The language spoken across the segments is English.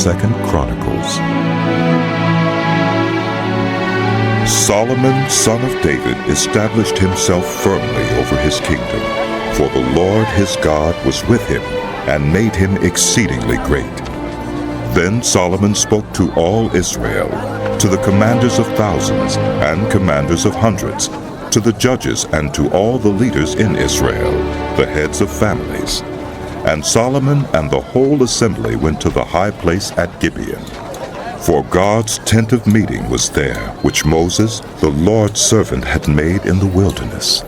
2 Chronicles. Solomon, son of David, established himself firmly over his kingdom, for the Lord his God was with him and made him exceedingly great. Then Solomon spoke to all Israel, to the commanders of thousands and commanders of hundreds, to the judges and to all the leaders in Israel, the heads of families. And Solomon and the whole assembly went to the high place at Gibeon. For God's tent of meeting was there, which Moses, the Lord's servant, had made in the wilderness.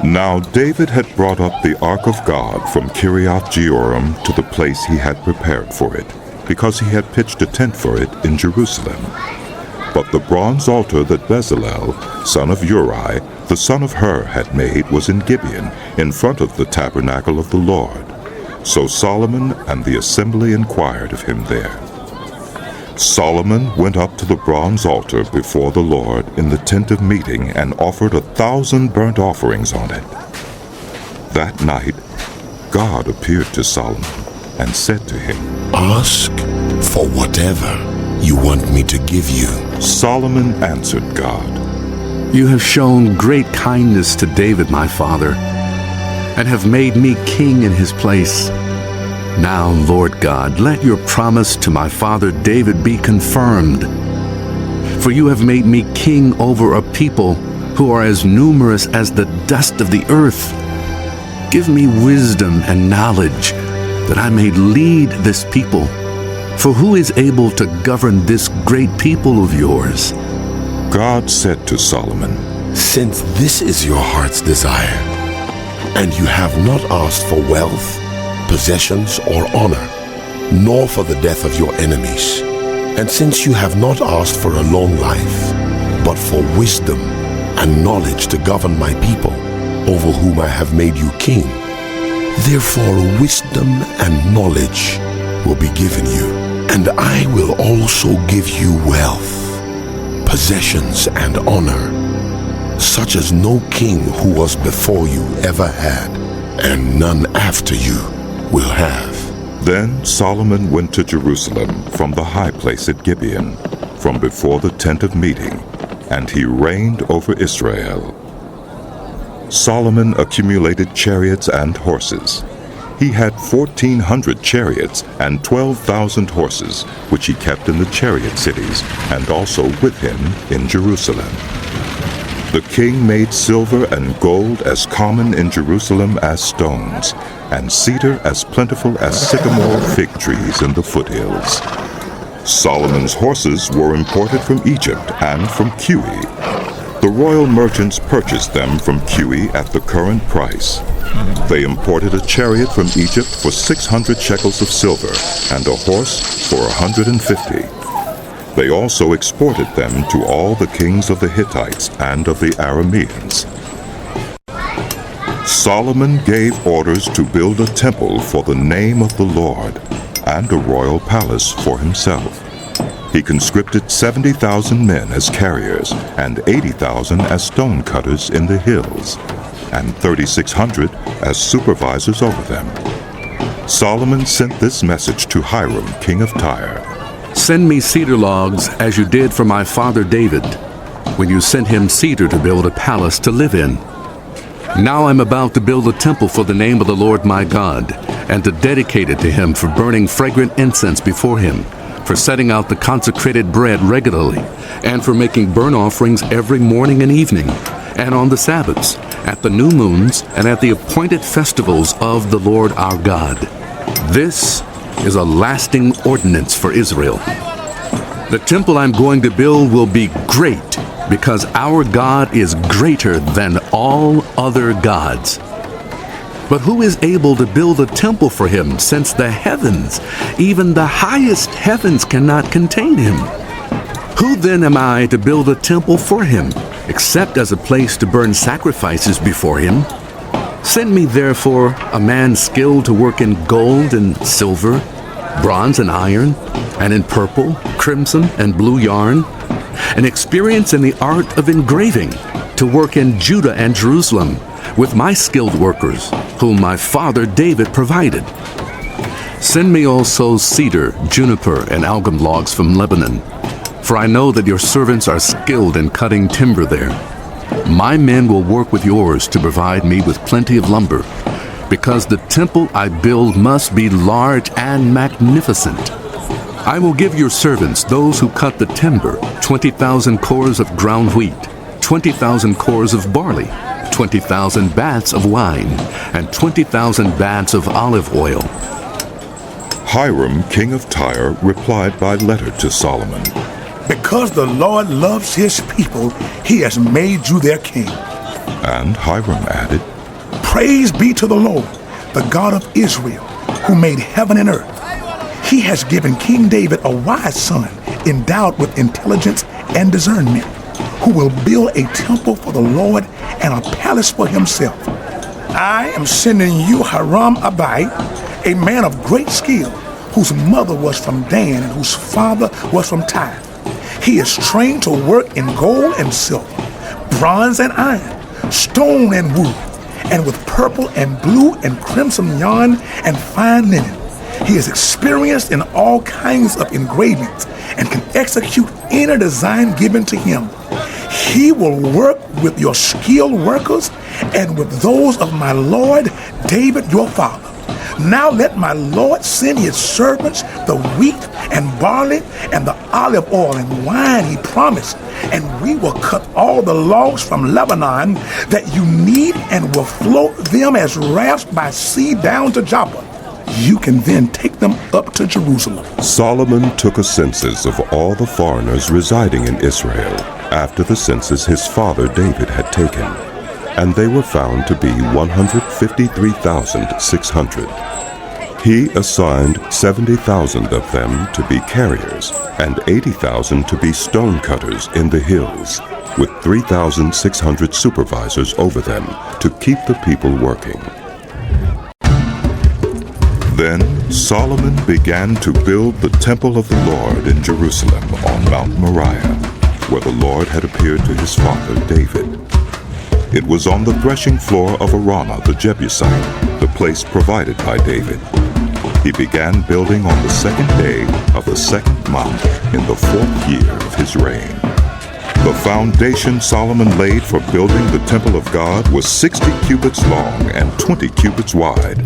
Now David had brought up the ark of God from Kiriath-Jearim to the place he had prepared for it, because he had pitched a tent for it in Jerusalem. But the bronze altar that Bezalel, son of Uri, the son of Hur, had made was in Gibeon, in front of the tabernacle of the Lord. So Solomon and the assembly inquired of him there. Solomon went up to the bronze altar before the Lord in the tent of meeting and offered 1,000 burnt offerings on it. That night God appeared to Solomon and said to him, "Ask for whatever you want me to give you." Solomon answered God, "You have shown great kindness to David my father, and have made me king in his place. Now, Lord God, let your promise to my father David be confirmed. For you have made me king over a people who are as numerous as the dust of the earth. Give me wisdom and knowledge, that I may lead this people. For who is able to govern this great people of yours?" God said to Solomon, "Since this is your heart's desire, and you have not asked for wealth, possessions, or honor, nor for the death of your enemies, and since you have not asked for a long life, but for wisdom and knowledge to govern my people, over whom I have made you king, therefore wisdom and knowledge will be given you, and I will also give you wealth, possessions, and honor, such as no king who was before you ever had, and none after you will have." Then Solomon went to Jerusalem from the high place at Gibeon, from before the tent of meeting, and he reigned over Israel. Solomon accumulated chariots and horses. He had 1,400 chariots and 12,000 horses, which he kept in the chariot cities, and also with him in Jerusalem. The king made silver and gold as common in Jerusalem as stones, and cedar as plentiful as sycamore fig trees in the foothills. Solomon's horses were imported from Egypt and from Cuwe. The royal merchants purchased them from Cuwe at the current price. They imported a chariot from Egypt for 600 shekels of silver, and a horse for 150. They also exported them to all the kings of the Hittites and of the Arameans. Solomon gave orders to build a temple for the name of the Lord, and a royal palace for himself. He conscripted 70,000 men as carriers, and 80,000 as stone cutters in the hills, and 3,600 as supervisors over them. Solomon sent this message to Hiram, king of Tyre. "Send me cedar logs as you did for my father David, when you sent him cedar to build a palace to live in. Now I'm about to build a temple for the name of the Lord my God, and to dedicate it to him for burning fragrant incense before him, for setting out the consecrated bread regularly, and for making burnt offerings every morning and evening, and on the Sabbaths, at the new moons, and at the appointed festivals of the Lord our God. This is a lasting ordinance for Israel. The temple I'm going to build will be great, because our God is greater than all other gods. But who is able to build a temple for him, since the heavens, even the highest heavens, cannot contain him? Who then am I to build a temple for him, except as a place to burn sacrifices before him? Send me therefore a man skilled to work in gold and silver, bronze and iron, and in purple, crimson, and blue yarn, and experience in the art of engraving, to work in Judah and Jerusalem, with my skilled workers, whom my father David provided. Send me also cedar, juniper, and algum logs from Lebanon, for I know that your servants are skilled in cutting timber there. My men will work with yours to provide me with plenty of lumber, because the temple I build must be large and magnificent. I will give your servants, those who cut the timber, 20,000 cores of ground wheat, 20,000 cores of barley, 20,000 baths of wine, and 20,000 baths of olive oil. Hiram, king of Tyre, replied by letter to Solomon, Because the Lord loves his people, he has made you their king. And Hiram added, Praise be to the Lord, the God of Israel, who made heaven and earth. He has given King David a wise son, endowed with intelligence and discernment, who will build a temple for the Lord and a palace for himself. I am sending you Hiram Abi, a man of great skill, whose mother was from Dan and whose father was from Tyre. He is trained to work in gold and silver, bronze and iron, stone and wood, and with purple and blue and crimson yarn and fine linen. He is experienced in all kinds of engravings and can execute any design given to him. He will work with your skilled workers and with those of my lord David your father. Now let my lord send his servants the wheat and barley and the olive oil and wine he promised, and we will cut all the logs from Lebanon that you need and will float them as rafts by sea down to Joppa. You can then take them up to Jerusalem. Solomon took a census of all the foreigners residing in Israel after the census his father David had taken, and they were found to be 153,600. He assigned 70,000 of them to be carriers and 80,000 to be stone cutters in the hills, with 3,600 supervisors over them to keep the people working. Then Solomon began to build the temple of the Lord in Jerusalem on Mount Moriah, where the Lord had appeared to his father David. It was on the threshing floor of Araunah the Jebusite, the place provided by David. He began building on the second day of the second month in the 4th year of his reign. The foundation Solomon laid for building the temple of God was 60 cubits long and 20 cubits wide,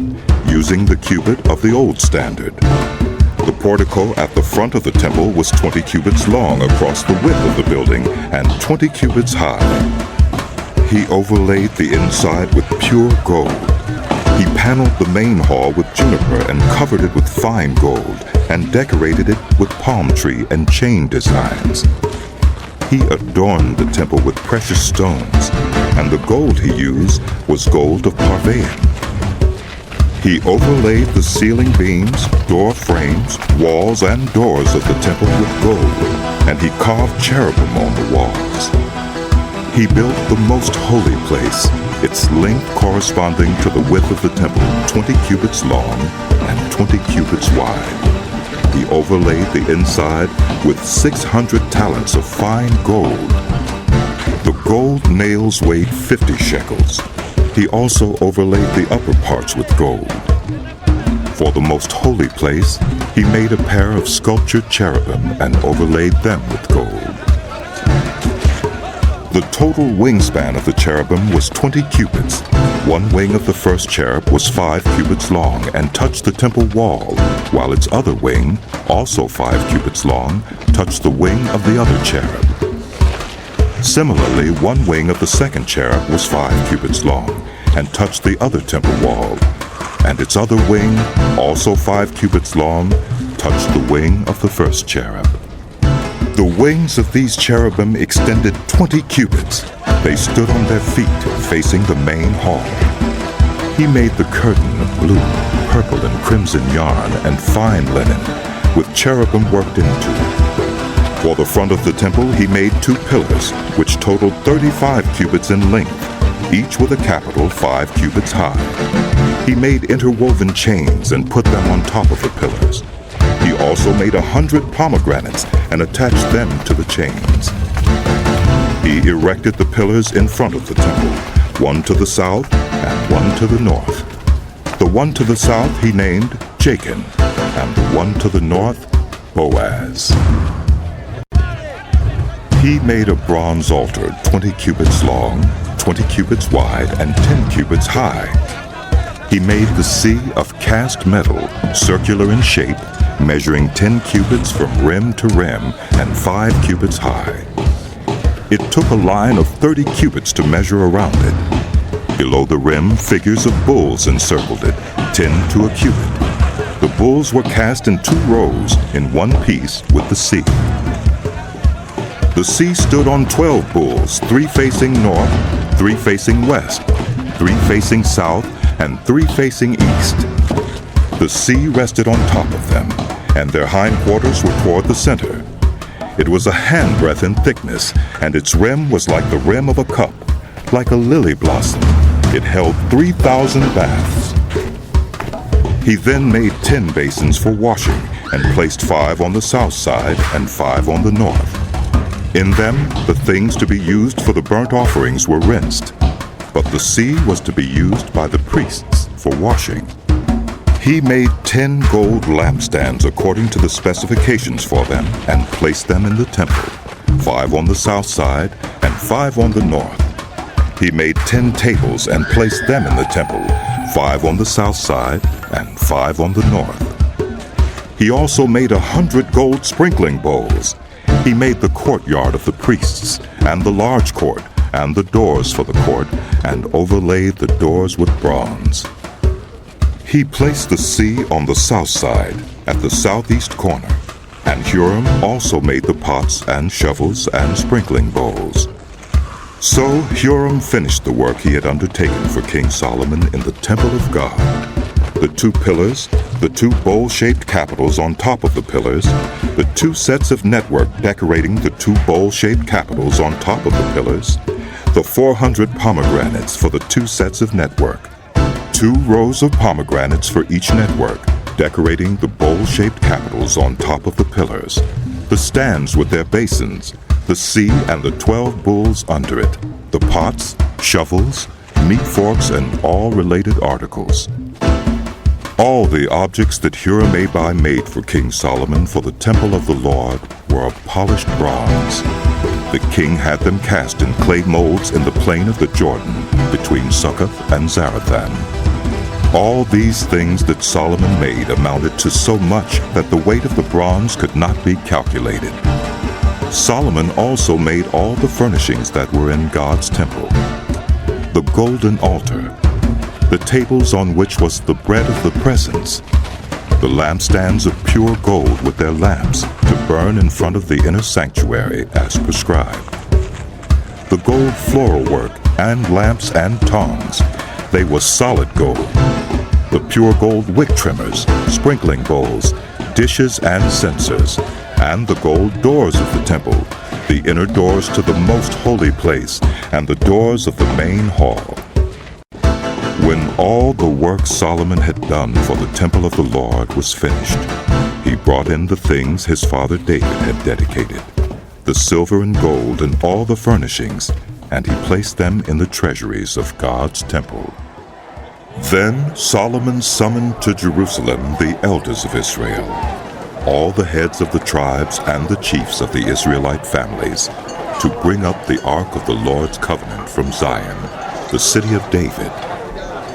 using the cubit of the old standard. The portico at the front of the temple was 20 cubits long across the width of the building and 20 cubits high. He overlaid the inside with pure gold. He paneled the main hall with juniper and covered it with fine gold and decorated it with palm tree and chain designs. He adorned the temple with precious stones, and the gold he used was gold of Parvaim. He overlaid the ceiling beams, door frames, walls, and doors of the temple with gold, and he carved cherubim on the walls. He built the most holy place, its length corresponding to the width of the temple, 20 cubits long and 20 cubits wide. He overlaid the inside with 600 talents of fine gold. The gold nails weighed 50 shekels. He also overlaid the upper parts with gold. For the most holy place, he made a pair of sculptured cherubim and overlaid them with gold. The total wingspan of the cherubim was 20 cubits. One wing of the first cherub was 5 cubits long and touched the temple wall, while its other wing, also 5 cubits long, touched the wing of the other cherub. Similarly, one wing of the second cherub was 5 cubits long and touched the other temple wall, and its other wing, also 5 cubits long, touched the wing of the first cherub. The wings of these cherubim extended 20 cubits. They stood on their feet, facing the main hall. He made the curtain of blue, purple, and crimson yarn and fine linen, with cherubim worked into it. For the front of the temple he made 2 pillars, which totaled 35 cubits in length, each with a capital 5 cubits high. He made interwoven chains and put them on top of the pillars. He also made 100 pomegranates and attached them to the chains. He erected the pillars in front of the temple, one to the south and one to the north. The one to the south he named Jachin, and the one to the north, Boaz. He made a bronze altar 20 cubits long, 20 cubits wide, and 10 cubits high. He made the sea of cast metal, circular in shape, measuring 10 cubits from rim to rim and 5 cubits high. It took a line of 30 cubits to measure around it. Below the rim, figures of bulls encircled it, 10 to a cubit. The bulls were cast in 2 rows in one piece with the sea. The sea stood on 12 bulls, 3 facing north, 3 facing west, 3 facing south, and 3 facing east. The sea rested on top of them, and their hindquarters were toward the center. It was a handbreadth in thickness, and its rim was like the rim of a cup, like a lily blossom. It held 3,000 baths. He then made 10 basins for washing, and placed 5 on the south side and 5 on the north. In them, the things to be used for the burnt offerings were rinsed, but the sea was to be used by the priests for washing. He made 10 gold lampstands according to the specifications for them, and placed them in the temple, 5 on the south side and 5 on the north. He made 10 tables and placed them in the temple, 5 on the south side and 5 on the north. He also made 100 gold sprinkling bowls. He made the courtyard of the priests, and the large court, and the doors for the court, and overlaid the doors with bronze. He placed the sea on the south side, at the southeast corner, and Huram also made the pots and shovels and sprinkling bowls. So Huram finished the work he had undertaken for King Solomon in the temple of God. The 2 pillars, the 2 bowl-shaped capitals on top of the pillars, the 2 sets of network decorating the 2 bowl-shaped capitals on top of the pillars, the 400 pomegranates for the 2 sets of network, 2 rows of pomegranates for each network, decorating the bowl-shaped capitals on top of the pillars, the stands with their basins, the sea and the 12 bulls under it, the pots, shovels, meat forks, and all related articles. All the objects that Huram-Abi made for King Solomon for the temple of the Lord were of polished bronze. The king had them cast in clay molds in the plain of the Jordan between Succoth and Zarethan. All these things that Solomon made amounted to so much that the weight of the bronze could not be calculated. Solomon also made all the furnishings that were in God's temple: the golden altar, the tables on which was the bread of the presence, the lampstands of pure gold with their lamps to burn in front of the inner sanctuary as prescribed, the gold floral work and lamps and tongs, they were solid gold, the pure gold wick trimmers, sprinkling bowls, dishes and censers, and the gold doors of the temple, the inner doors to the most holy place, and the doors of the main hall. When all the work Solomon had done for the temple of the Lord was finished, he brought in the things his father David had dedicated, the silver and gold and all the furnishings, and he placed them in the treasuries of God's temple. Then Solomon summoned to Jerusalem the elders of Israel, all the heads of the tribes and the chiefs of the Israelite families, to bring up the ark of the Lord's covenant from Zion, the city of David.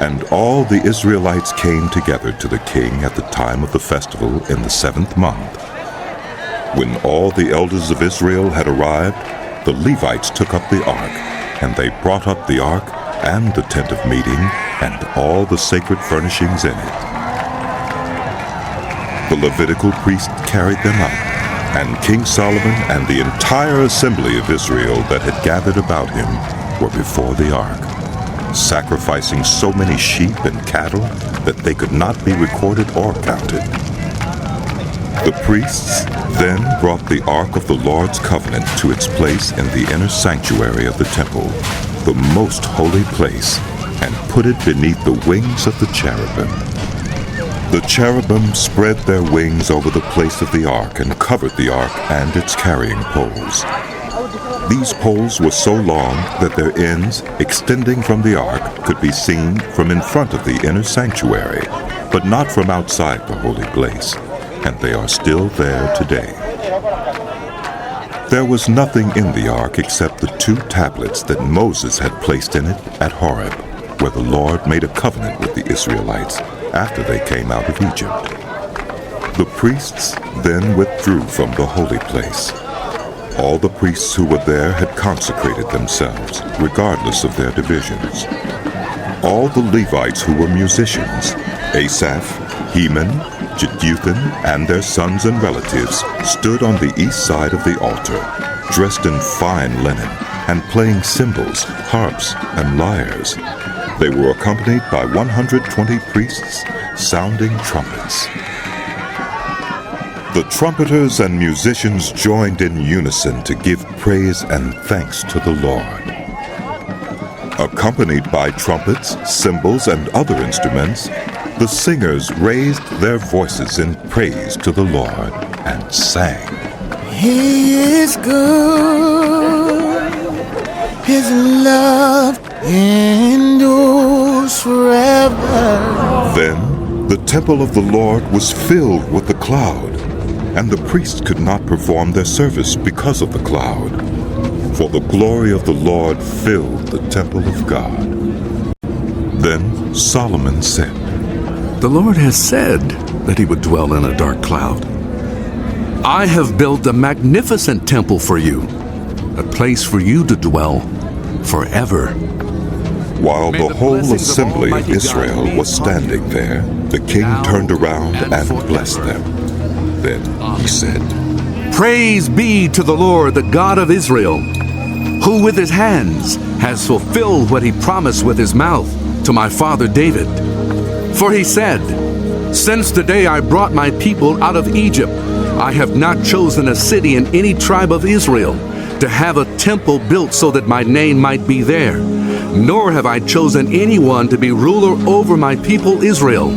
And all the Israelites came together to the king at the time of the festival in the 7th month. When all the elders of Israel had arrived, the Levites took up the ark, and they brought up the ark and the tent of meeting and all the sacred furnishings in it. The Levitical priest carried them up, and King Solomon and the entire assembly of Israel that had gathered about him were before the ark, sacrificing so many sheep and cattle that they could not be recorded or counted. The priests then brought the ark of the Lord's covenant to its place in the inner sanctuary of the temple, the most holy place, and put it beneath the wings of the cherubim. The cherubim spread their wings over the place of the ark and covered the ark and its carrying poles. These poles were so long that their ends, extending from the ark, could be seen from in front of the inner sanctuary, but not from outside the holy place. and they are still there today. There was nothing in the ark except the 2 tablets that Moses had placed in it at Horeb, where the Lord made a covenant with the Israelites after they came out of Egypt. The priests then withdrew from the holy place. All the priests who were there had consecrated themselves, regardless of their divisions. All the Levites who were musicians, Asaph, Heman, Jeduthun, and their sons and relatives, stood on the east side of the altar, dressed in fine linen, and playing cymbals, harps, and lyres. They were accompanied by 120 priests, sounding trumpets. The trumpeters and musicians joined in unison to give praise and thanks to the Lord. Accompanied by trumpets, cymbals, and other instruments, the singers raised their voices in praise to the Lord and sang, He is good, His love endures forever. Then the temple of the Lord was filled with the cloud, and the priests could not perform their service because of the cloud, for the glory of the Lord filled the temple of God. Then Solomon said, The Lord has said that he would dwell in a dark cloud. I have built a magnificent temple for you, a place for you to dwell forever. While the whole assembly of Israel was standing there, the king turned around and blessed them. Then he said, Praise be to the Lord, the God of Israel, who with his hands has fulfilled what he promised with his mouth to my father David. For he said, Since the day I brought my people out of Egypt, I have not chosen a city in any tribe of Israel to have a temple built so that my name might be there, nor have I chosen anyone to be ruler over my people Israel.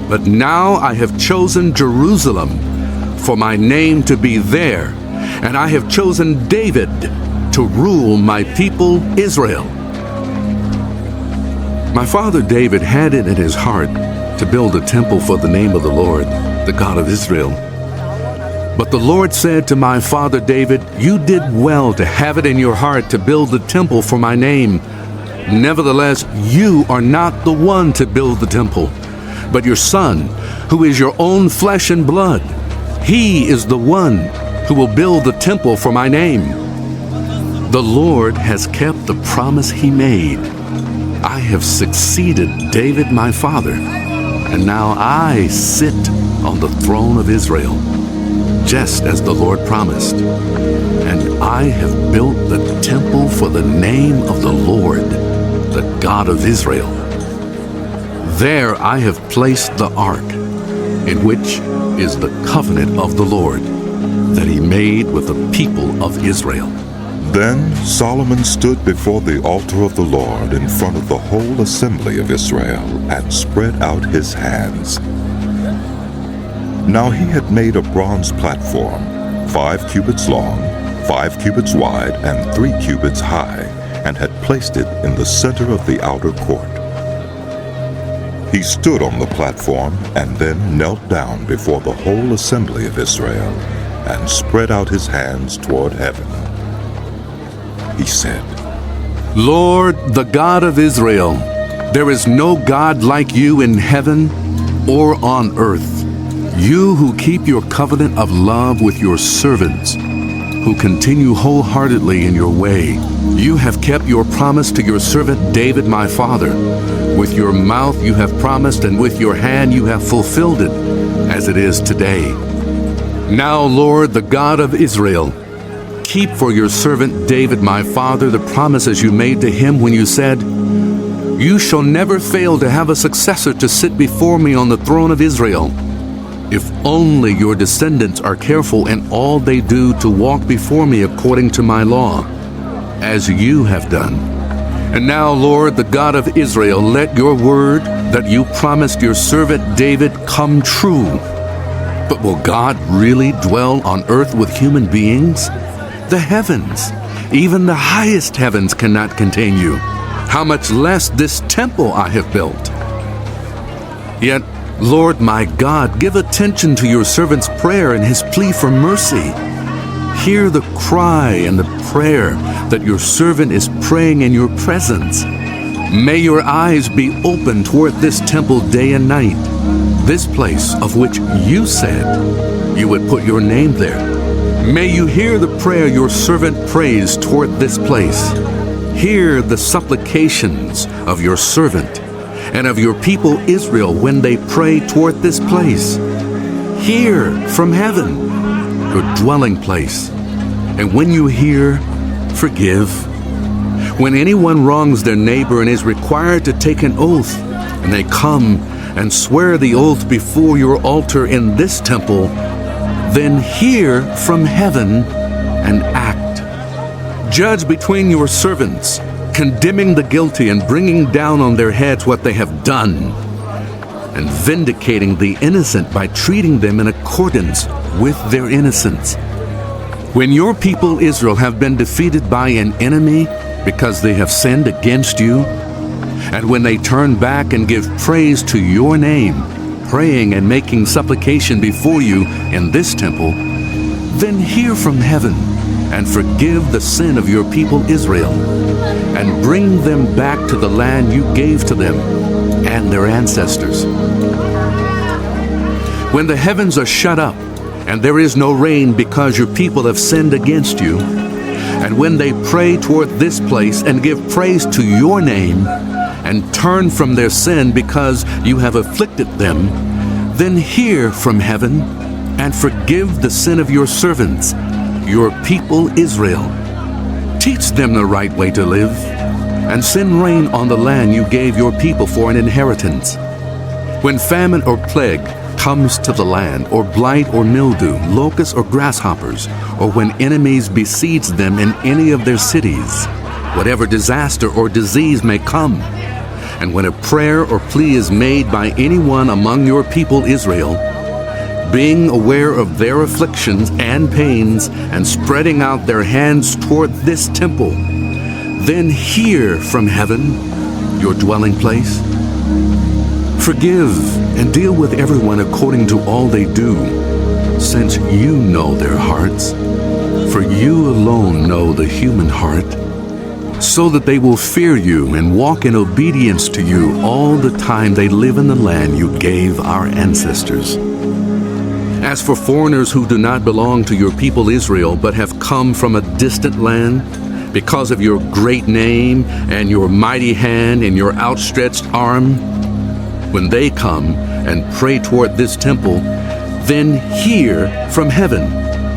But now I have chosen Jerusalem for my name to be there, and I have chosen David to rule my people Israel. My father David had it in his heart to build a temple for the name of the Lord, the God of Israel. But the Lord said to my father David, You did well to have it in your heart to build the temple for my name. Nevertheless, you are not the one to build the temple, but your son, who is your own flesh and blood. He is the one who will build the temple for my name. The Lord has kept the promise he made. I have succeeded David my father, and now I sit on the throne of Israel, just as the Lord promised. And I have built the temple for the name of the Lord, the God of Israel. There I have placed the ark, in which is the covenant of the Lord that he made with the people of Israel. Then Solomon stood before the altar of the Lord in front of the whole assembly of Israel and spread out his hands. Now he had made a bronze platform, 5 cubits long, 5 cubits wide, and 3 cubits high, and had placed it in the center of the outer court. He stood on the platform and then knelt down before the whole assembly of Israel and spread out his hands toward heaven. He said, Lord, the God of Israel, there is no God like you in heaven or on earth. You who keep your covenant of love with your servants, who continue wholeheartedly in your way. You have kept your promise to your servant David my father. With your mouth you have promised, and with your hand you have fulfilled it, as it is today. Now, Lord, the God of Israel, keep for your servant David my father the promises you made to him when you said, You shall never fail to have a successor to sit before me on the throne of Israel. If only your descendants are careful in all they do to walk before me according to my law, as you have done. And now, Lord, the God of Israel, let your word that you promised your servant David come true. But will God really dwell on earth with human beings? The heavens, even the highest heavens, cannot contain you. How much less this temple I have built? Yet Lord my God, give attention to your servant's prayer and his plea for mercy. Hear the cry and the prayer that your servant is praying in your presence. May your eyes be open toward this temple day and night, this place of which you said you would put your name there. May you hear the prayer your servant prays toward this place. Hear the supplications of your servant and of your people Israel when they pray toward this place. Hear from heaven, your dwelling place. And when you hear, forgive. When anyone wrongs their neighbor and is required to take an oath, and they come and swear the oath before your altar in this temple, then hear from heaven and act. Judge between your servants, condemning the guilty and bringing down on their heads what they have done, and vindicating the innocent by treating them in accordance with their innocence. When your people Israel have been defeated by an enemy because they have sinned against you, and when they turn back and give praise to your name, praying and making supplication before you in this temple, then hear from heaven and forgive the sin of your people Israel, and bring them back to the land you gave to them and their ancestors. When the heavens are shut up, and there is no rain because your people have sinned against you, and when they pray toward this place and give praise to your name, and turn from their sin because you have afflicted them, then hear from heaven and forgive the sin of your servants, your people Israel. Teach them the right way to live, and send rain on the land you gave your people for an inheritance. When famine or plague comes to the land, or blight or mildew, locusts or grasshoppers, or when enemies besiege them in any of their cities, whatever disaster or disease may come, and when a prayer or plea is made by anyone among your people Israel, being aware of their afflictions and pains, and spreading out their hands toward this temple, then hear from heaven, your dwelling place. Forgive and deal with everyone according to all they do, since you know their hearts. For you alone know the human heart, so that they will fear you and walk in obedience to you all the time they live in the land you gave our ancestors. As for foreigners who do not belong to your people Israel, but have come from a distant land, because of your great name and your mighty hand and your outstretched arm, when they come and pray toward this temple, then hear from heaven,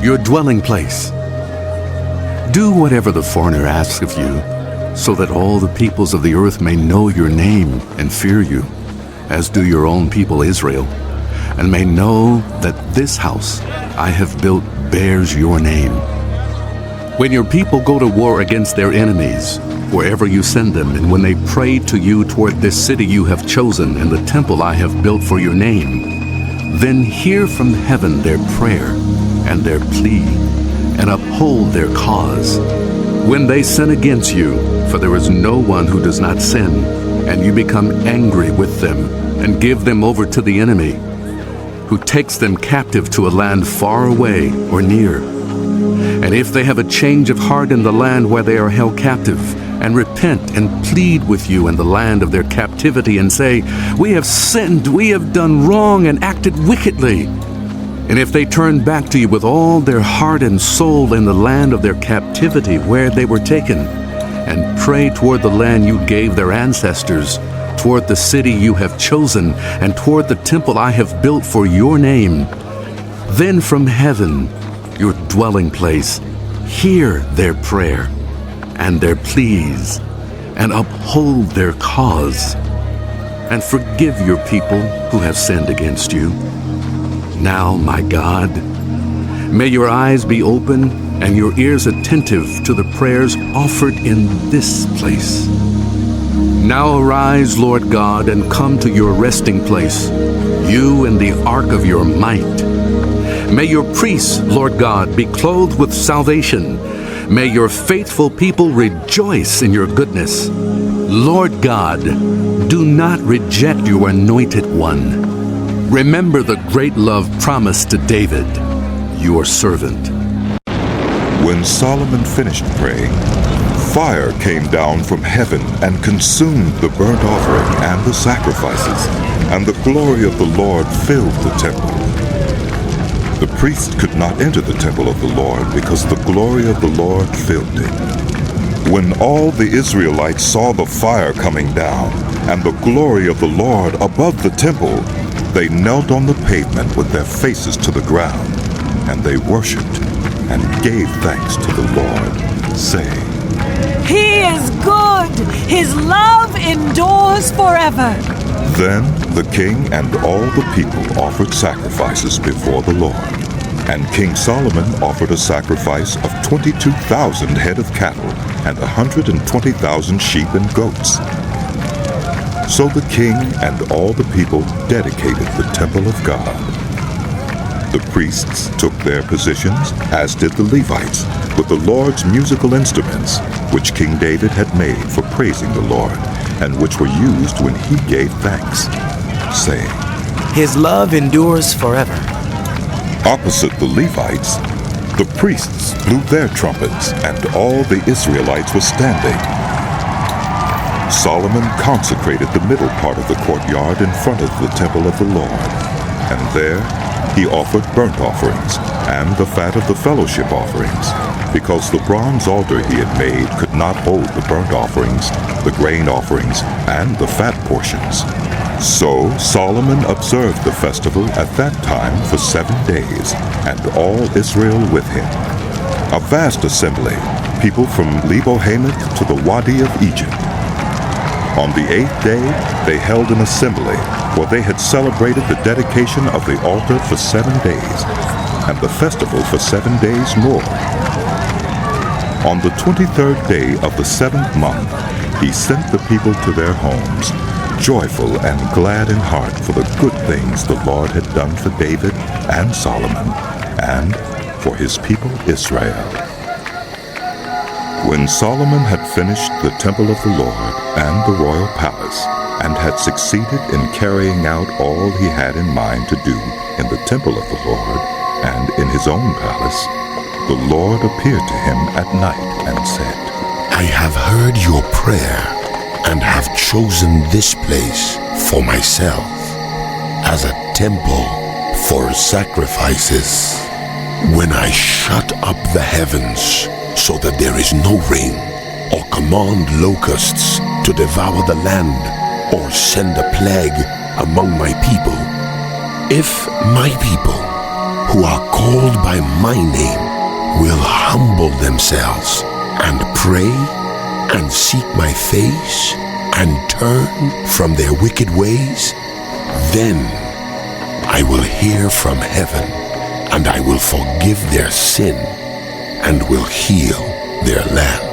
your dwelling place. Do whatever the foreigner asks of you, so that all the peoples of the earth may know your name and fear you, as do your own people Israel, and may know that this house I have built bears your name. When your people go to war against their enemies, wherever you send them, and when they pray to you toward this city you have chosen and the temple I have built for your name, then hear from heaven their prayer and their plea, and uphold their cause. When they sin against you, for there is no one who does not sin, and you become angry with them and give them over to the enemy, who takes them captive to a land far away or near. And if they have a change of heart in the land where they are held captive, and repent and plead with you in the land of their captivity, and say, "We have sinned, we have done wrong and acted wickedly," and if they turn back to you with all their heart and soul in the land of their captivity where they were taken, and pray toward the land you gave their ancestors, toward the city you have chosen, and toward the temple I have built for your name, then from heaven, your dwelling place, hear their prayer and their pleas, and uphold their cause, and forgive your people who have sinned against you. Now, my God, may your eyes be open and your ears attentive to the prayers offered in this place. Now arise, Lord God, and come to your resting place, you and the ark of your might. May your priests, Lord God, be clothed with salvation. May your faithful people rejoice in your goodness. Lord God, do not reject your anointed one. Remember the great love promised to David, your servant. When Solomon finished praying, fire came down from heaven and consumed the burnt offering and the sacrifices, and the glory of the Lord filled the temple. The priest could not enter the temple of the Lord because the glory of the Lord filled it. When all the Israelites saw the fire coming down and the glory of the Lord above the temple, they knelt on the pavement with their faces to the ground, and they worshipped and gave thanks to the Lord, saying, He is good. His love endures forever. Then the king and all the people offered sacrifices before the Lord. And King Solomon offered a sacrifice of 22,000 head of cattle and 120,000 sheep and goats. So the king and all the people dedicated the temple of God. The priests took their positions, as did the Levites, with the Lord's musical instruments, which King David had made for praising the Lord, and which were used when he gave thanks, saying, His love endures forever. Opposite the Levites, the priests blew their trumpets, and all the Israelites were standing. Solomon consecrated the middle part of the courtyard in front of the temple of the Lord, and there he offered burnt offerings and the fat of the fellowship offerings, because the bronze altar he had made could not hold the burnt offerings, the grain offerings, and the fat portions. So Solomon observed the festival at that time for 7 days, and all Israel with him. A vast assembly, people from Lebo-Hamath to the Wadi of Egypt. On the 8th day, they held an assembly, for they had celebrated the dedication of the altar for 7 days, and the festival for 7 days more. On the 23rd day of the 7th month, he sent the people to their homes, joyful and glad in heart for the good things the Lord had done for David and Solomon, and for his people Israel. When Solomon had finished the temple of the Lord and the royal palace, and had succeeded in carrying out all he had in mind to do in the temple of the Lord and in his own palace, the Lord appeared to him at night and said, I have heard your prayer and have chosen this place for myself as a temple for sacrifices. When I shut up the heavens so that there is no rain, or command locusts to devour the land, or send a plague among my people, if my people who are called by my name will humble themselves and pray and seek my face and turn from their wicked ways, then I will hear from heaven, and I will forgive their sin and will heal their land.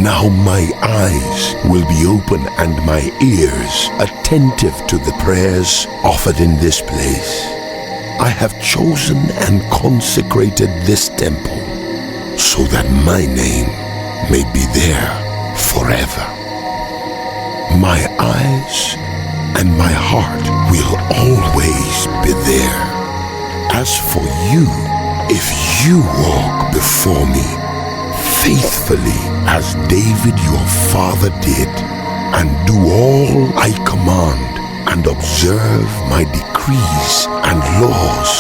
Now my eyes will be open and my ears attentive to the prayers offered in this place. I have chosen and consecrated this temple so that my name may be there forever. My eyes and my heart will always be there. As for you, if you walk before me faithfully as David your father did, and do all I command, and observe my decrees and laws,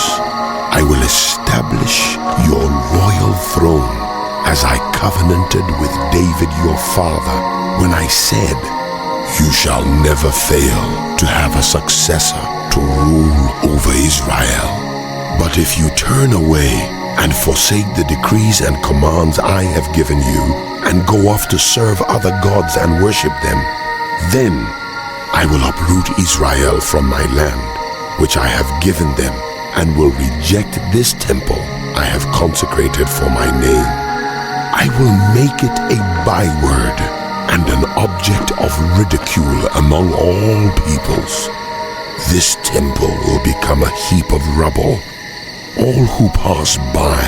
I will establish your royal throne as I covenanted with David your father when I said, you shall never fail to have a successor to rule over Israel. But if you turn away and forsake the decrees and commands I have given you, and go off to serve other gods and worship them, then I will uproot Israel from my land, which I have given them, and will reject this temple I have consecrated for my name. I will make it a byword and an object of ridicule among all peoples. This temple will become a heap of rubble. All who pass by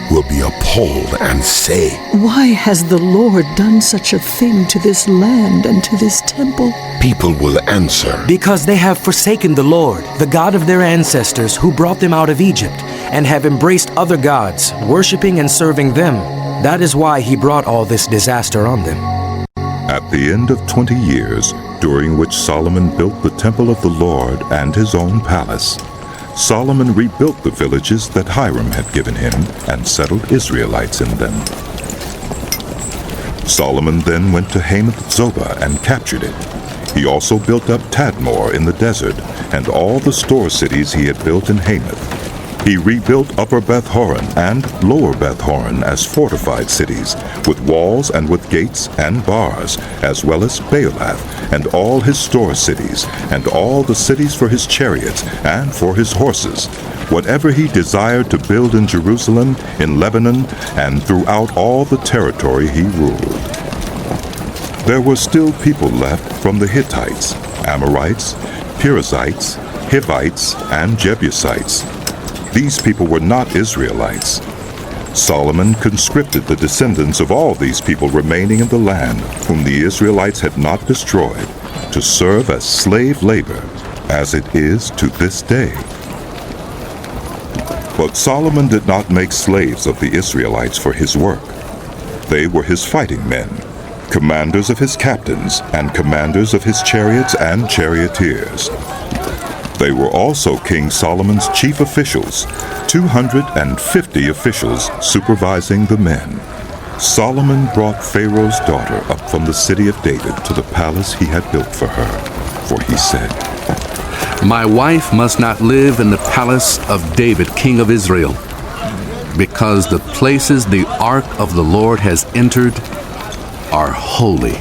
will be appalled and say, "Why has the Lord done such a thing to this land and to this temple?" People will answer, Because they have forsaken the Lord, the God of their ancestors, who brought them out of Egypt, and have embraced other gods, worshiping and serving them. That is why he brought all this disaster on them. At the end of 20 years, during which Solomon built the temple of the Lord and his own palace, Solomon rebuilt the villages that Hiram had given him and settled Israelites in them. Solomon then went to Hamath-Zobah and captured it. He also built up Tadmor in the desert and all the store cities he had built in Hamath. He rebuilt Upper Beth-horon and Lower Beth-horon as fortified cities, with walls and with gates and bars, as well as Baalath and all his store cities, and all the cities for his chariots and for his horses, whatever he desired to build in Jerusalem, in Lebanon, and throughout all the territory he ruled. There were still people left from the Hittites, Amorites, Perizzites, Hivites, and Jebusites. These people were not Israelites. Solomon conscripted the descendants of all these people remaining in the land, whom the Israelites had not destroyed, to serve as slave labor, as it is to this day. But Solomon did not make slaves of the Israelites for his work. They were his fighting men, commanders of his captains, and commanders of his chariots and charioteers. They were also King Solomon's chief officials, 250 officials supervising the men. Solomon brought Pharaoh's daughter up from the city of David to the palace he had built for her, for he said, My wife must not live in the palace of David, king of Israel, because the places the ark of the Lord has entered are holy.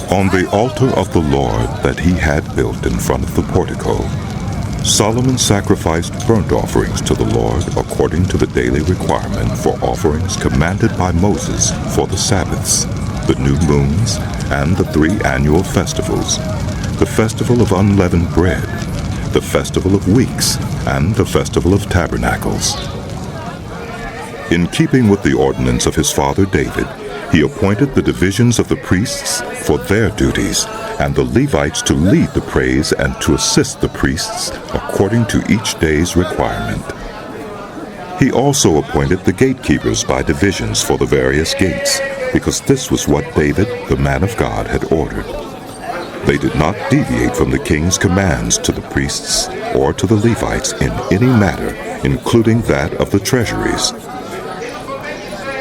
On the altar of the Lord that he had built in front of the portico, Solomon sacrificed burnt offerings to the Lord according to the daily requirement for offerings commanded by Moses for the Sabbaths, the new moons, and the 3 annual festivals, the festival of unleavened bread, the festival of weeks, and the festival of tabernacles. In keeping with the ordinance of his father David, he appointed the divisions of the priests for their duties, and the Levites to lead the praise and to assist the priests according to each day's requirement. He also appointed the gatekeepers by divisions for the various gates, because this was what David, the man of God, had ordered. They did not deviate from the king's commands to the priests or to the Levites in any matter, including that of the treasuries.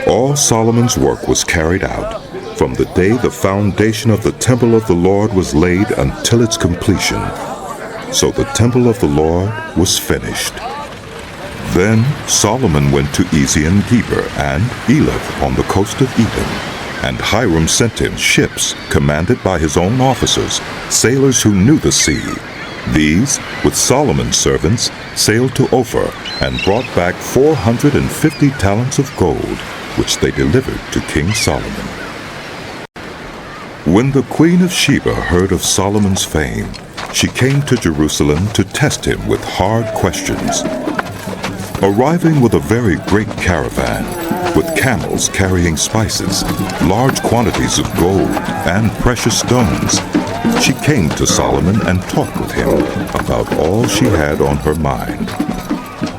All Solomon's work was carried out from the day the foundation of the temple of the Lord was laid until its completion. So the temple of the Lord was finished. Then Solomon went to Ezion-Geber and Elath on the coast of Edom, and Hiram sent him ships commanded by his own officers, sailors who knew the sea. These, with Solomon's servants, sailed to Ophir and brought back 450 talents of gold, which they delivered to King Solomon. When the Queen of Sheba heard of Solomon's fame, she came to Jerusalem to test him with hard questions. Arriving with a very great caravan, with camels carrying spices, large quantities of gold, and precious stones, she came to Solomon and talked with him about all she had on her mind.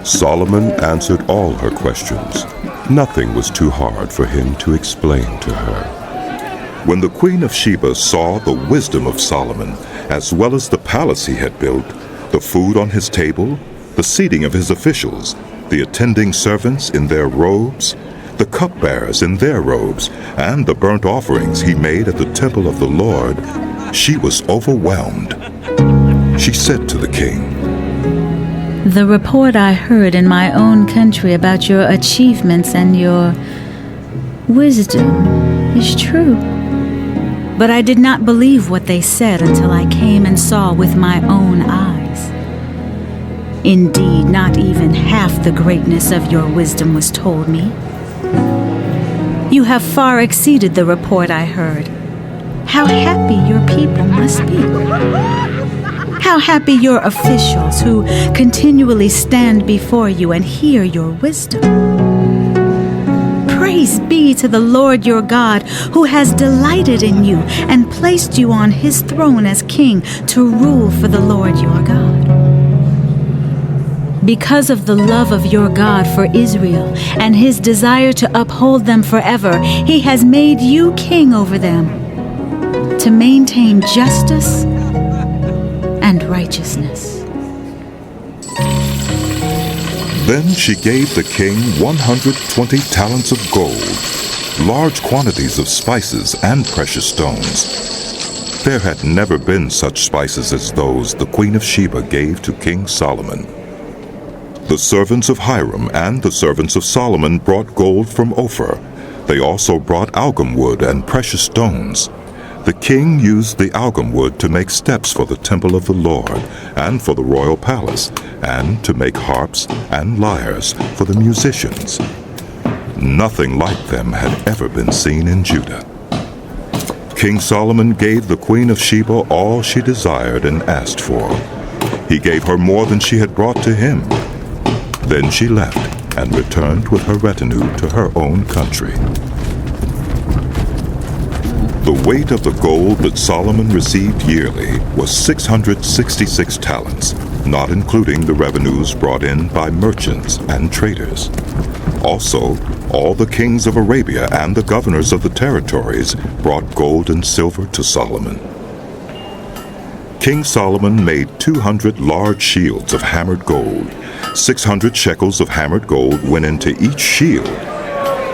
Solomon answered all her questions. Nothing was too hard for him to explain to her. When the Queen of Sheba saw the wisdom of Solomon, as well as the palace he had built, the food on his table, the seating of his officials, the attending servants in their robes, the cupbearers in their robes, and the burnt offerings he made at the temple of the Lord, she was overwhelmed. She said to the king, The report I heard in my own country about your achievements and your wisdom is true. But I did not believe what they said until I came and saw with my own eyes. Indeed, not even half the greatness of your wisdom was told me. You have far exceeded the report I heard. How happy your people must be. How happy your officials who continually stand before you and hear your wisdom. Praise be to the Lord your God, who has delighted in you and placed you on his throne as king to rule for the Lord your God. Because of the love of your God for Israel and his desire to uphold them forever, he has made you king over them, to maintain justice and righteousness. Then she gave the king 120 talents of gold, large quantities of spices and precious stones. There had never been such spices as those the Queen of Sheba gave to King Solomon. The servants of Hiram and the servants of Solomon brought gold from Ophir. They also brought algum wood and precious stones. The king used the algum wood to make steps for the temple of the Lord and for the royal palace, and to make harps and lyres for the musicians. Nothing like them had ever been seen in Judah. King Solomon gave the Queen of Sheba all she desired and asked for. He gave her more than she had brought to him. Then she left and returned with her retinue to her own country. The weight of the gold that Solomon received yearly was 666 talents, not including the revenues brought in by merchants and traders. Also, all the kings of Arabia and the governors of the territories brought gold and silver to Solomon. King Solomon made 200 large shields of hammered gold. 600 shekels of hammered gold went into each shield.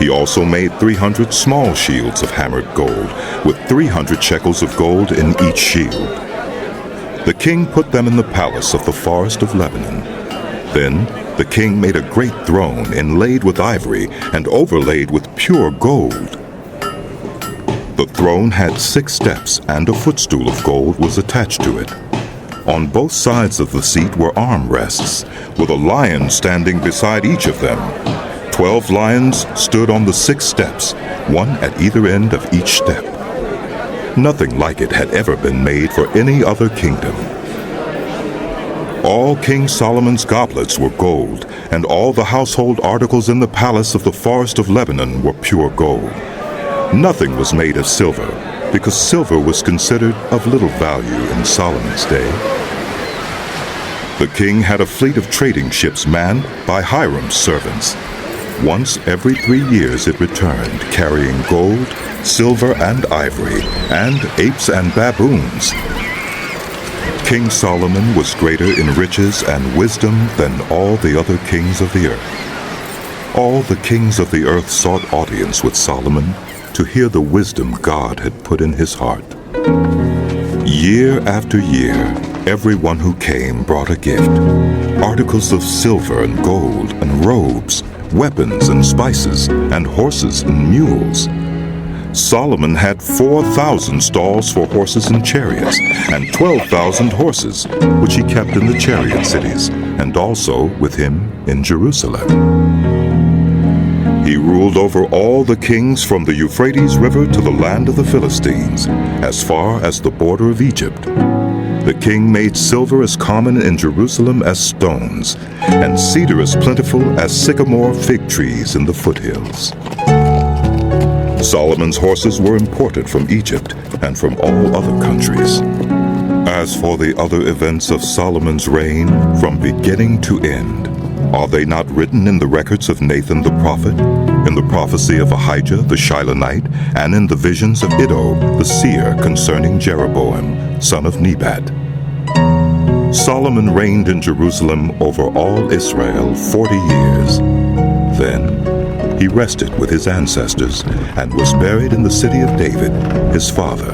He also made 300 small shields of hammered gold, with 300 shekels of gold in each shield. The king put them in the palace of the forest of Lebanon. Then the king made a great throne inlaid with ivory and overlaid with pure gold. The throne had 6 steps, and a footstool of gold was attached to it. On both sides of the seat were armrests, with a lion standing beside each of them. 12 lions stood on the 6 steps, one at either end of each step. Nothing like it had ever been made for any other kingdom. All King Solomon's goblets were gold, and all the household articles in the palace of the forest of Lebanon were pure gold. Nothing was made of silver, because silver was considered of little value in Solomon's day. The king had a fleet of trading ships manned by Hiram's servants. Once every 3 years it returned, carrying gold, silver, and ivory, and apes and baboons. King Solomon was greater in riches and wisdom than all the other kings of the earth. All the kings of the earth sought audience with Solomon to hear the wisdom God had put in his heart. Year after year, everyone who came brought a gift, articles of silver and gold and robes, weapons and spices, and horses and mules. Solomon had 4,000 stalls for horses and chariots, and 12,000 horses, which he kept in the chariot cities, and also with him in Jerusalem. He ruled over all the kings from the Euphrates River to the land of the Philistines, as far as the border of Egypt. The king made silver as common in Jerusalem as stones, and cedar as plentiful as sycamore fig trees in the foothills. Solomon's horses were imported from Egypt and from all other countries. As for the other events of Solomon's reign, from beginning to end, are they not written in the records of Nathan the prophet, in the prophecy of Ahijah the Shilonite, and in the visions of Iddo the seer concerning Jeroboam, son of Nebat? Solomon reigned in Jerusalem over all Israel 40 years. Then he rested with his ancestors and was buried in the city of David, his father,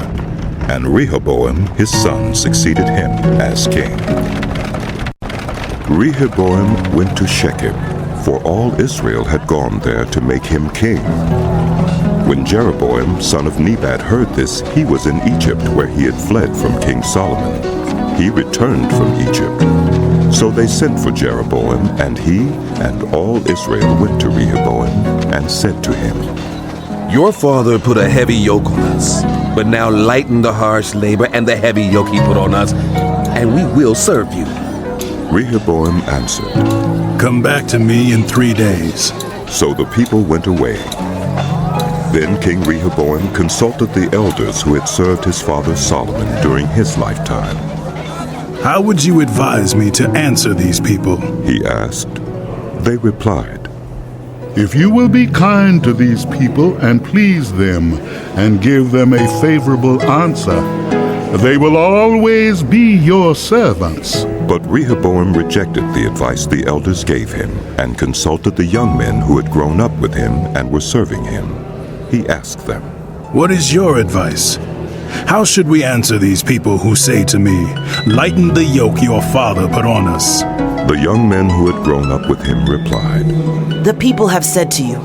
and Rehoboam his son succeeded him as king. Rehoboam went to Shechem, for all Israel had gone there to make him king. When Jeroboam, son of Nebat, heard this, he was in Egypt, where he had fled from King Solomon. He returned from Egypt. So they sent for Jeroboam, and he and all Israel went to Rehoboam and said to him, Your father put a heavy yoke on us, but now lighten the harsh labor and the heavy yoke he put on us, and we will serve you. Rehoboam answered, Come back to me in 3 days. So the people went away. Then King Rehoboam consulted the elders who had served his father Solomon during his lifetime. How would you advise me to answer these people? He asked. They replied, If you will be kind to these people and please them and give them a favorable answer, they will always be your servants. But Rehoboam rejected the advice the elders gave him and consulted the young men who had grown up with him and were serving him. He asked them, What is your advice? How should we answer these people who say to me, Lighten the yoke your father put on us? The young men who had grown up with him replied, The people have said to you,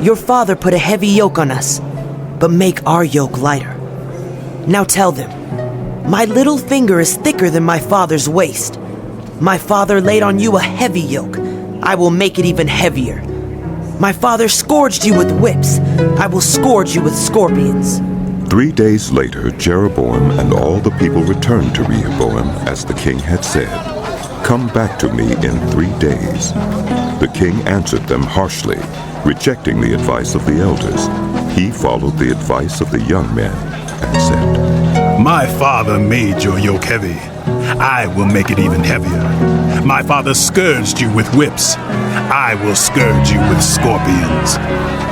Your father put a heavy yoke on us, but make our yoke lighter. Now tell them, My little finger is thicker than my father's waist. My father laid on you a heavy yoke. I will make it even heavier. My father scourged you with whips. I will scourge you with scorpions. 3 days later, Jeroboam and all the people returned to Rehoboam as the king had said, Come back to me in 3 days. The king answered them harshly, rejecting the advice of the elders. He followed the advice of the young men and said, My father made your yoke heavy. I will make it even heavier. My father scourged you with whips. I will scourge you with scorpions.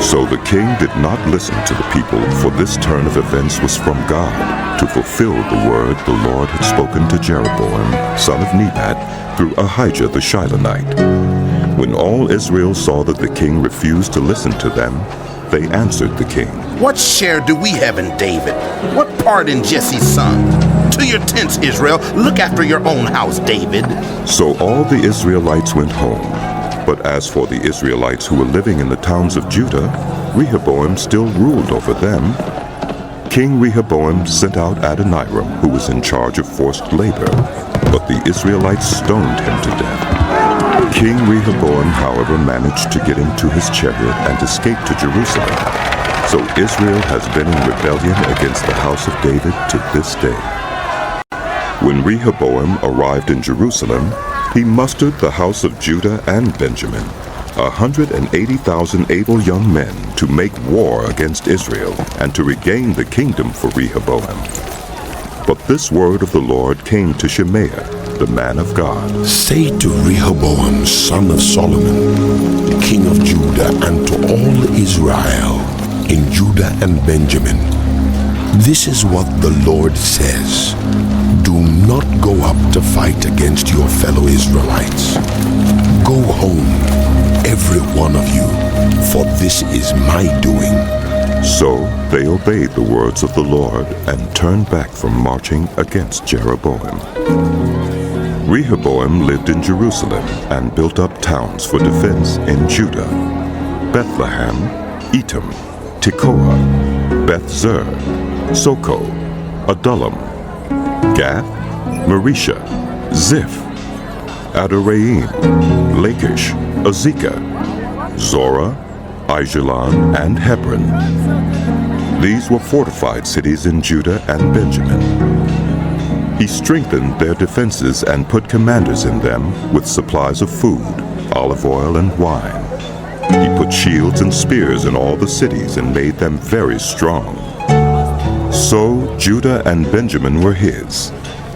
So the king did not listen to the people, for this turn of events was from God, to fulfill the word the Lord had spoken to Jeroboam, son of Nebat, through Ahijah the Shilonite. When all Israel saw that the king refused to listen to them, they answered the king, What share do we have in David? What part in Jesse's son? To your tents, Israel. Look after your own house, David. So all the Israelites went home. But as for the Israelites who were living in the towns of Judah, Rehoboam still ruled over them. King Rehoboam sent out Adoniram, who was in charge of forced labor, but the Israelites stoned him to death. King Rehoboam, however, managed to get into his chariot and escape to Jerusalem. So Israel has been in rebellion against the house of David to this day. When Rehoboam arrived in Jerusalem, he mustered the house of Judah and Benjamin, 180,000 able young men, to make war against Israel and to regain the kingdom for Rehoboam. But this word of the Lord came to Shemaiah, the man of God. Say to Rehoboam, son of Solomon, king of Judah, and to all Israel in Judah and Benjamin, this is what the Lord says. Do not go up to fight against your fellow Israelites. Go home, every one of you, for this is my doing. So they obeyed the words of the Lord and turned back from marching against Jeroboam. Rehoboam lived in Jerusalem and built up towns for defense in Judah: Bethlehem, Etam, Tekoa, Beth-zur, Soko, Adullam, Gath, Marisha, Ziph, Adoraim, Lachish, Azekah, Zorah, Aijalon, and Hebron. These were fortified cities in Judah and Benjamin. He strengthened their defenses and put commanders in them with supplies of food, olive oil, and wine. He put shields and spears in all the cities and made them very strong. So Judah and Benjamin were his.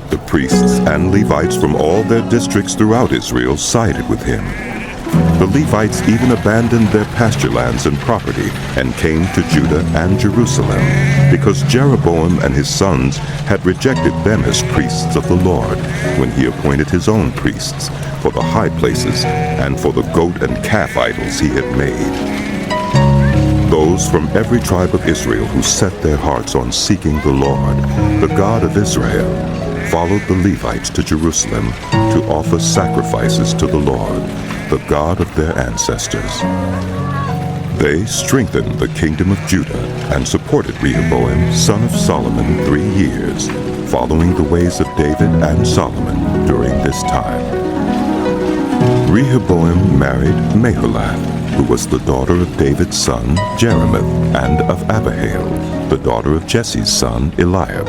The priests and Levites from all their districts throughout Israel sided with him. The Levites even abandoned their pasture lands and property and came to Judah and Jerusalem, because Jeroboam and his sons had rejected them as priests of the Lord when he appointed his own priests for the high places and for the goat and calf idols he had made. Those from every tribe of Israel who set their hearts on seeking the Lord, the God of Israel, followed the Levites to Jerusalem to offer sacrifices to the Lord, the God of their ancestors. They strengthened the kingdom of Judah and supported Rehoboam, son of Solomon, 3 years, following the ways of David and Solomon during this time. Rehoboam married Maholath, who was the daughter of David's son Jeremoth, and of Abihail, the daughter of Jesse's son Eliab.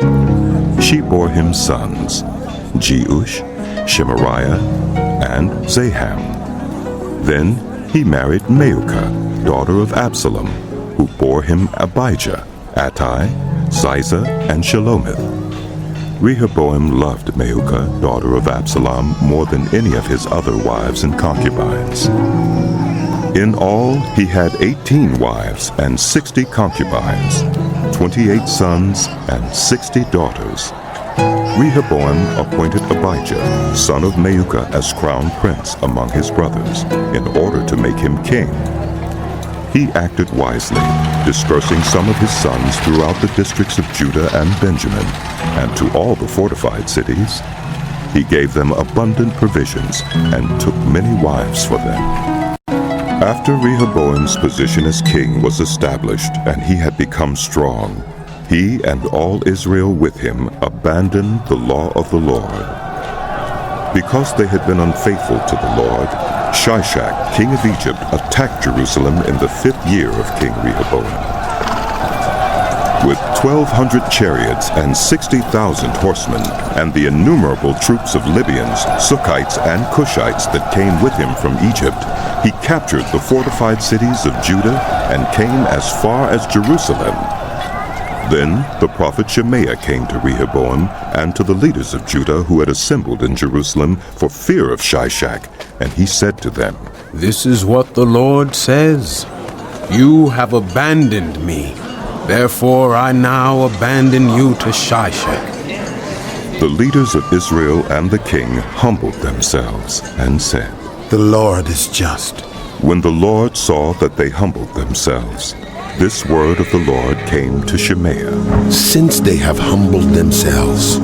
She bore him sons, Jeush, Shemariah, and Zaham. Then he married Maacah, daughter of Absalom, who bore him Abijah, Attai, Ziza, and Shelomith. Rehoboam loved Maacah, daughter of Absalom, more than any of his other wives and concubines. In all, he had 18 wives and 60 concubines, 28 sons and 60 daughters. Rehoboam appointed Abijah, son of Maacah, as crown prince among his brothers, in order to make him king. He acted wisely, dispersing some of his sons throughout the districts of Judah and Benjamin, and to all the fortified cities. He gave them abundant provisions and took many wives for them. After Rehoboam's position as king was established and he had become strong, he and all Israel with him abandoned the law of the Lord. Because they had been unfaithful to the Lord, Shishak, king of Egypt, attacked Jerusalem in the 5th year of King Rehoboam. With 1,200 chariots and 60,000 horsemen, and the innumerable troops of Libyans, Sukkites, and Cushites that came with him from Egypt, he captured the fortified cities of Judah and came as far as Jerusalem. Then the prophet Shemaiah came to Rehoboam and to the leaders of Judah who had assembled in Jerusalem for fear of Shishak, and he said to them, "This is what the Lord says. You have abandoned me. Therefore I now abandon you to Shishak." The leaders of Israel and the king humbled themselves and said, "The Lord is just." When the Lord saw that they humbled themselves, this word of the Lord came to Shemaiah. Since they have humbled themselves,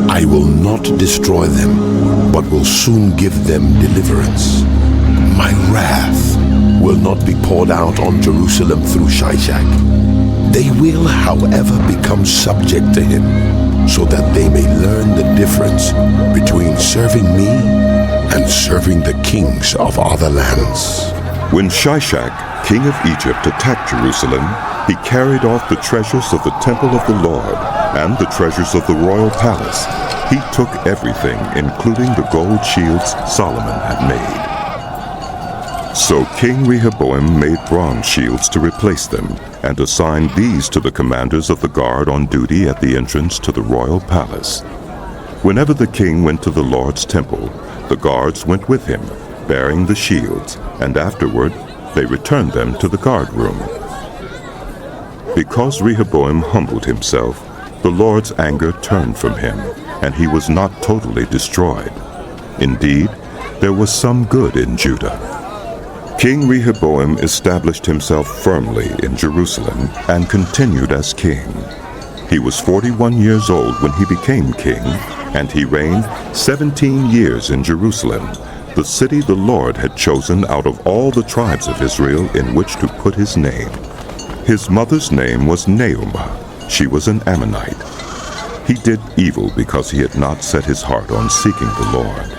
I will not destroy them, but will soon give them deliverance. My wrath will not be poured out on Jerusalem through Shishak. They will, however, become subject to him, so that they may learn the difference between serving me and serving the kings of other lands. When Shishak, king of Egypt, attacked Jerusalem, he carried off the treasures of the temple of the Lord and the treasures of the royal palace. He took everything, including the gold shields Solomon had made. So King Rehoboam made bronze shields to replace them, and assigned these to the commanders of the guard on duty at the entrance to the royal palace. Whenever the king went to the Lord's temple, the guards went with him, bearing the shields, and afterward they returned them to the guard room. Because Rehoboam humbled himself, the Lord's anger turned from him, and he was not totally destroyed. Indeed, there was some good in Judah. King Rehoboam established himself firmly in Jerusalem and continued as king. He was 41 years old when he became king, and he reigned 17 years in Jerusalem, the city the Lord had chosen out of all the tribes of Israel in which to put his name. His mother's name was Naamah. She was an Ammonite. He did evil because he had not set his heart on seeking the Lord.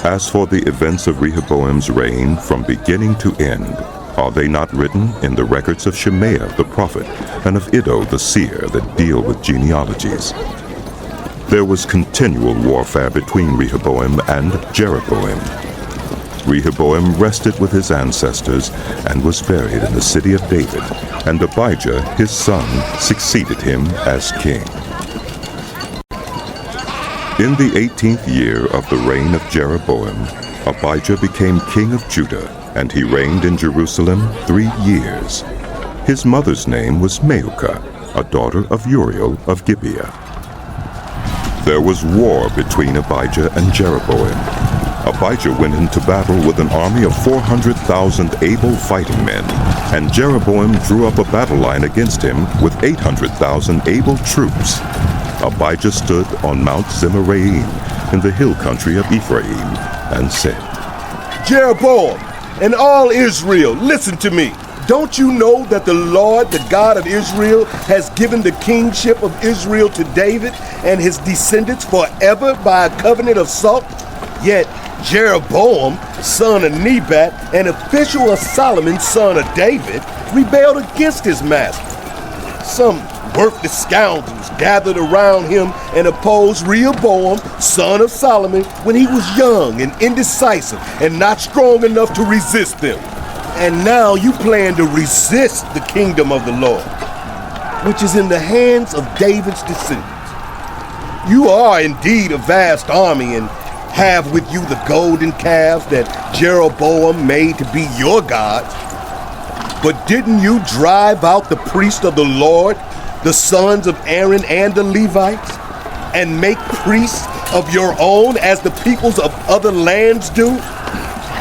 As for the events of Rehoboam's reign from beginning to end, are they not written in the records of Shemaiah the prophet and of Iddo the seer that deal with genealogies? There was continual warfare between Rehoboam and Jeroboam. Rehoboam rested with his ancestors and was buried in the city of David, and Abijah his son succeeded him as king. In the 18th year of the reign of Jeroboam, Abijah became king of Judah, and he reigned in Jerusalem 3 years. His mother's name was Maacah, a daughter of Uriel of Gibeah. There was war between Abijah and Jeroboam. Abijah went into battle with an army of 400,000 able fighting men, and Jeroboam drew up a battle line against him with 800,000 able troops. Abijah stood on Mount Zemaraim in the hill country of Ephraim and said, "Jeroboam and all Israel, listen to me. Don't you know that the Lord, the God of Israel, has given the kingship of Israel to David and his descendants forever by a covenant of salt? Yet Jeroboam, son of Nebat, an official of Solomon, son of David, rebelled against his master. Some worthless scoundrels gathered around him and opposed Rehoboam, son of Solomon, when he was young and indecisive and not strong enough to resist them. And now you plan to resist the kingdom of the Lord, which is in the hands of David's descendants. You are indeed a vast army and have with you the golden calves that Jeroboam made to be your gods. But didn't you drive out the priests of the Lord, the sons of Aaron and the Levites, and make priests of your own as the peoples of other lands do?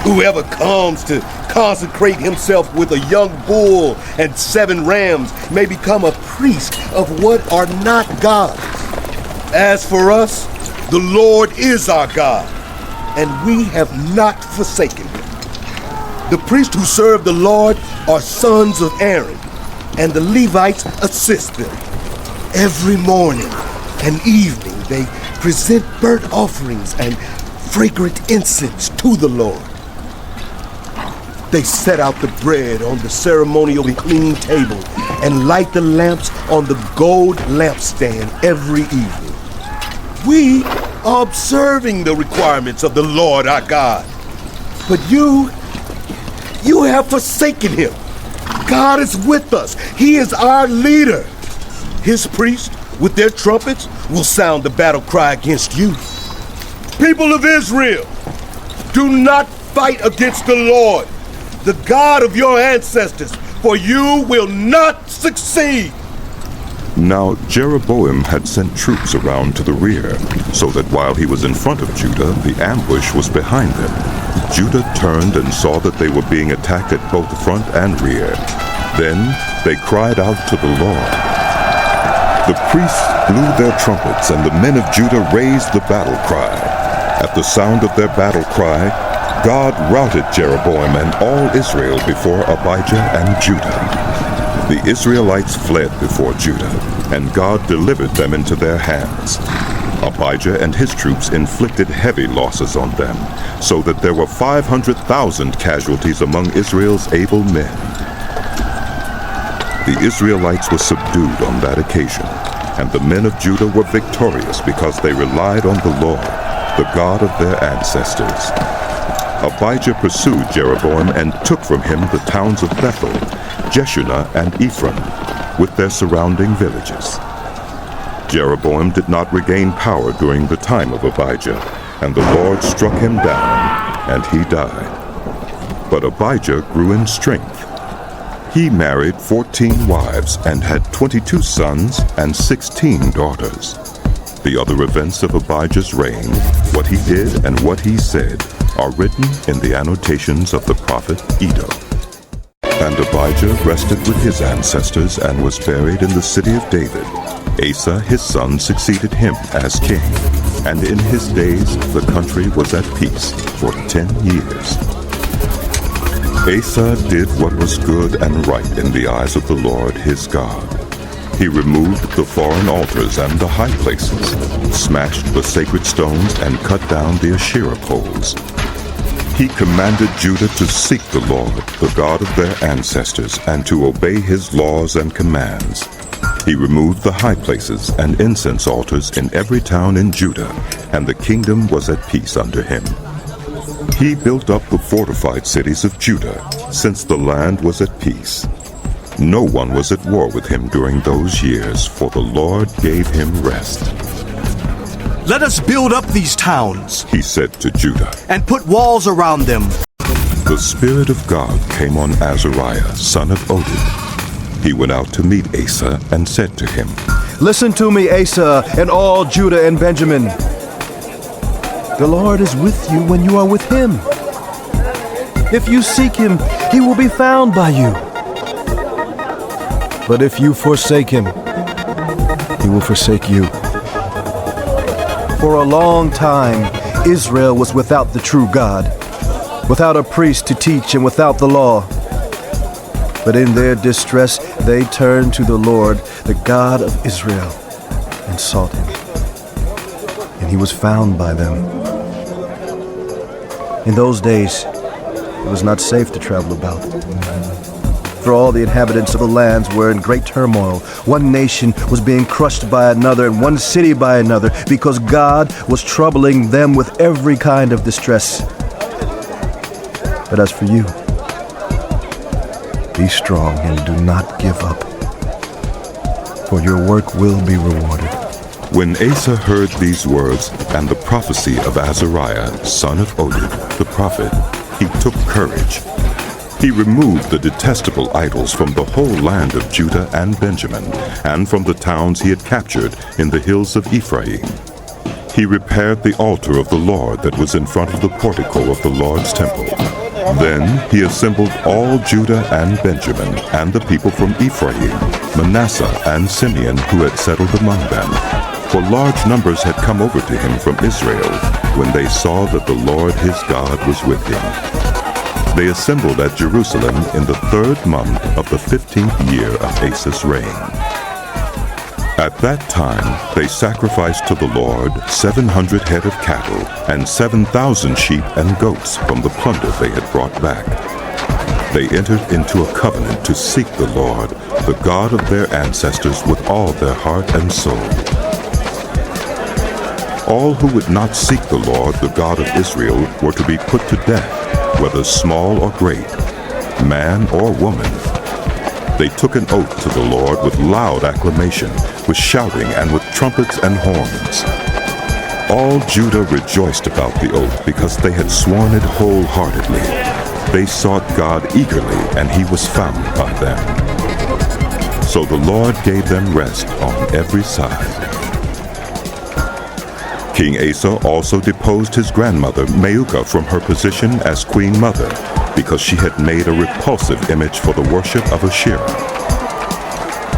Whoever comes to consecrate himself with a young bull and 7 rams may become a priest of what are not gods. As for us, the Lord is our God, and we have not forsaken him. The priests who serve the Lord are sons of Aaron, and the Levites assist them. Every morning and evening they present burnt offerings and fragrant incense to the Lord. They set out the bread on the ceremonially clean table and light the lamps on the gold lampstand every evening. We are observing the requirements of the Lord our God. But you have forsaken him. God is with us. He is our leader. His priests, with their trumpets, will sound the battle cry against you. People of Israel, do not fight against the Lord, the God of your ancestors, for you will not succeed. Now Jeroboam had sent troops around to the rear, so that while he was in front of Judah, the ambush was behind them. Judah turned and saw that they were being attacked at both front and rear. Then they cried out to the Lord. The priests blew their trumpets, and the men of Judah raised the battle cry. At the sound of their battle cry, God routed Jeroboam and all Israel before Abijah and Judah. The Israelites fled before Judah, and God delivered them into their hands. Abijah and his troops inflicted heavy losses on them, so that there were 500,000 casualties among Israel's able men. The Israelites were subdued on that occasion, and the men of Judah were victorious because they relied on the Lord, the God of their ancestors. Abijah pursued Jeroboam and took from him the towns of Bethel, Jeshunah, and Ephraim, with their surrounding villages. Jeroboam did not regain power during the time of Abijah, and the Lord struck him down, and he died. But Abijah grew in strength. He married 14 wives and had 22 sons and 16 daughters. The other events of Abijah's reign, what he did and what he said, are written in the annotations of the prophet Iddo. And Abijah rested with his ancestors and was buried in the city of David. Asa his son succeeded him as king, and in his days the country was at peace for 10 years. Asa did what was good and right in the eyes of the Lord his God. He removed the foreign altars and the high places, smashed the sacred stones, and cut down the Asherah poles. He commanded Judah to seek the Lord, the God of their ancestors, and to obey his laws and commands. He removed the high places and incense altars in every town in Judah, and the kingdom was at peace under him. He built up the fortified cities of Judah, since the land was at peace. No one was at war with him during those years, for the Lord gave him rest. Let us build up these towns, he said to Judah, and put walls around them. The Spirit of God came on Azariah, son of Oded. He went out to meet Asa and said to him, Listen to me, Asa, and all Judah and Benjamin. The Lord is with you when you are with him. If you seek him, he will be found by you. But if you forsake him, he will forsake you. For a long time, Israel was without the true God, without a priest to teach and without the law. But in their distress, they turned to the Lord, the God of Israel, and sought him. And he was found by them. In those days, it was not safe to travel about. For all the inhabitants of the lands were in great turmoil. One nation was being crushed by another, and one city by another, because God was troubling them with every kind of distress. But as for you, Be strong and do not give up, for your work will be rewarded. When Asa heard these words and the prophecy of Azariah, son of Oded, the prophet, he took courage. He removed the detestable idols from the whole land of Judah and Benjamin, and from the towns he had captured in the hills of Ephraim. He repaired the altar of the Lord that was in front of the portico of the Lord's temple. Then he assembled all Judah and Benjamin, and the people from Ephraim, Manasseh, and Simeon who had settled among them. For large numbers had come over to him from Israel, when they saw that the Lord his God was with him. They assembled at Jerusalem in the 3rd month of the 15th year of Asa's reign. At that time they sacrificed to the Lord 700 head of cattle and 7,000 sheep and goats from the plunder they had brought back. They entered into a covenant to seek the Lord, the God of their ancestors, with all their heart and soul. All who would not seek the Lord, the God of Israel, were to be put to death, whether small or great, man or woman. They took an oath to the Lord with loud acclamation, with shouting and with trumpets and horns. All Judah rejoiced about the oath because they had sworn it wholeheartedly. They sought God eagerly, and he was found by them. So the Lord gave them rest on every side. King Asa also deposed his grandmother Maacah from her position as queen mother, because she had made a repulsive image for the worship of Asherah.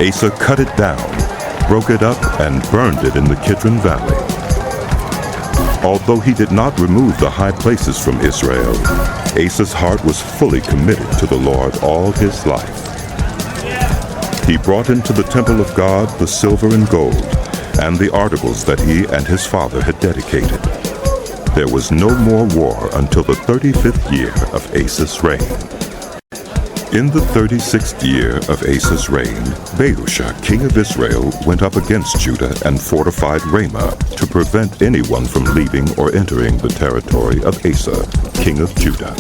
Asa cut it down, broke it up, and burned it in the Kidron Valley. Although he did not remove the high places from Israel, Asa's heart was fully committed to the Lord all his life. He brought into the temple of God the silver and gold, and the articles that he and his father had dedicated. There was no more war until the 35th year of Asa's reign. In the 36th year of Asa's reign, Baasha, king of Israel, went up against Judah and fortified Ramah to prevent anyone from leaving or entering the territory of Asa, king of Judah.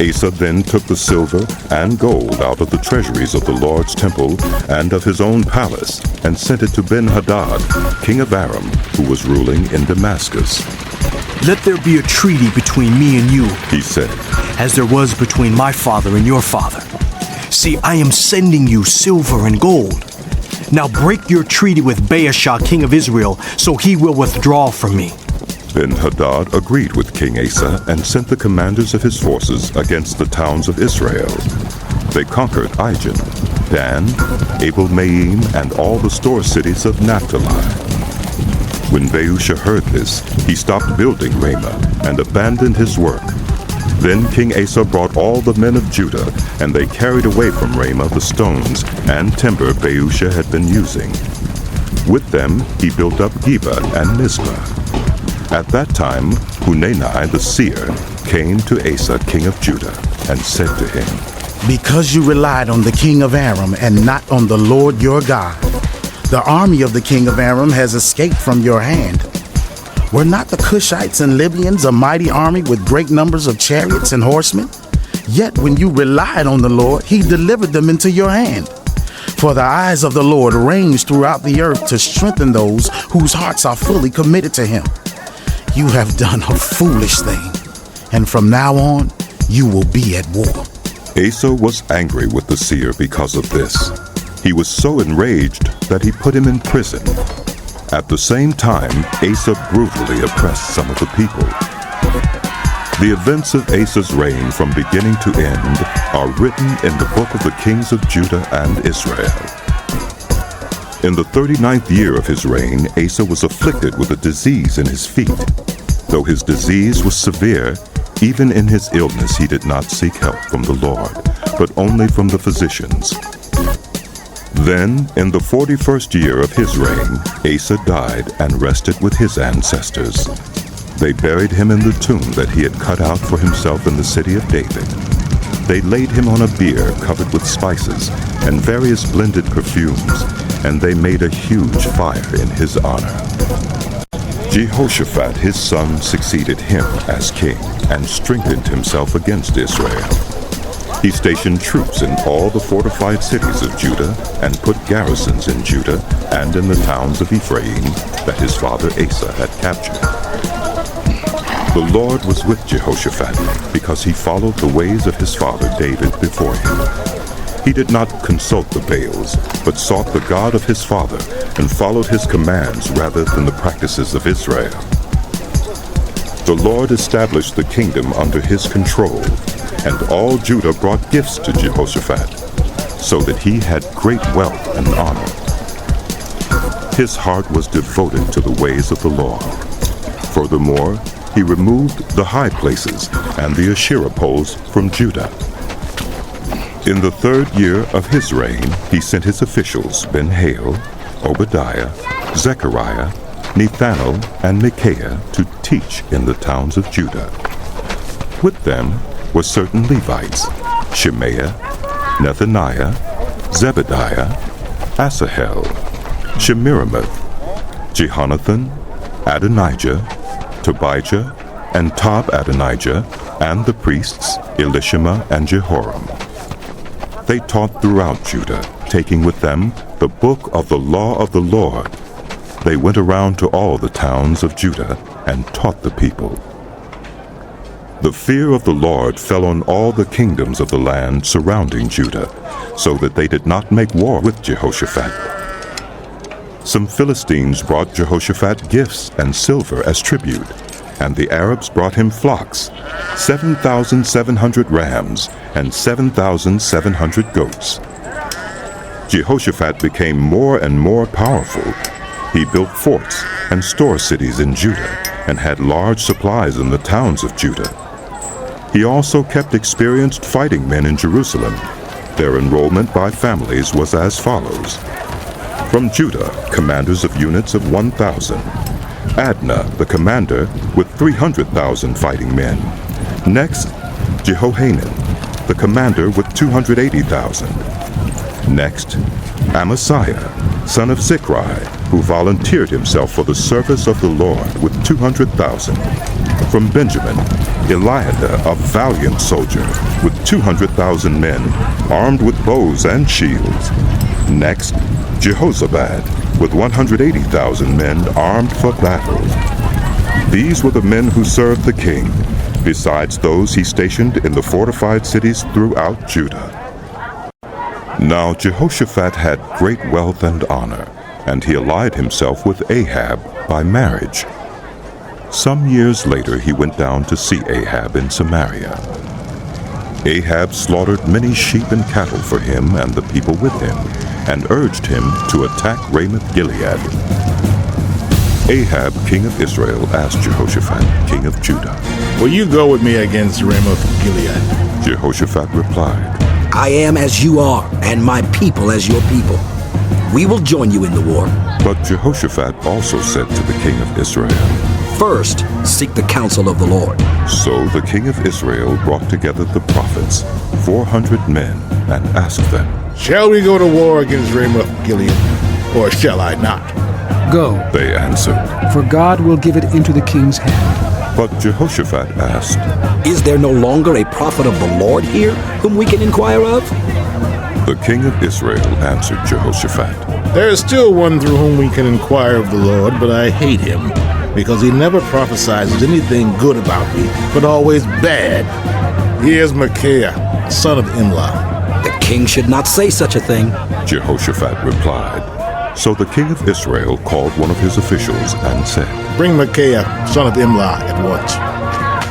Asa then took the silver and gold out of the treasuries of the Lord's temple and of his own palace, and sent it to Ben-Hadad, king of Aram, who was ruling in Damascus. Let there be a treaty between me and you, he said, as there was between my father and your father. See, I am sending you silver and gold. Now break your treaty with Baasha, king of Israel, so he will withdraw from me. Ben-Hadad agreed with King Asa and sent the commanders of his forces against the towns of Israel. They conquered Ijon, Dan, Abel-Maim, and all the store cities of Naphtali. When Baasha heard this, he stopped building Ramah and abandoned his work. Then King Asa brought all the men of Judah, and they carried away from Ramah the stones and timber Baasha had been using. With them he built up Geba and Mizpah. At that time, Hunani the seer came to Asa, king of Judah, and said to him, Because you relied on the king of Aram and not on the Lord your God, the army of the king of Aram has escaped from your hand. Were not the Cushites and Libyans a mighty army with great numbers of chariots and horsemen? Yet when you relied on the Lord, he delivered them into your hand. For the eyes of the Lord range throughout the earth to strengthen those whose hearts are fully committed to him. You have done a foolish thing, and from now on, you will be at war. Asa was angry with the seer because of this. He was so enraged that he put him in prison. At the same time, Asa brutally oppressed some of the people. The events of Asa's reign from beginning to end are written in the book of the kings of Judah and Israel. In the 39th year of his reign, Asa was afflicted with a disease in his feet. Though his disease was severe, even in his illness he did not seek help from the Lord, but only from the physicians. Then, in the 41st year of his reign, Asa died and rested with his ancestors. They buried him in the tomb that he had cut out for himself in the city of David. They laid him on a bier covered with spices and various blended perfumes, and they made a huge fire in his honor. Jehoshaphat his son succeeded him as king and strengthened himself against Israel. He stationed troops in all the fortified cities of Judah and put garrisons in Judah and in the towns of Ephraim that his father Asa had captured. The Lord was with Jehoshaphat because he followed the ways of his father David before him. He did not consult the Baals, but sought the God of his father and followed his commands rather than the practices of Israel. The Lord established the kingdom under his control, and all Judah brought gifts to Jehoshaphat, so that he had great wealth and honor. His heart was devoted to the ways of the Lord. Furthermore, he removed the high places and the Asherah poles from Judah. In the 3rd year of his reign, he sent his officials Ben-Hail, Obadiah, Zechariah, Nethanel, and Micaiah to teach in the towns of Judah. With them were certain Levites, Shemaiah, Nethaniah, Zebediah, Asahel, Shemiramoth, Jehonathan, Adonijah, Tobijah, and Tob-Adonijah, and the priests Elishama and Jehoram. They taught throughout Judah, taking with them the book of the law of the Lord. They went around to all the towns of Judah and taught the people. The fear of the Lord fell on all the kingdoms of the land surrounding Judah, so that they did not make war with Jehoshaphat. Some Philistines brought Jehoshaphat gifts and silver as tribute, and the Arabs brought him flocks, 7,700 rams and 7,700 goats. Jehoshaphat became more and more powerful. He built forts and store cities in Judah and had large supplies in the towns of Judah. He also kept experienced fighting men in Jerusalem. Their enrollment by families was as follows. From Judah, commanders of units of 1,000. Adnah, the commander, with 300,000 fighting men. Next, Jehohanan, the commander with 280,000. Next, Amasiah, son of Zichri, who volunteered himself for the service of the Lord with 200,000. From Benjamin, Eliada, a valiant soldier, with 200,000 men, armed with bows and shields. Next, Jehozabad, with 180,000 men armed for battle. These were the men who served the king, besides those he stationed in the fortified cities throughout Judah. Now Jehoshaphat had great wealth and honor, and he allied himself with Ahab by marriage. Some years later he went down to see Ahab in Samaria. Ahab slaughtered many sheep and cattle for him and the people with him, and urged him to attack Ramoth-Gilead. Ahab, king of Israel, asked Jehoshaphat, king of Judah, "Will you go with me against Ramoth-Gilead?" Jehoshaphat replied, "I am as you are, and my people as your people. We will join you in the war." But Jehoshaphat also said to the king of Israel, "First, seek the counsel of the Lord." So the king of Israel brought together the prophets, 400 men, and asked them, "Shall we go to war against Ramoth-Gilead, or shall I not?" "Go," they answered, "for God will give it into the king's hand." But Jehoshaphat asked, "Is there no longer a prophet of the Lord here whom we can inquire of?" The king of Israel answered Jehoshaphat, "There is still one through whom we can inquire of the Lord, but I hate him, because he never prophesies anything good about me, but always bad. He is Micaiah, son of Imlah." "The king should not say such a thing," Jehoshaphat replied. So the king of Israel called one of his officials and said, "Bring Micaiah, son of Imlah, at once."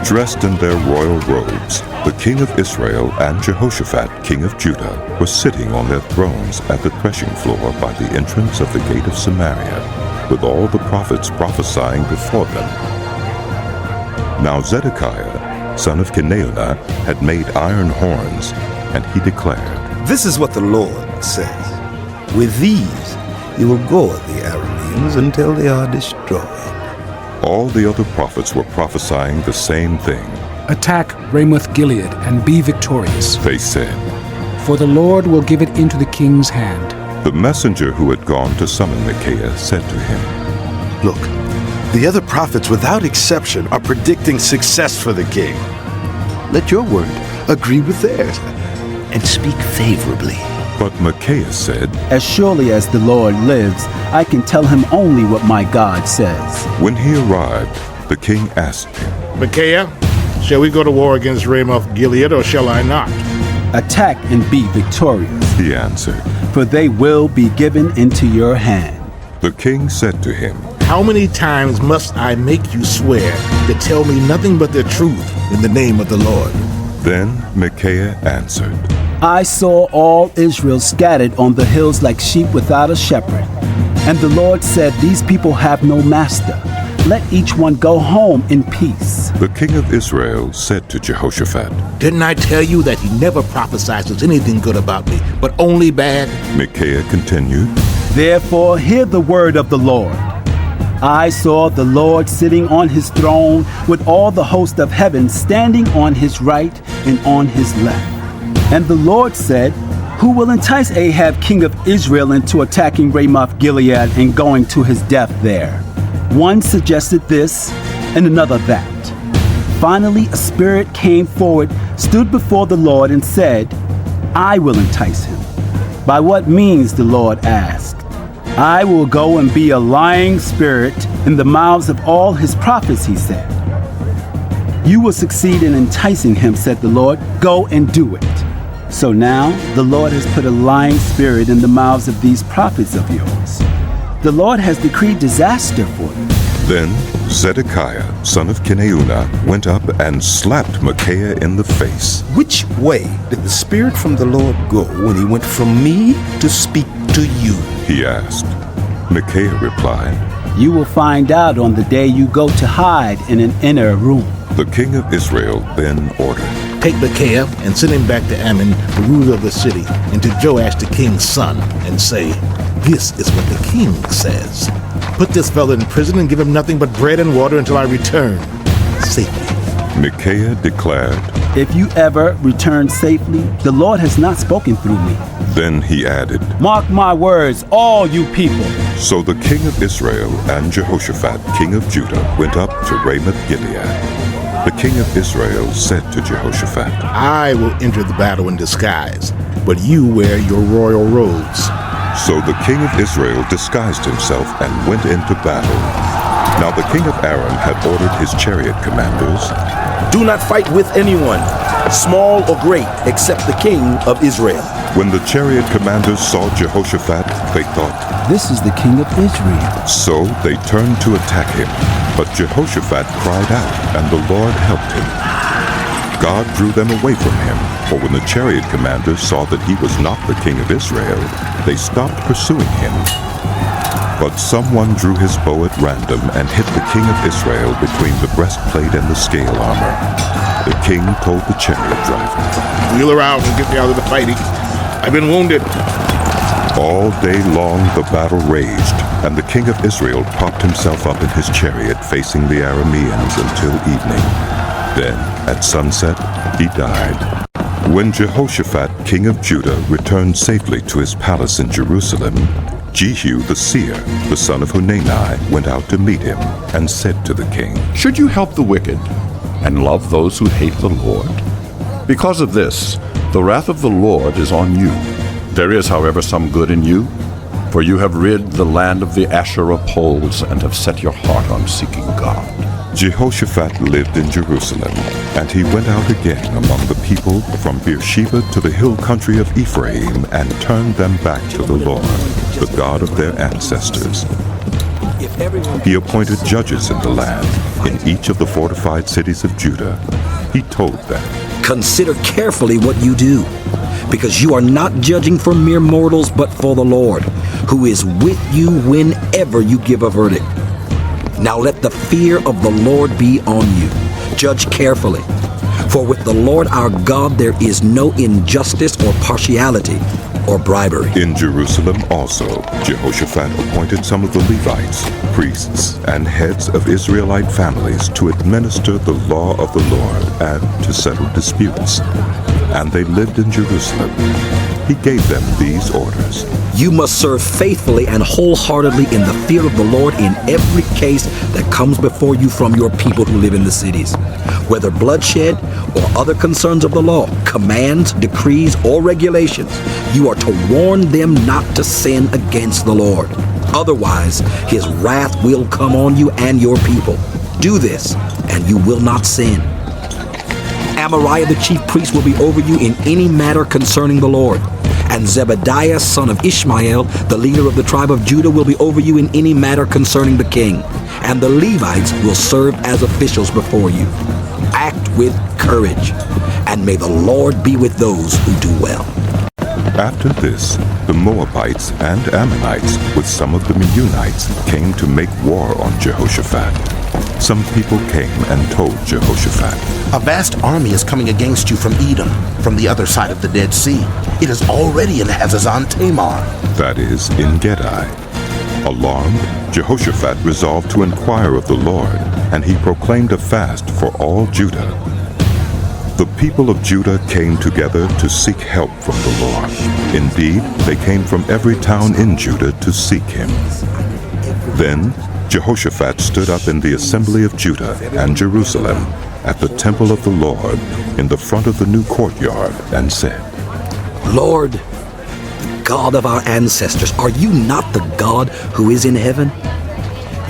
Dressed in their royal robes, the king of Israel and Jehoshaphat, king of Judah, were sitting on their thrones at the threshing floor by the entrance of the gate of Samaria, with all the prophets prophesying before them. Now Zedekiah, son of Kenaanah, had made iron horns, and he declared, "This is what the Lord says. With these you will go at the Arameans until they are destroyed." All the other prophets were prophesying the same thing. "Attack Ramoth-Gilead and be victorious," they said, "for the Lord will give it into the king's hand." The messenger who had gone to summon Micaiah said to him, "Look, the other prophets without exception are predicting success for the king. Let your word agree with theirs. and speak favorably. But Micaiah said, As surely as the Lord lives, I can tell him only what my God says. When he arrived, the king asked him, Micaiah, shall we go to war against Ramoth Gilead, or shall I not? Attack and be victorious, he answered, for they will be given into your hand. The king said to him, How many times must I make you swear to tell me nothing but the truth in the name of the Lord? Then Micaiah answered, I saw all Israel scattered on the hills like sheep without a shepherd. And the Lord said, These people have no master. Let each one go home in peace. The king of Israel said to Jehoshaphat, Didn't I tell you that he never prophesies anything good about me, but only bad? Micaiah continued, Therefore hear the word of the Lord. I saw the Lord sitting on his throne with all the host of heaven standing on his right and on his left. And the Lord said, Who will entice Ahab, king of Israel, into attacking Ramoth Gilead and going to his death there? One suggested this, and another that. Finally, a spirit came forward, stood before the Lord, and said, I will entice him. By what means? The Lord asked. I will go and be a lying spirit in the mouths of all his prophets, he said. You will succeed in enticing him, said the Lord. Go and do it. So now the Lord has put a lying spirit in the mouths of these prophets of yours. The Lord has decreed disaster for you. Then Zedekiah, son of Kenaunah, went up and slapped Micaiah in the face. Which way did the Spirit from the Lord go when he went from me to speak to you? He asked. Micaiah replied, You will find out on the day you go to hide in an inner room. The king of Israel then ordered, Take Micaiah and send him back to Ammon, the ruler of the city, and to Joash the king's son, and say, This is what the king says. Put this fellow in prison and give him nothing but bread and water until I return safely. Micaiah declared, If you ever return safely, the Lord has not spoken through me. Then he added, Mark my words, all you people. So the king of Israel and Jehoshaphat, king of Judah, went up to Ramoth Gilead. The king of Israel said to Jehoshaphat, I will enter the battle in disguise, but you wear your royal robes. So the king of Israel disguised himself and went into battle. Now the king of Aram had ordered his chariot commanders, Do not fight with anyone, small or great, except the king of Israel. When the chariot commanders saw Jehoshaphat, they thought, This is the king of Israel. So they turned to attack him. But Jehoshaphat cried out, and the Lord helped him. God drew them away from him, for when the chariot commanders saw that he was not the king of Israel, they stopped pursuing him. But someone drew his bow at random and hit the king of Israel between the breastplate and the scale armor. The king told the chariot driver, Wheel around and get me out of the fighting. I've been wounded. All day long the battle raged, and the king of Israel propped himself up in his chariot facing the Arameans until evening. Then, at sunset, he died. When Jehoshaphat, king of Judah, returned safely to his palace in Jerusalem, Jehu the seer, the son of Hanani, went out to meet him and said to the king, Should you help the wicked and love those who hate the Lord? Because of this, the wrath of the Lord is on you. There is, however, some good in you, for you have rid the land of the Asherah poles and have set your heart on seeking God. Jehoshaphat lived in Jerusalem, and he went out again among the people from Beersheba to the hill country of Ephraim and turned them back to the Lord, the God of their ancestors. He appointed judges in the land, in each of the fortified cities of Judah. He told them, Consider carefully what you do, because you are not judging for mere mortals, but for the Lord, who is with you whenever you give a verdict. Now let the fear of the Lord be on you. Judge carefully, for with the Lord our God there is no injustice or partiality or bribery. In Jerusalem also, Jehoshaphat appointed some of the Levites, priests, and heads of Israelite families to administer the law of the Lord and to settle disputes. And they lived in Jerusalem. he gave them these orders. You must serve faithfully and wholeheartedly in the fear of the Lord in every case that comes before you from your people who live in the cities. Whether bloodshed or other concerns of the law, commands, decrees, or regulations, you are to warn them not to sin against the Lord. Otherwise, his wrath will come on you and your people. Do this, and you will not sin. Amariah the chief priest will be over you in any matter concerning the Lord. And Zebediah, son of Ishmael, the leader of the tribe of Judah, will be over you in any matter concerning the king. And the Levites will serve as officials before you. Act with courage, and may the Lord be with those who do well. After this, the Moabites and Ammonites with some of the Meunites came to make war on Jehoshaphat. Some people came and told Jehoshaphat, "A vast army is coming against you from Edom, from the other side of the Dead Sea. It is already in Hazazon Tamar." That is, in Gedi. Alarmed, Jehoshaphat resolved to inquire of the Lord, and he proclaimed a fast for all Judah. The people of Judah came together to seek help from the Lord. Indeed, they came from every town in Judah to seek him. Then Jehoshaphat stood up in the assembly of Judah and Jerusalem at the temple of the Lord in the front of the new courtyard and said, Lord, God of our ancestors, are you not the God who is in heaven?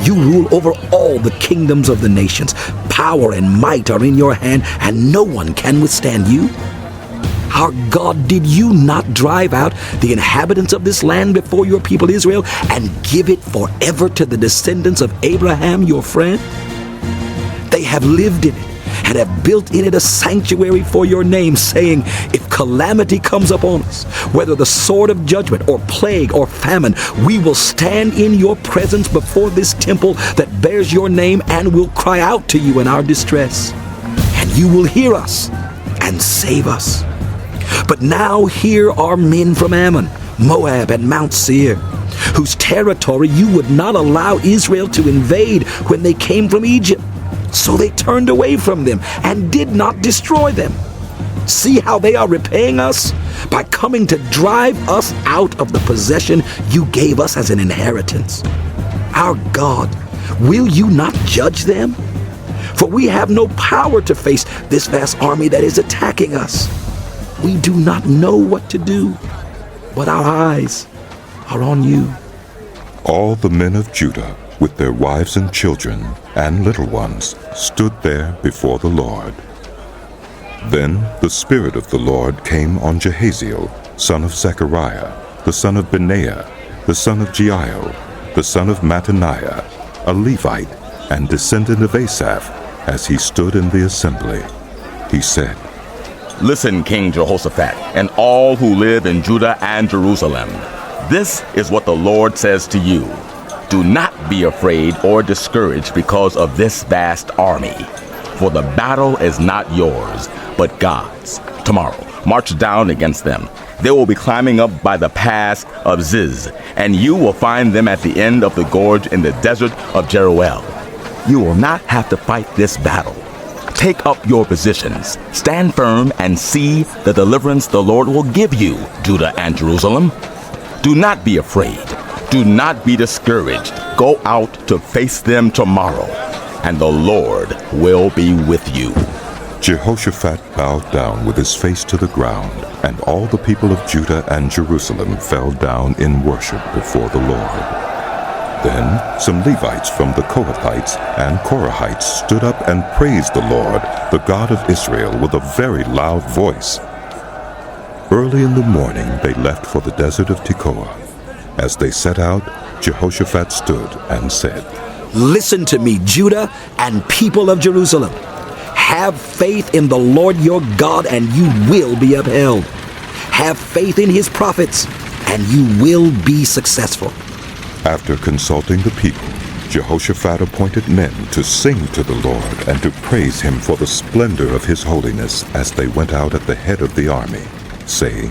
You rule over all the kingdoms of the nations. Power and might are in your hand, and no one can withstand you. Our God, did you not drive out the inhabitants of this land before your people Israel and give it forever to the descendants of Abraham, your friend? They have lived in it and have built in it a sanctuary for your name, saying, if calamity comes upon us, whether the sword of judgment or plague or famine, we will stand in your presence before this temple that bears your name and will cry out to you in our distress. And you will hear us and save us. But now here are men from Ammon, Moab, and Mount Seir, whose territory you would not allow Israel to invade when they came from Egypt. So they turned away from them and did not destroy them. See how they are repaying us by coming to drive us out of the possession you gave us as an inheritance. Our God, will you not judge them? For we have no power to face this vast army that is attacking us. We do not know what to do, but our eyes are on you. All the men of Judah, with their wives and children and little ones, stood there before the Lord. Then the Spirit of the Lord came on Jehaziel, son of Zechariah, the son of Benaiah, the son of Jeiel, the son of Mattaniah, a Levite and descendant of Asaph, as he stood in the assembly. He said, Listen, King Jehoshaphat, and all who live in Judah and Jerusalem. This is what the Lord says to you. Do not be afraid or discouraged because of this vast army. For the battle is not yours, but God's. Tomorrow, march down against them. They will be climbing up by the pass of Ziz, and you will find them at the end of the gorge in the desert of Jeruel. You will not have to fight this battle. Take up your positions, stand firm, and see the deliverance the Lord will give you, Judah and Jerusalem. Do not be afraid. Do not be discouraged. Go out to face them tomorrow, and the Lord will be with you. Jehoshaphat bowed down with his face to the ground, and all the people of Judah and Jerusalem fell down in worship before the Lord. Then some Levites from the Kohathites and Korahites stood up and praised the Lord, the God of Israel, with a very loud voice. Early in the morning they left for the desert of Tekoa. As they set out, Jehoshaphat stood and said, Listen to me, Judah and people of Jerusalem. Have faith in the Lord your God, and you will be upheld. Have faith in his prophets, and you will be successful. After consulting the people, Jehoshaphat appointed men to sing to the Lord and to praise him for the splendor of his holiness as they went out at the head of the army, saying,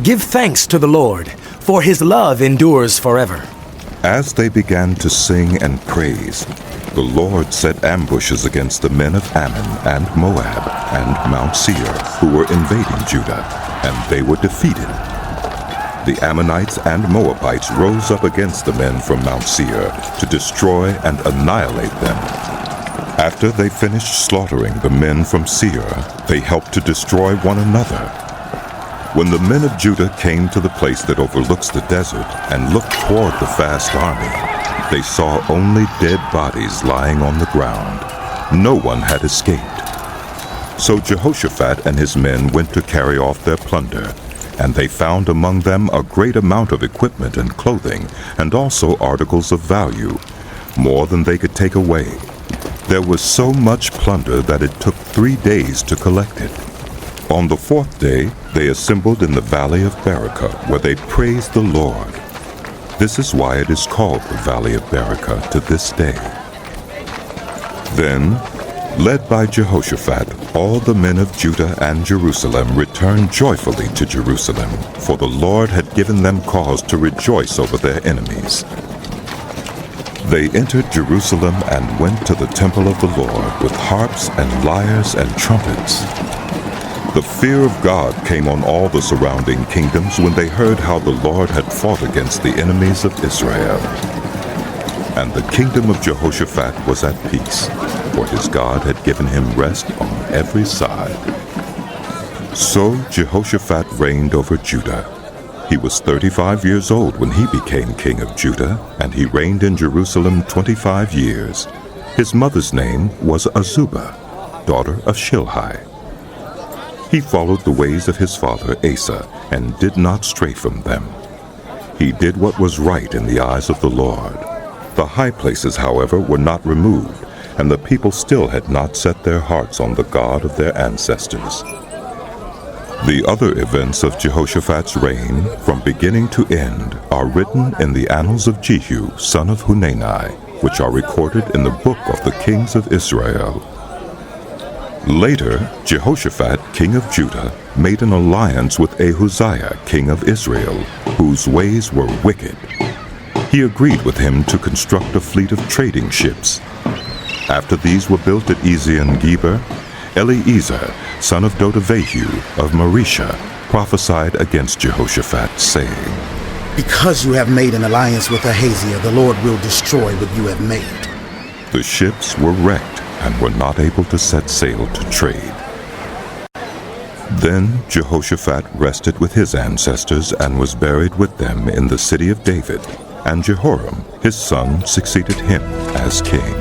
Give thanks to the Lord, for his love endures forever. As they began to sing and praise, the Lord set ambushes against the men of Ammon and Moab and Mount Seir, who were invading Judah, and they were defeated. the Ammonites and Moabites rose up against the men from Mount Seir to destroy and annihilate them. After they finished slaughtering the men from Seir, they helped to destroy one another. When the men of Judah came to the place that overlooks the desert and looked toward the vast army, they saw only dead bodies lying on the ground. No one had escaped. So Jehoshaphat and his men went to carry off their plunder, and they found among them a great amount of equipment and clothing, and also articles of value, more than they could take away. There was so much plunder that it took 3 days to collect it. On the 4th day, they assembled in the valley of Berachah, where they praised the Lord. This is why it is called the Valley of Berachah to this day. Then, led by Jehoshaphat, all the men of Judah and Jerusalem returned joyfully to Jerusalem, for the Lord had given them cause to rejoice over their enemies. They entered Jerusalem and went to the temple of the Lord with harps and lyres and trumpets. The fear of God came on all the surrounding kingdoms when they heard how the Lord had fought against the enemies of Israel. And the kingdom of Jehoshaphat was at peace, for his God had given him rest on every side. So Jehoshaphat reigned over Judah. He was 35 years old when he became king of Judah, and he reigned in Jerusalem 25 years. His mother's name was Azubah, daughter of Shilhi. He followed the ways of his father Asa, and did not stray from them. He did what was right in the eyes of the Lord. The high places, however, were not removed, and the people still had not set their hearts on the God of their ancestors. The other events of Jehoshaphat's reign, from beginning to end, are written in the annals of Jehu, son of Hanani, which are recorded in the book of the kings of Israel. Later, Jehoshaphat, king of Judah, made an alliance with Ahaziah, king of Israel, whose ways were wicked. He agreed with him to construct a fleet of trading ships. After these were built at Ezion-Geber, Eliezer, son of Dodavehu of Marisha, prophesied against Jehoshaphat, saying, Because you have made an alliance with Ahaziah, the Lord will destroy what you have made. The ships were wrecked and were not able to set sail to trade. Then Jehoshaphat rested with his ancestors and was buried with them in the city of David, and Jehoram, his son, succeeded him as king.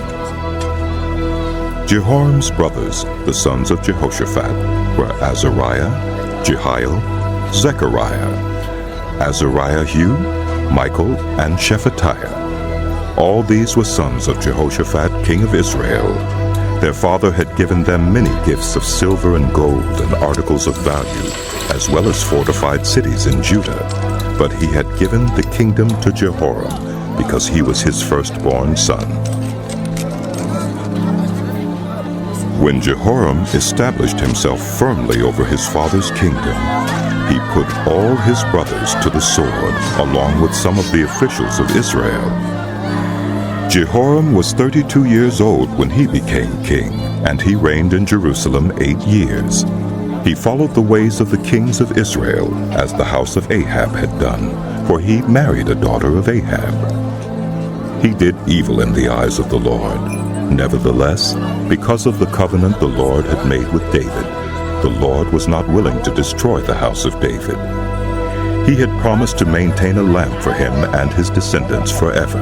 Jehoram's brothers, the sons of Jehoshaphat, were Azariah, Jehiel, Zechariah, Azariahu, Michael, and Shephatiah. All these were sons of Jehoshaphat, king of Israel. Their father had given them many gifts of silver and gold and articles of value, as well as fortified cities in Judah. But he had given the kingdom to Jehoram, because he was his firstborn son. When Jehoram established himself firmly over his father's kingdom, he put all his brothers to the sword, along with some of the officials of Israel. Jehoram was 32 years old when he became king, and he reigned in Jerusalem 8 years. He followed the ways of the kings of Israel, as the house of Ahab had done, for he married a daughter of Ahab. He did evil in the eyes of the Lord. Nevertheless, because of the covenant the Lord had made with David, the Lord was not willing to destroy the house of David. He had promised to maintain a lamp for him and his descendants forever.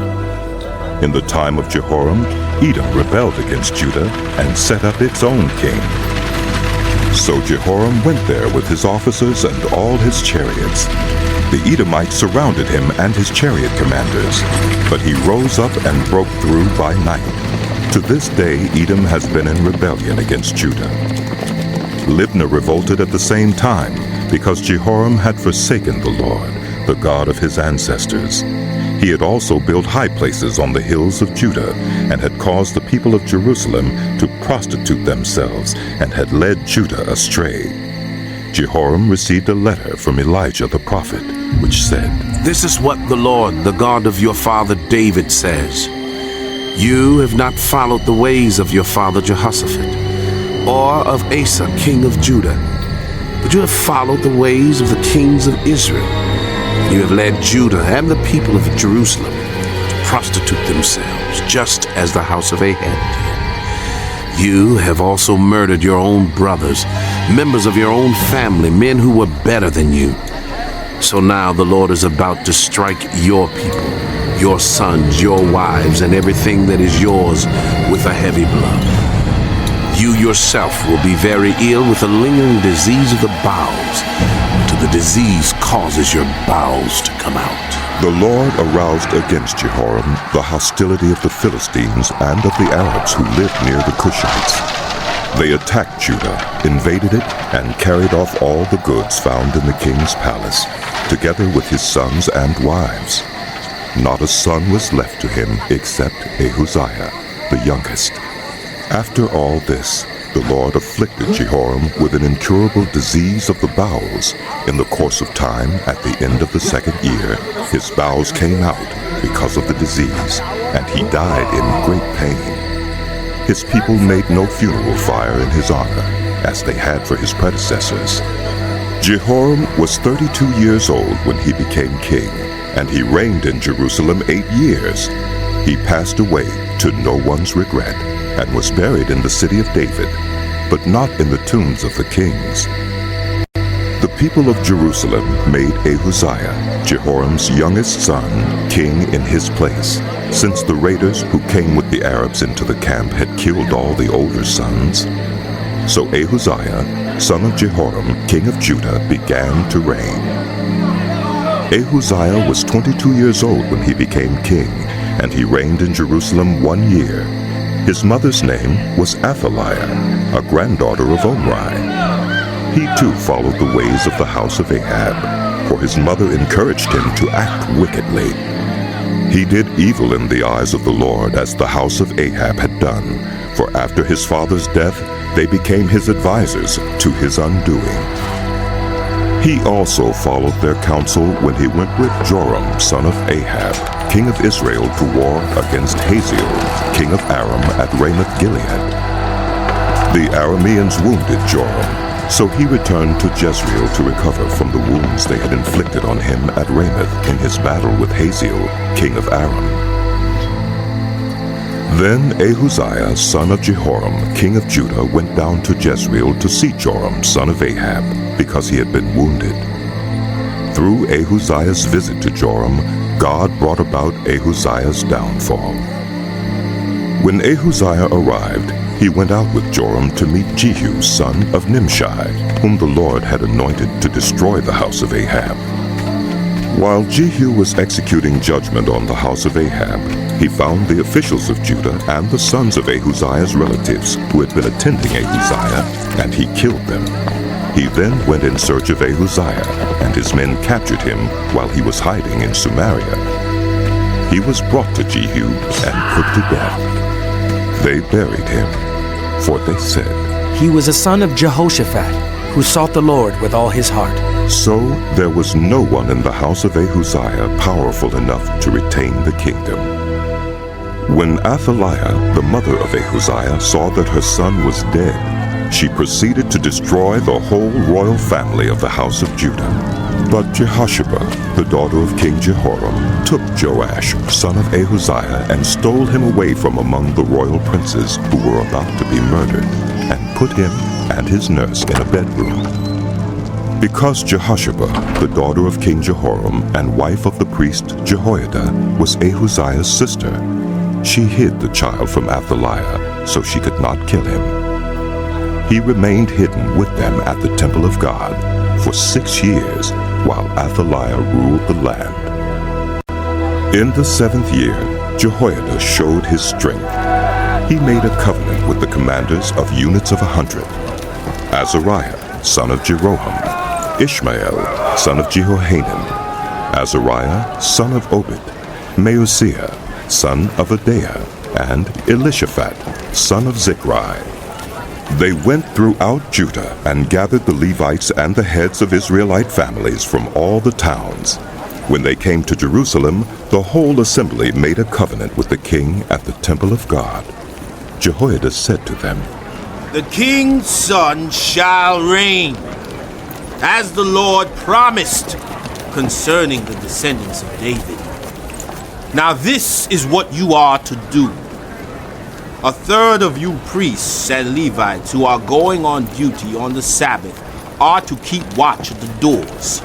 In the time of Jehoram, Edom rebelled against Judah and set up its own king. So Jehoram went there with his officers and all his chariots. The Edomites surrounded him and his chariot commanders, but he rose up and broke through by night. To this day, Edom has been in rebellion against Judah. Libnah revolted at the same time, because Jehoram had forsaken the Lord, the God of his ancestors. He had also built high places on the hills of Judah, and had caused the people of Jerusalem to prostitute themselves, and had led Judah astray. Jehoram received a letter from Elijah the prophet, which said, This is what the Lord, the God of your father David, says. You have not followed the ways of your father Jehoshaphat, or of Asa, king of Judah, but you have followed the ways of the kings of Israel. You have led Judah and the people of Jerusalem to prostitute themselves, just as the house of Ahab did. You have also murdered your own brothers, members of your own family, men who were better than you. So now the Lord is about to strike your people, your sons, your wives, and everything that is yours with a heavy blow. You yourself will be very ill with a lingering disease of the bowels, till the disease causes your bowels to come out. The Lord aroused against Jehoram the hostility of the Philistines and of the Arabs who lived near the Cushites. They attacked Judah, invaded it, and carried off all the goods found in the king's palace, together with his sons and wives. Not a son was left to him except Ahaziah, the youngest. After all this, the Lord afflicted Jehoram with an incurable disease of the bowels. In the course of time, at the end of the 2nd year, his bowels came out because of the disease, and he died in great pain. His people made no funeral fire in his honor, as they had for his predecessors. Jehoram was 32 years old when he became king, and he reigned in Jerusalem 8 years. He passed away to no one's regret, and was buried in the city of David, but not in the tombs of the kings. The people of Jerusalem made Ahaziah, Jehoram's youngest son, king in his place, since the raiders who came with the Arabs into the camp had killed all the older sons. So Ahaziah, son of Jehoram, king of Judah, began to reign. Ahaziah was 22 years old when he became king, and he reigned in Jerusalem 1 year. His mother's name was Athaliah, a granddaughter of Omri. He too followed the ways of the house of Ahab, for his mother encouraged him to act wickedly. He did evil in the eyes of the Lord, as the house of Ahab had done, for after his father's death they became his advisers to his undoing. He also followed their counsel when he went with Joram, son of Ahab, king of Israel, to war against Hazael, king of Aram, at Ramoth-Gilead. The Arameans wounded Joram, so he returned to Jezreel to recover from the wounds they had inflicted on him at Ramoth in his battle with Hazael, king of Aram. Then Ahaziah, son of Jehoram, king of Judah, went down to Jezreel to see Joram, son of Ahab, because he had been wounded. Through Ahaziah's visit to Joram, God brought about Ahaziah's downfall. When Ahaziah arrived, he went out with Joram to meet Jehu, son of Nimshi, whom the Lord had anointed to destroy the house of Ahab. While Jehu was executing judgment on the house of Ahab, he found the officials of Judah and the sons of Ahaziah's relatives who had been attending Ahaziah, and he killed them. He then went in search of Ahaziah, and his men captured him while he was hiding in Samaria. He was brought to Jehu and put to death. They buried him, for they said, "He was a son of Jehoshaphat, who sought the Lord with all his heart." So there was no one in the house of Ahaziah powerful enough to retain the kingdom. When Athaliah, the mother of Ahaziah, saw that her son was dead, she proceeded to destroy the whole royal family of the house of Judah. But Jehoshaphat, the daughter of King Jehoram, took Joash, son of Ahaziah, and stole him away from among the royal princes who were about to be murdered, and put him and his nurse in a bedroom. Because Jehoshaphat, the daughter of King Jehoram and wife of the priest Jehoiada, was Ahaziah's sister, she hid the child from Athaliah so she could not kill him. He remained hidden with them at the temple of God for 6 years while Athaliah ruled the land. In the 7th year, Jehoiada showed his strength. He made a covenant with the commanders of units of 100, Azariah, son of Jeroham, Ishmael, son of Jehohanan, Azariah, son of Obed, Maaseiah, son of Adaiah, and Elishaphat, son of Zichri. They went throughout Judah and gathered the Levites and the heads of Israelite families from all the towns. When they came to Jerusalem, the whole assembly made a covenant with the king at the temple of God. Jehoiada said to them, "The king's son shall reign, as the Lord promised, concerning the descendants of David. Now this is what you are to do. A third of you priests and Levites who are going on duty on the Sabbath are to keep watch at the doors.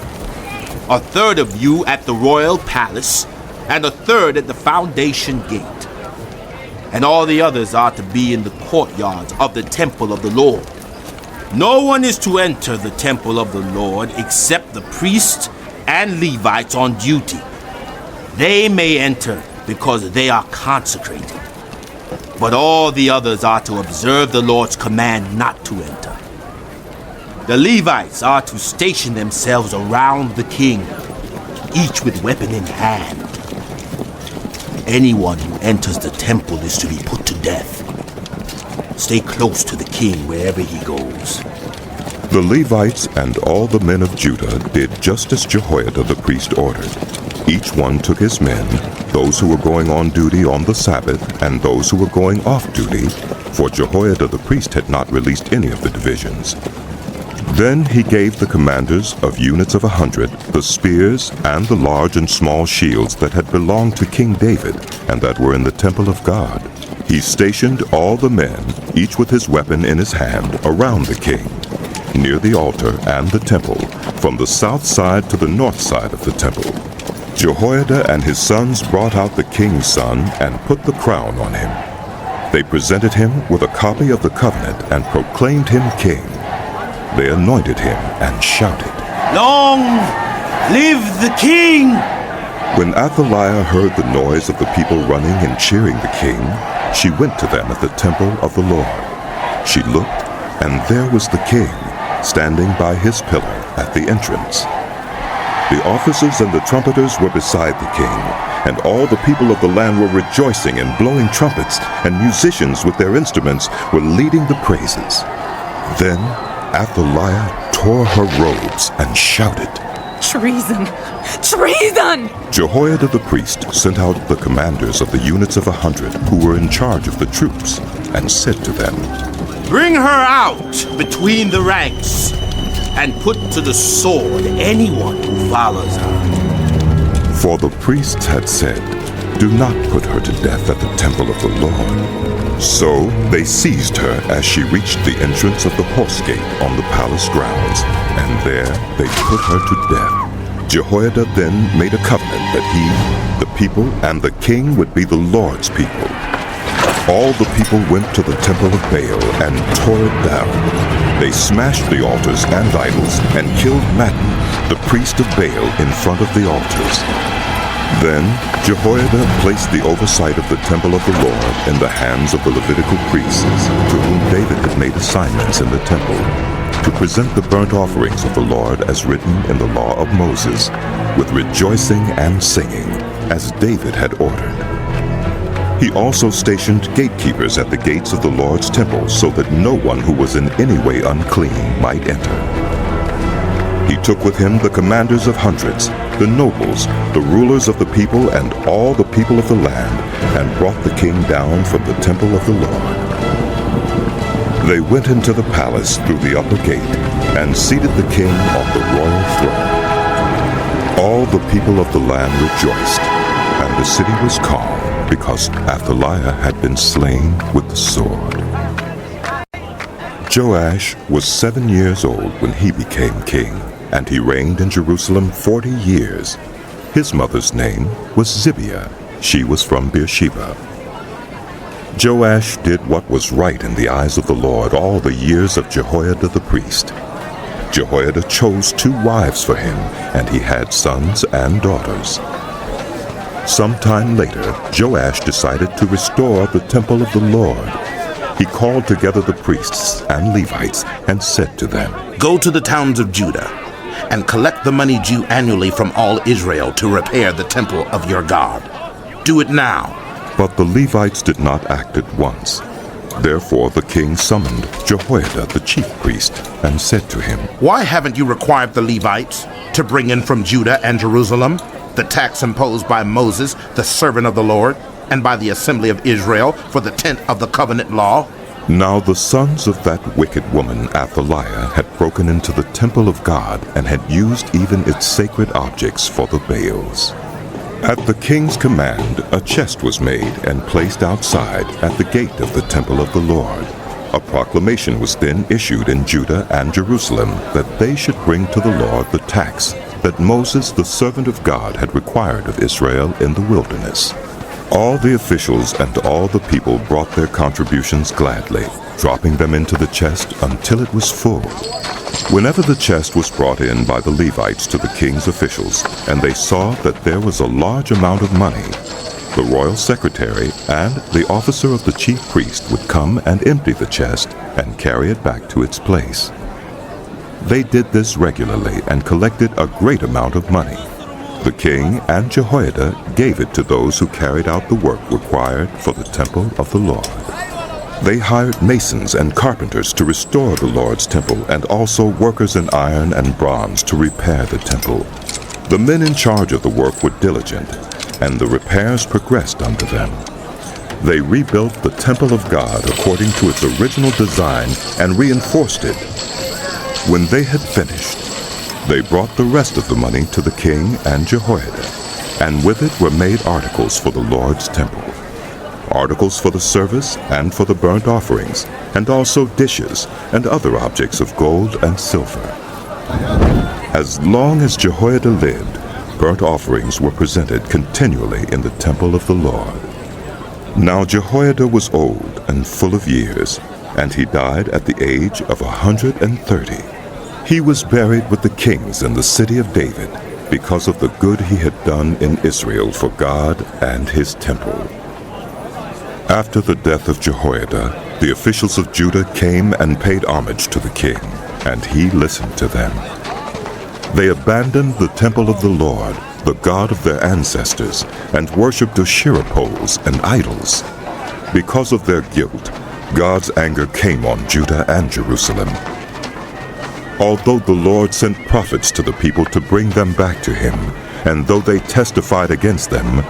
A third of you at the royal palace, and a third at the foundation gate. And all the others are to be in the courtyards of the temple of the Lord. No one is to enter the temple of the Lord except the priests and Levites on duty. They may enter because they are consecrated. But all the others are to observe the Lord's command not to enter. The Levites are to station themselves around the king, each with weapon in hand. Anyone who enters the temple is to be put to death. Stay close to the king wherever he goes. The Levites and all the men of Judah did just as Jehoiada the priest ordered. Each one took his men, those who were going on duty on the Sabbath and those who were going off duty, for Jehoiada the priest had not released any of the divisions. Then he gave the commanders of units of 100 the spears and the large and small shields that had belonged to King David and that were in the temple of God. He stationed all the men, each with his weapon in his hand, around the king, near the altar and the temple, from the south side to the north side of the temple. Jehoiada and his sons brought out the king's son and put the crown on him. They presented him with a copy of the covenant and proclaimed him king. They anointed him and shouted, "Long live the king!" When Athaliah heard the noise of the people running and cheering the king, she went to them at the temple of the Lord. She looked, and there was the king, standing by his pillar at the entrance. The officers and the trumpeters were beside the king, and all the people of the land were rejoicing and blowing trumpets, and musicians with their instruments were leading the praises. Then Athaliah tore her robes and shouted, "Treason! Treason!" Jehoiada the priest sent out the commanders of the units of 100 who were in charge of the troops, and said to them, "Bring her out between the ranks, and put to the sword anyone who follows her." For the priests had said, "Do not put her to death at the temple of the Lord." So they seized her as she reached the entrance of the horse gate on the palace grounds, and there they put her to death. Jehoiada then made a covenant that he, the people, and the king would be the Lord's people. All the people went to the temple of Baal and tore it down. They smashed the altars and idols and killed Mattan, the priest of Baal, in front of the altars. Then Jehoiada placed the oversight of the temple of the Lord in the hands of the Levitical priests, to whom David had made assignments in the temple, to present the burnt offerings of the Lord as written in the law of Moses, with rejoicing and singing, as David had ordered. He also stationed gatekeepers at the gates of the Lord's temple, so that no one who was in any way unclean might enter. He took with him the commanders of hundreds, the nobles, the rulers of the people, and all the people of the land, and brought the king down from the temple of the Lord. They went into the palace through the upper gate, and seated the king on the royal throne. All the people of the land rejoiced, and the city was calm, because Athaliah had been slain with the sword. Joash was 7 years old when he became king, and he reigned in Jerusalem 40 years. His mother's name was Zibiah. She was from Beersheba. Joash did what was right in the eyes of the Lord all the years of Jehoiada the priest. Jehoiada chose 2 wives for him, and he had sons and daughters. Sometime later, Joash decided to restore the temple of the Lord. He called together the priests and Levites and said to them, "Go to the towns of Judah and collect the money due annually from all Israel to repair the temple of your God. Do it now." But the Levites did not act at once. Therefore the king summoned Jehoiada the chief priest and said to him, "Why haven't you required the Levites to bring in from Judah and Jerusalem the tax imposed by Moses, the servant of the Lord, and by the assembly of Israel for the tent of the covenant law?" Now the sons of that wicked woman Athaliah had broken into the temple of God and had used even its sacred objects for the Baals. At the king's command, a chest was made and placed outside at the gate of the temple of the Lord. A proclamation was then issued in Judah and Jerusalem that they should bring to the Lord the tax that Moses, the servant of God, had required of Israel in the wilderness. All the officials and all the people brought their contributions gladly, dropping them into the chest until it was full. Whenever the chest was brought in by the Levites to the king's officials, and they saw that there was a large amount of money, the royal secretary and the officer of the chief priest would come and empty the chest and carry it back to its place. They did this regularly and collected a great amount of money. The king and Jehoiada gave it to those who carried out the work required for the temple of the Lord. They hired masons and carpenters to restore the Lord's temple, and also workers in iron and bronze to repair the temple. The men in charge of the work were diligent, and the repairs progressed unto them. They rebuilt the temple of God according to its original design and reinforced it. When they had finished, they brought the rest of the money to the king and Jehoiada, and with it were made articles for the Lord's temple, articles for the service and for the burnt offerings, and also dishes and other objects of gold and silver. As long as Jehoiada lived, burnt offerings were presented continually in the temple of the Lord. Now Jehoiada was old and full of years, and he died at the age of 130. He was buried with the kings in the city of David because of the good he had done in Israel for God and his temple. After the death of Jehoiada, the officials of Judah came and paid homage to the king, and he listened to them. They abandoned the temple of the Lord, the God of their ancestors, and worshipped Asherah poles and idols. Because of their guilt, God's anger came on Judah and Jerusalem. Although the Lord sent prophets to the people to bring them back to him, and though they testified against them,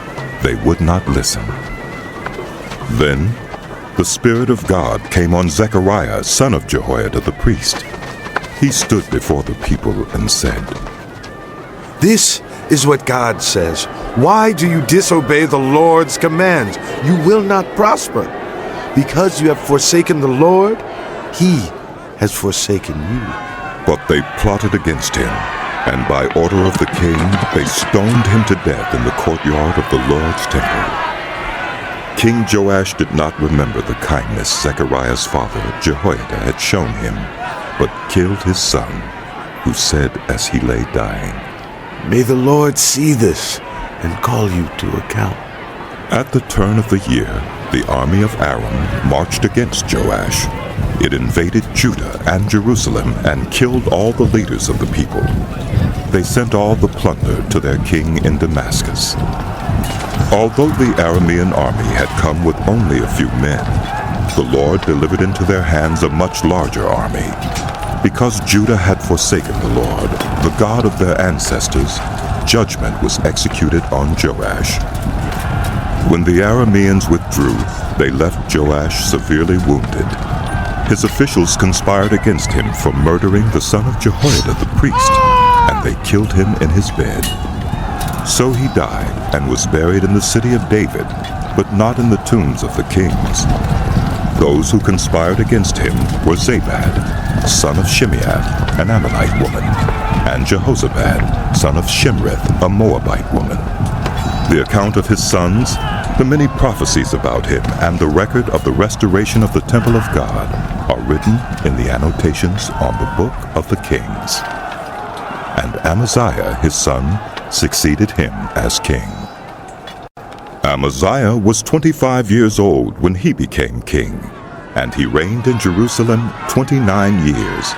they would not listen. Then the Spirit of God came on Zechariah, son of Jehoiada the priest. He stood before the people and said, "This is what God says. Why do you disobey the Lord's commands? You will not prosper. Because you have forsaken the Lord, he has forsaken you." But they plotted against him, and by order of the king, they stoned him to death in the courtyard of the Lord's temple. King Joash did not remember the kindness Zechariah's father, Jehoiada, had shown him, but killed his son, who said as he lay dying, "May the Lord see this and call you to account." At the turn of the year, the army of Aram marched against Joash. It invaded Judah and Jerusalem and killed all the leaders of the people. They sent all the plunder to their king in Damascus. Although the Aramean army had come with only a few men, the Lord delivered into their hands a much larger army. Because Judah had forsaken the Lord, the God of their ancestors, judgment was executed on Joash. When the Arameans withdrew, they left Joash severely wounded. His officials conspired against him for murdering the son of Jehoiada the priest, and they killed him in his bed. So he died and was buried in the city of David, but not in the tombs of the kings. Those who conspired against him were Zabad, son of Shimeath, an Ammonite woman, and Jehozabad, son of Shimrith, a Moabite woman. The account of his sons, the many prophecies about him, and the record of the restoration of the temple of God are written in the annotations on the book of the Kings. And Amaziah, his son, succeeded him as king. Amaziah was 25 years old when he became king, and he reigned in Jerusalem 29 years.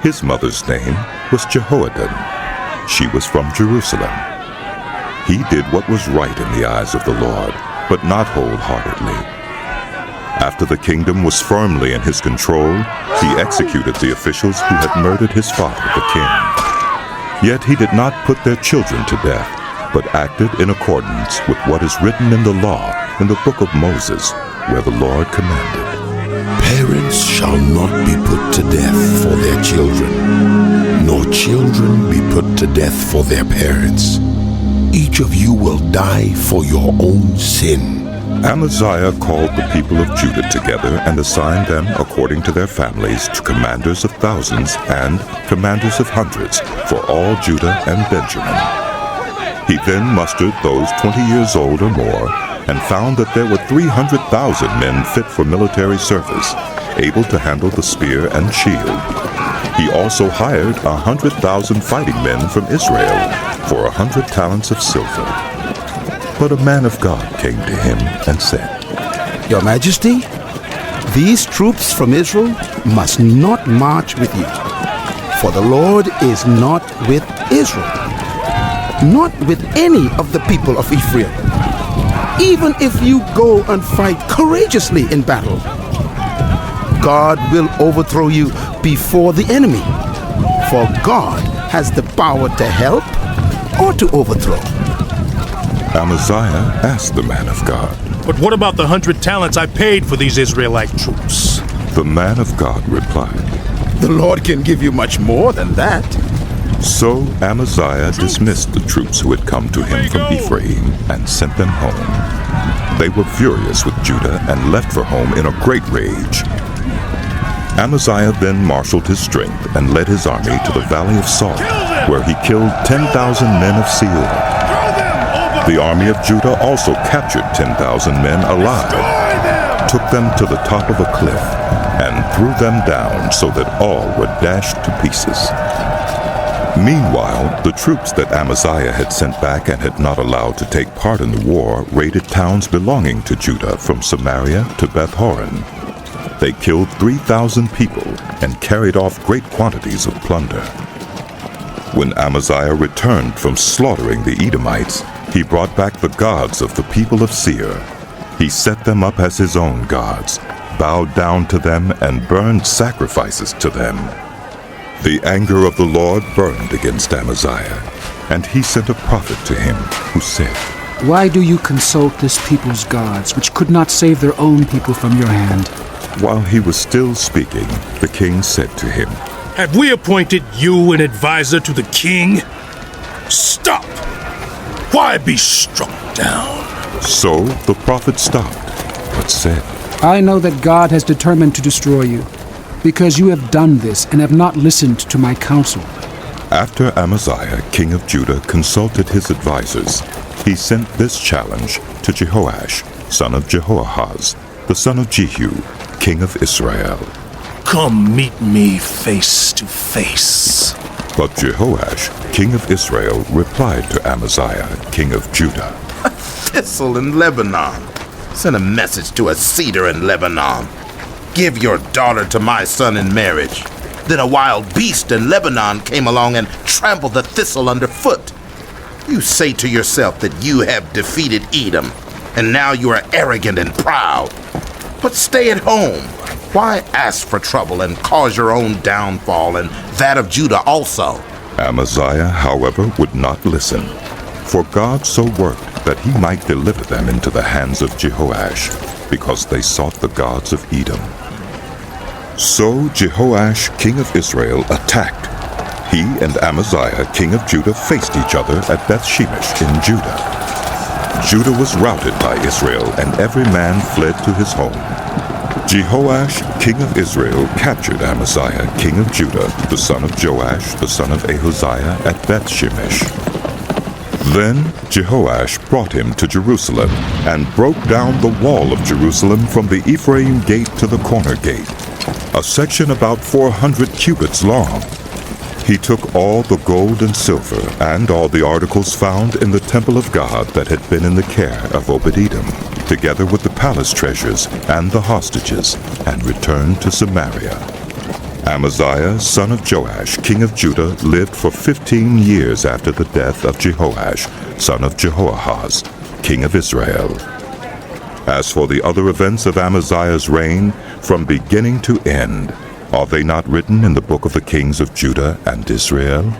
His mother's name was Jehoadan. She was from Jerusalem. He did what was right in the eyes of the Lord, but not wholeheartedly. After the kingdom was firmly in his control, he executed the officials who had murdered his father, the king. Yet he did not put their children to death, but acted in accordance with what is written in the law in the book of Moses, where the Lord commanded, Parents shall not be put to death for their children, nor children be put to death for their parents. Each of you will die for your own sin. Amaziah called the people of Judah together and assigned them according to their families to commanders of thousands and commanders of hundreds for all Judah and Benjamin. He then mustered those 20 years old or more and found that there were 300,000 men fit for military service, able to handle the spear and shield. He also hired 100,000 fighting men from Israel for 100 talents of silver. But a man of God came to him and said, Your Majesty, these troops from Israel must not march with you, for the Lord is not with Israel, not with any of the people of Ephraim. Even if you go and fight courageously in battle, God will overthrow you before the enemy, for God has the power to help or to overthrow. Amaziah asked the man of God, But what about the 100 talents I paid for these Israelite troops? The man of God replied, The Lord can give you much more than that. So Amaziah dismissed the troops who had come to him from Ephraim and sent them home. They were furious with Judah and left for home in a great rage. Amaziah then marshaled his strength and led his army to the valley of Salt, where he killed 10,000 men of Seir. The army of Judah also captured 10,000 men alive, took them to the top of a cliff, and threw them down so that all were dashed to pieces. Meanwhile, the troops that Amaziah had sent back and had not allowed to take part in the war raided towns belonging to Judah from Samaria to Beth-horon. They killed 3,000 people and carried off great quantities of plunder. When Amaziah returned from slaughtering the Edomites, he brought back the gods of the people of Seir. He set them up as his own gods, bowed down to them, and burned sacrifices to them. The anger of the Lord burned against Amaziah, and he sent a prophet to him, who said, Why do you consult this people's gods, which could not save their own people from your hand? While he was still speaking, the king said to him, Have we appointed you an advisor to the king? Stop! Why be struck down? So the prophet stopped, but said, I know that God has determined to destroy you, because you have done this and have not listened to my counsel. After Amaziah, king of Judah, consulted his advisers, he sent this challenge to Jehoash, son of Jehoahaz, the son of Jehu, king of Israel. Come meet me face to face. But Jehoash, king of Israel, replied to Amaziah, king of Judah, A thistle in Lebanon. Send a message to a cedar in Lebanon. Give your daughter to my son in marriage. Then a wild beast in Lebanon came along and trampled the thistle underfoot. You say to yourself that you have defeated Edom, and now you are arrogant and proud. But stay at home. Why ask for trouble and cause your own downfall and that of Judah also? Amaziah, however, would not listen, for God so worked that he might deliver them into the hands of Jehoash, because they sought the gods of Edom. So Jehoash, king of Israel, attacked. He and Amaziah, king of Judah, faced each other at Beth-shemesh in Judah. Judah was routed by Israel, and every man fled to his home. Jehoash, king of Israel, captured Amaziah, king of Judah, the son of Joash, the son of Ahaziah, at Beth-shemesh. Then Jehoash brought him to Jerusalem, and broke down the wall of Jerusalem from the Ephraim gate to the corner gate, a section about 400 cubits long. He took all the gold and silver, and all the articles found in the temple of God that had been in the care of Obed-Edom, together with the palace treasures and the hostages, and returned to Samaria. Amaziah, son of Joash, king of Judah, lived for 15 years after the death of Jehoash, son of Jehoahaz, king of Israel. As for the other events of Amaziah's reign, from beginning to end, are they not written in the book of the kings of Judah and Israel?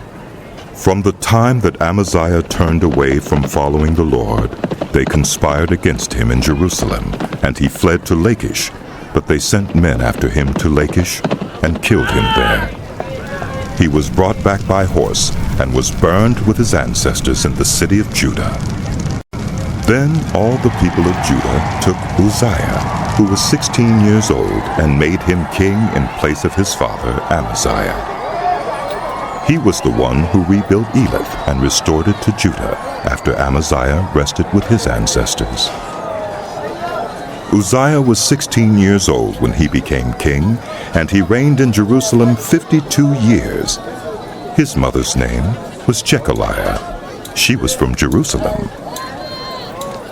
From the time that Amaziah turned away from following the Lord, they conspired against him in Jerusalem, and he fled to Lachish, but they sent men after him to Lachish and killed him there. He was brought back by horse and was burned with his ancestors in the city of Judah. Then all the people of Judah took Uzziah, who was 16 years old, and made him king in place of his father Amaziah. He was the one who rebuilt Elath and restored it to Judah after Amaziah rested with his ancestors. Uzziah was 16 years old when he became king, and he reigned in Jerusalem 52 years. His mother's name was Jechaliah. She was from Jerusalem.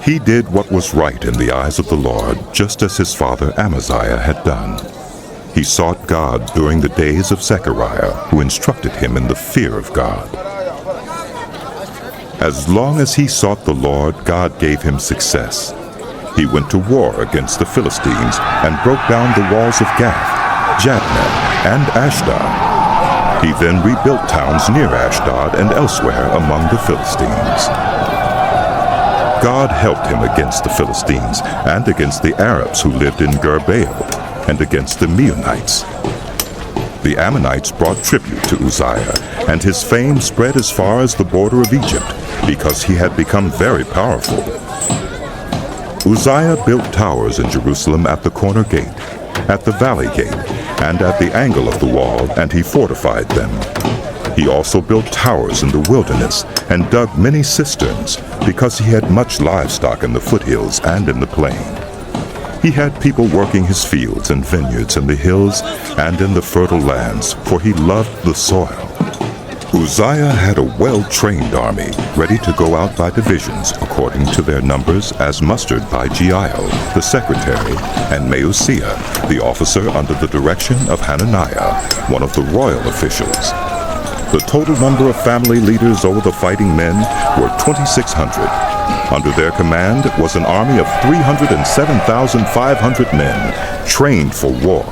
He did what was right in the eyes of the Lord, just as his father Amaziah had done. He sought God during the days of Zechariah, who instructed him in the fear of God. As long as he sought the Lord, God gave him success. He went to war against the Philistines and broke down the walls of Gath, Jabneh, and Ashdod. He then rebuilt towns near Ashdod and elsewhere among the Philistines. God helped him against the Philistines and against the Arabs who lived in Gur-baal, and against the Meunites. The Ammonites brought tribute to Uzziah, and his fame spread as far as the border of Egypt, because he had become very powerful. Uzziah built towers in Jerusalem at the corner gate, at the valley gate, and at the angle of the wall, and he fortified them. He also built towers in the wilderness, and dug many cisterns, because he had much livestock in the foothills and in the plain. He had people working his fields and vineyards in the hills and in the fertile lands, for he loved the soil. Uzziah had a well-trained army, ready to go out by divisions according to their numbers as mustered by Jeiel, the secretary, and Maaseiah, the officer under the direction of Hananiah, one of the royal officials. The total number of family leaders over the fighting men were 2,600. Under their command was an army of 307,500 men, trained for war,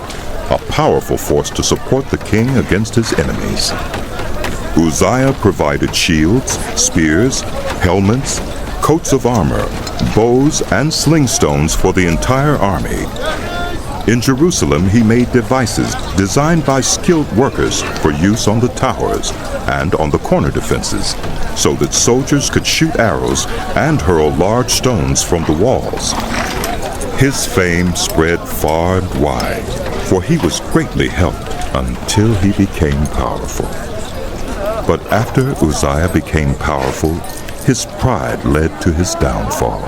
a powerful force to support the king against his enemies. Uzziah provided shields, spears, helmets, coats of armor, bows, and slingstones for the entire army. In Jerusalem, he made devices designed by skilled workers for use on the towers and on the corner defenses, so that soldiers could shoot arrows and hurl large stones from the walls. His fame spread far and wide, for he was greatly helped until he became powerful. But after Uzziah became powerful, his pride led to his downfall.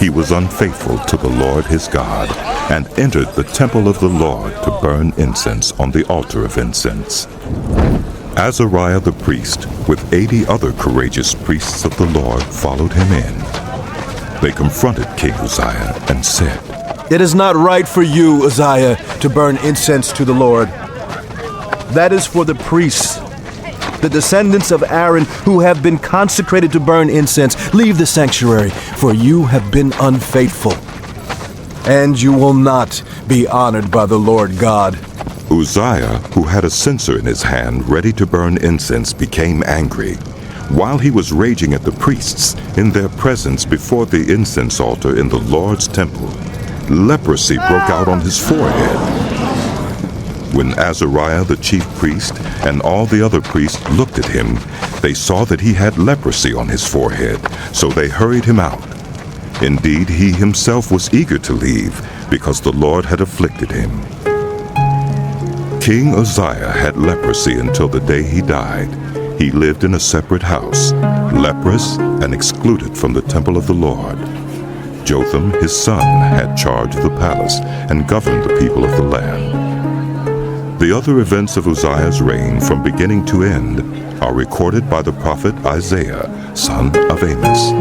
He was unfaithful to the Lord his God, and entered the temple of the Lord to burn incense on the altar of incense. Azariah the priest, with 80 other courageous priests of the Lord, followed him in. They confronted King Uzziah and said, "It is not right for you, Uzziah, to burn incense to the Lord. That is for the priests, the descendants of Aaron, who have been consecrated to burn incense. Leave the sanctuary, for you have been unfaithful, and you will not be honored by the Lord God." Uzziah, who had a censer in his hand ready to burn incense, became angry. While he was raging at the priests in their presence before the incense altar in the Lord's temple, leprosy broke out on his forehead. When Azariah the chief priest and all the other priests looked at him, they saw that he had leprosy on his forehead, so they hurried him out. Indeed, he himself was eager to leave, because the Lord had afflicted him. King Uzziah had leprosy until the day he died. He lived in a separate house, leprous and excluded from the temple of the Lord. Jotham, his son, had charge of the palace and governed the people of the land. The other events of Uzziah's reign from beginning to end are recorded by the prophet Isaiah, son of Amos.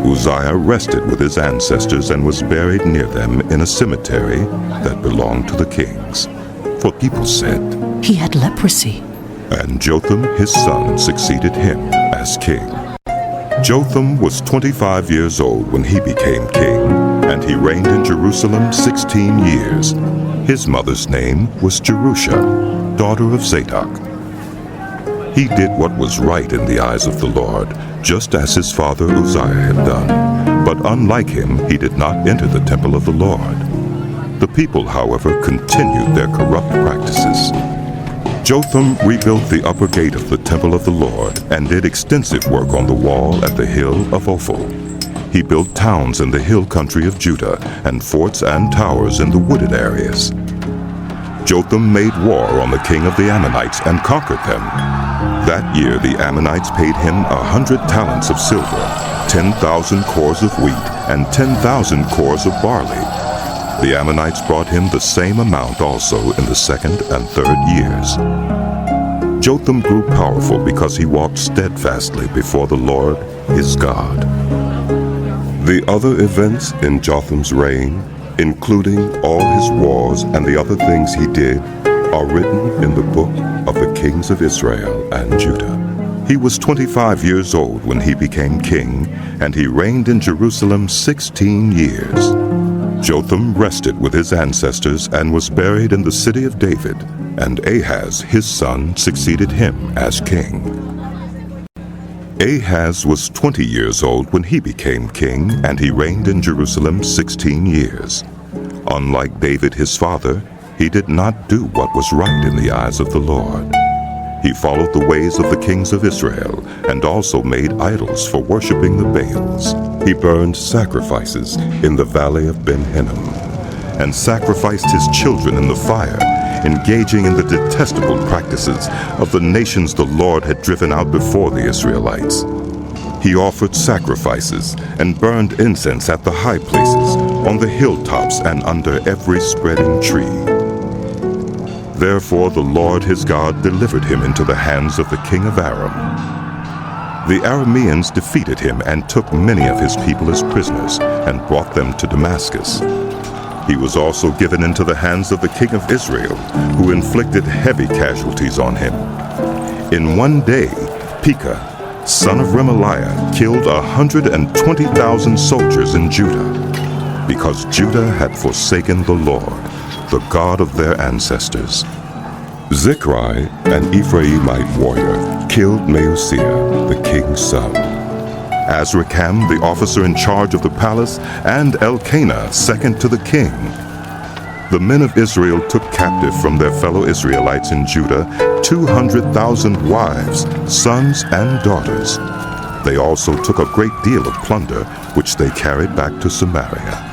Uzziah rested with his ancestors and was buried near them in a cemetery that belonged to the kings. For people said, "He had leprosy." And Jotham, his son, succeeded him as king. Jotham was 25 years old when he became king, and he reigned in Jerusalem 16 years. His mother's name was Jerusha, daughter of Zadok. He did what was right in the eyes of the Lord, just as his father Uzziah had done. But unlike him, he did not enter the temple of the Lord. The people, however, continued their corrupt practices. Jotham rebuilt the upper gate of the temple of the Lord and did extensive work on the wall at the hill of Ophel. He built towns in the hill country of Judah and forts and towers in the wooded areas. Jotham made war on the king of the Ammonites and conquered them. That year the Ammonites paid him 100 talents of silver, 10,000 cores of wheat, and 10,000 cores of barley. The Ammonites brought him the same amount also in the second and third years. Jotham grew powerful because he walked steadfastly before the Lord his God. The other events in Jotham's reign, including all his wars and the other things he did, are written in the book of the kings of Israel and Judah. He was 25 years old when he became king, and he reigned in Jerusalem 16 years. Jotham rested with his ancestors and was buried in the city of David, and Ahaz, his son, succeeded him as king. Ahaz was 20 years old when he became king, and he reigned in Jerusalem 16 years. Unlike David his father, he did not do what was right in the eyes of the Lord. He followed the ways of the kings of Israel, and also made idols for worshiping the Baals. He burned sacrifices in the valley of Ben-Hinnom, and sacrificed his children in the fire, engaging in the detestable practices of the nations the Lord had driven out before the Israelites. He offered sacrifices and burned incense at the high places, on the hilltops and under every spreading tree. Therefore the Lord his God delivered him into the hands of the king of Aram. The Arameans defeated him and took many of his people as prisoners and brought them to Damascus. He was also given into the hands of the king of Israel, who inflicted heavy casualties on him. In one day, Pekah, son of Remaliah, killed 120,000 soldiers in Judah, because Judah had forsaken the Lord, the God of their ancestors. Zichri, an Ephraimite warrior, killed Maaseiah, the king's son. Azrikam, the officer in charge of the palace, and Elkanah, second to the king. The men of Israel took captive from their fellow Israelites in Judah 200,000 wives, sons, and daughters. They also took a great deal of plunder, which they carried back to Samaria.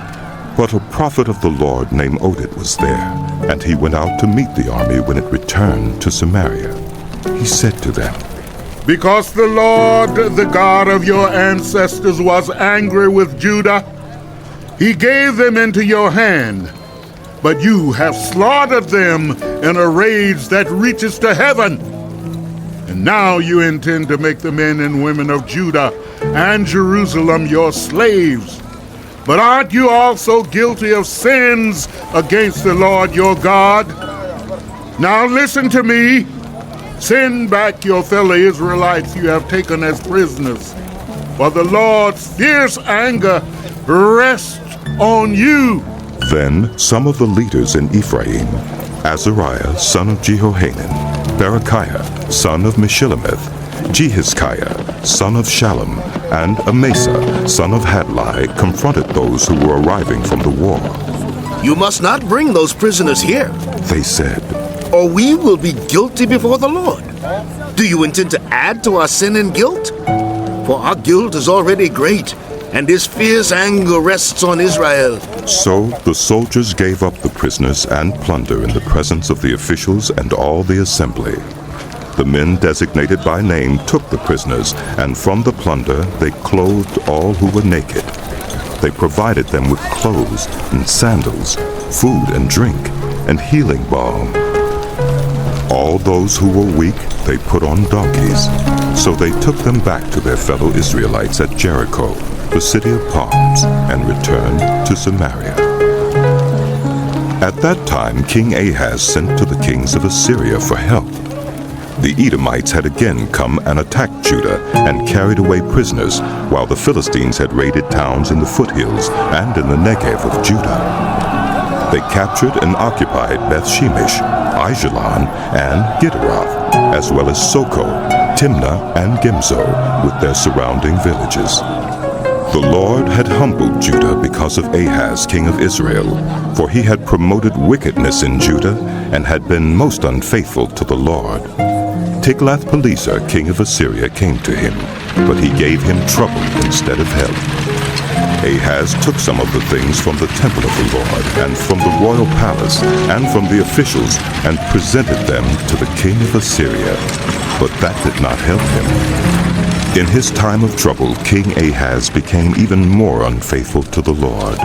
But a prophet of the Lord named Oded was there, and he went out to meet the army when it returned to Samaria. He said to them, "Because the Lord, the God of your ancestors, was angry with Judah, he gave them into your hand. But you have slaughtered them in a rage that reaches to heaven. And now you intend to make the men and women of Judah and Jerusalem your slaves. But aren't you also guilty of sins against the Lord your God? Now listen to me. Send back your fellow Israelites you have taken as prisoners, for the Lord's fierce anger rests on you." Then some of the leaders in Ephraim, Azariah, son of Jehohanan, Berechiah, son of Meshillemith, Jehizkiah, son of Shallum, and Amasa, son of Hadlai, confronted those who were arriving from the war. "You must not bring those prisoners here," they said, "or we will be guilty before the Lord. Do you intend to add to our sin and guilt? For our guilt is already great, and his fierce anger rests on Israel." So the soldiers gave up the prisoners and plunder in the presence of the officials and all the assembly. The men designated by name took the prisoners, and from the plunder they clothed all who were naked. They provided them with clothes and sandals, food and drink, and healing balm. All those who were weak they put on donkeys. So they took them back to their fellow Israelites at Jericho, the city of palms, and returned to Samaria. At that time King Ahaz sent to the kings of Assyria for help. The Edomites had again come and attacked Judah and carried away prisoners, while the Philistines had raided towns in the foothills and in the Negev of Judah. They captured and occupied Beth-Shemesh, Aijalon, and Gederoth, as well as Soko, Timnah, and Gimzo, with their surrounding villages. The Lord had humbled Judah because of Ahaz, king of Israel, for he had promoted wickedness in Judah and had been most unfaithful to the Lord. Tiglath-Pileser, king of Assyria, came to him, but he gave him trouble instead of help. Ahaz took some of the things from the temple of the Lord and from the royal palace and from the officials and presented them to the king of Assyria, but that did not help him. In his time of trouble, King Ahaz became even more unfaithful to the Lord.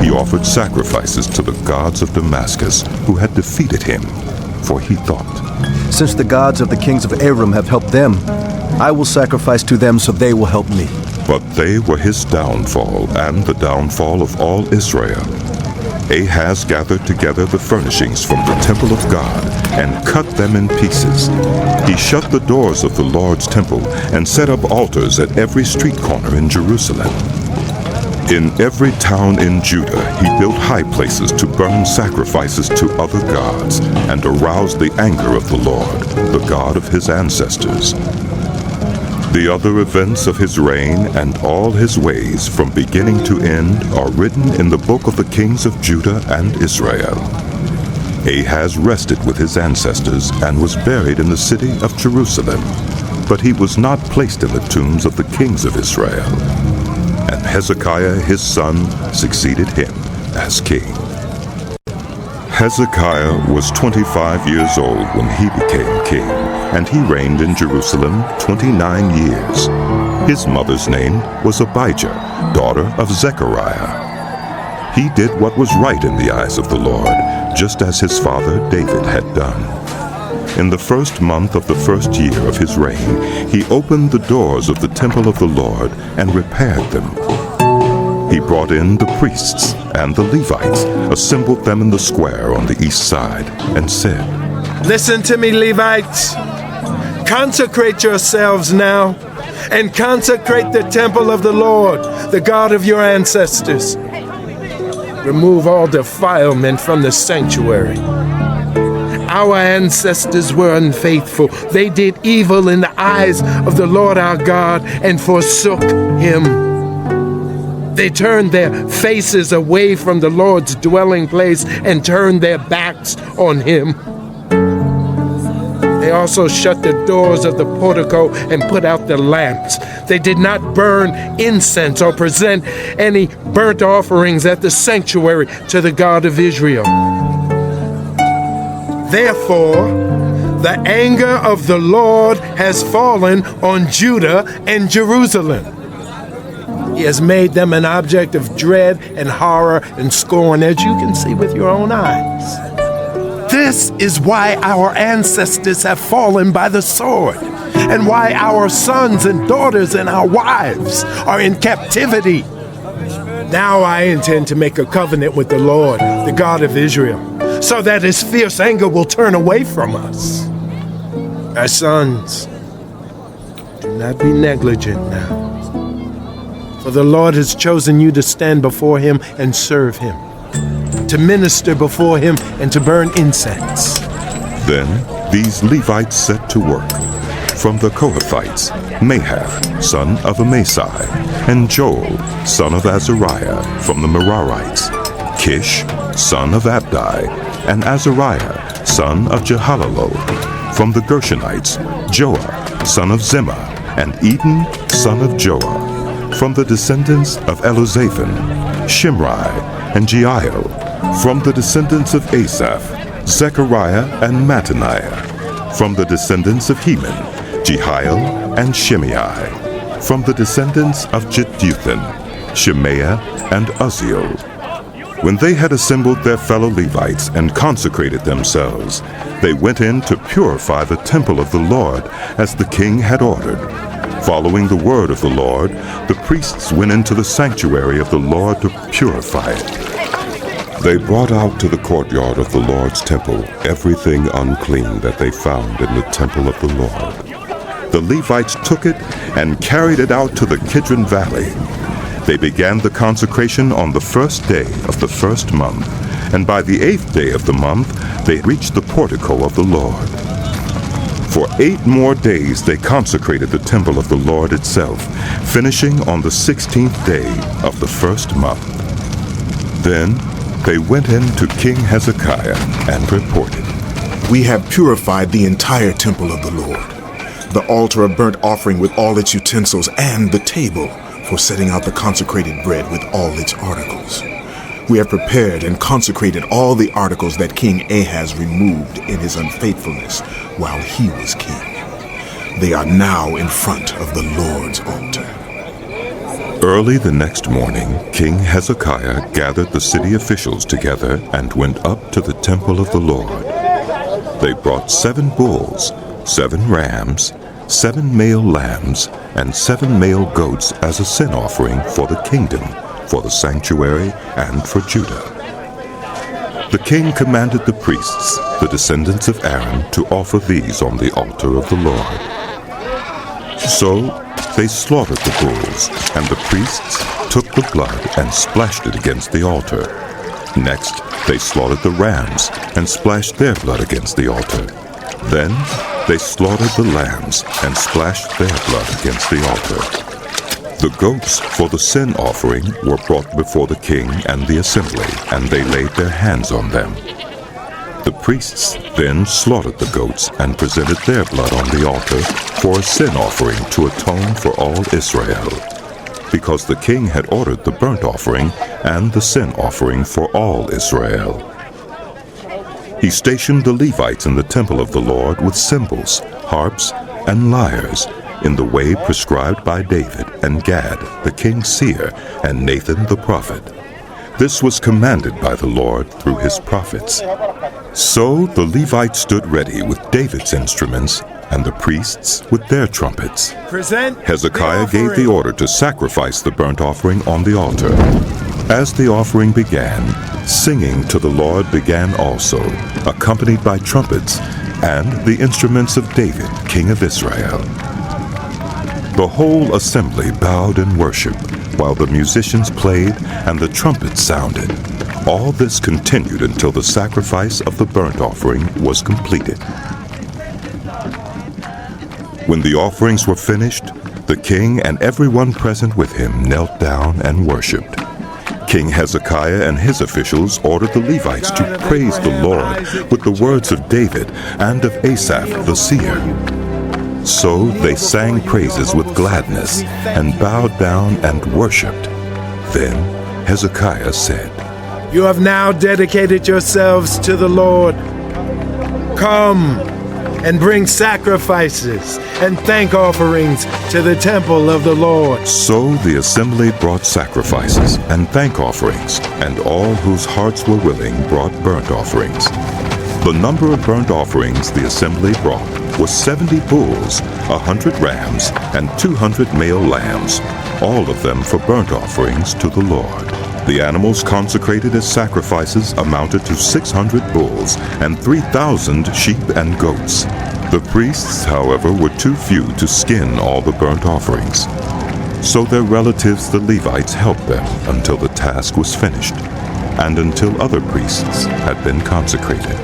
He offered sacrifices to the gods of Damascus, who had defeated him, for he thought, "Since the gods of the kings of Aram have helped them, I will sacrifice to them so they will help me." But they were his downfall and the downfall of all Israel. Ahaz gathered together the furnishings from the temple of God and cut them in pieces. He shut the doors of the Lord's temple and set up altars at every street corner in Jerusalem. In every town in Judah he built high places to burn sacrifices to other gods and aroused the anger of the Lord, the God of his ancestors. The other events of his reign and all his ways from beginning to end are written in the book of the kings of Judah and Israel. Ahaz rested with his ancestors and was buried in the city of Jerusalem, but he was not placed in the tombs of the kings of Israel. And Hezekiah his son succeeded him as king. Hezekiah was 25 years old when he became king, and he reigned in Jerusalem 29 years. His mother's name was Abijah, daughter of Zechariah. He did what was right in the eyes of the Lord, just as his father David had done. In the first month of the first year of his reign, he opened the doors of the temple of the Lord and repaired them. He brought in the priests and the Levites, assembled them in the square on the east side, and said, "Listen to me, Levites. Consecrate yourselves now, and consecrate the temple of the Lord, the God of your ancestors. Remove all defilement from the sanctuary. Our ancestors were unfaithful. They did evil in the eyes of the Lord our God and forsook him. They turned their faces away from the Lord's dwelling place and turned their backs on him. They also shut the doors of the portico and put out the lamps. They did not burn incense or present any burnt offerings at the sanctuary to the God of Israel. Therefore, the anger of the Lord has fallen on Judah and Jerusalem. He has made them an object of dread and horror and scorn, as you can see with your own eyes. This is why our ancestors have fallen by the sword, and why our sons and daughters and our wives are in captivity. Now I intend to make a covenant with the Lord, the God of Israel, so that his fierce anger will turn away from us. My sons, do not be negligent now. For the Lord has chosen you to stand before him and serve him, to minister before him and to burn incense." Then these Levites set to work. From the Kohathites, Mahath, son of Amasai, and Joel, son of Azariah, from the Merarites, Kish, son of Abdi, and Azariah, son of Jehalalel, from the Gershonites, Joah, son of Zimmah, and Eden, son of Joah, from the descendants of Elozaphan, Shimri, and Jeiel, from the descendants of Asaph, Zechariah and Mattaniah, from the descendants of Heman, Jehiel and Shimei, from the descendants of Jeduthun, Shemaiah and Uzziel. When they had assembled their fellow Levites and consecrated themselves, they went in to purify the temple of the Lord as the king had ordered. Following the word of the Lord, the priests went into the sanctuary of the Lord to purify it. They brought out to the courtyard of the Lord's temple everything unclean that they found in the temple of the Lord. The Levites took it and carried it out to the Kidron Valley. They began the consecration on the first day of the first month, and by the 8th day of the month they reached the portico of the Lord. For 8 more days they consecrated the temple of the Lord itself, finishing on the 16th day of the first month. Then they went in to King Hezekiah and reported, "We have purified the entire temple of the Lord, the altar of burnt offering with all its utensils, and the table for setting out the consecrated bread with all its articles. We have prepared and consecrated all the articles that King Ahaz removed in his unfaithfulness while he was king. They are now in front of the Lord's altar." Early the next morning, King Hezekiah gathered the city officials together and went up to the temple of the Lord. They brought 7 bulls, 7 rams, 7 male lambs, and 7 male goats as a sin offering for the kingdom, for the sanctuary, and for Judah. The king commanded the priests, the descendants of Aaron, to offer these on the altar of the Lord. So they slaughtered the bulls, and the priests took the blood and splashed it against the altar. Next, they slaughtered the rams and splashed their blood against the altar. Then they slaughtered the lambs and splashed their blood against the altar. The goats for the sin offering were brought before the king and the assembly, and they laid their hands on them. The priests then slaughtered the goats and presented their blood on the altar for a sin offering to atone for all Israel, because the king had ordered the burnt offering and the sin offering for all Israel. He stationed the Levites in the temple of the Lord with cymbals, harps, and lyres, in the way prescribed by David and Gad, the king's seer, and Nathan the prophet. This was commanded by the Lord through his prophets. So the Levites stood ready with David's instruments, and the priests with their trumpets. Hezekiah gave the order to sacrifice the burnt offering on the altar. As the offering began, singing to the Lord began also, accompanied by trumpets and the instruments of David, king of Israel. The whole assembly bowed in worship, while the musicians played and the trumpets sounded. All this continued until the sacrifice of the burnt offering was completed. When the offerings were finished, the king and everyone present with him knelt down and worshipped. King Hezekiah and his officials ordered the Levites to praise the Lord with the words of David and of Asaph the seer. So they sang praises with gladness and bowed down and worshipped. Then Hezekiah said, "You have now dedicated yourselves to the Lord. Come and bring sacrifices and thank offerings to the temple of the Lord." So the assembly brought sacrifices and thank offerings, and all whose hearts were willing brought burnt offerings. The number of burnt offerings the assembly brought was 70 bulls, 100 rams, and 200 male lambs, all of them for burnt offerings to the Lord. The animals consecrated as sacrifices amounted to 600 bulls and 3,000 sheep and goats. The priests, however, were too few to skin all the burnt offerings. So their relatives, the Levites, helped them until the task was finished, and until other priests had been consecrated.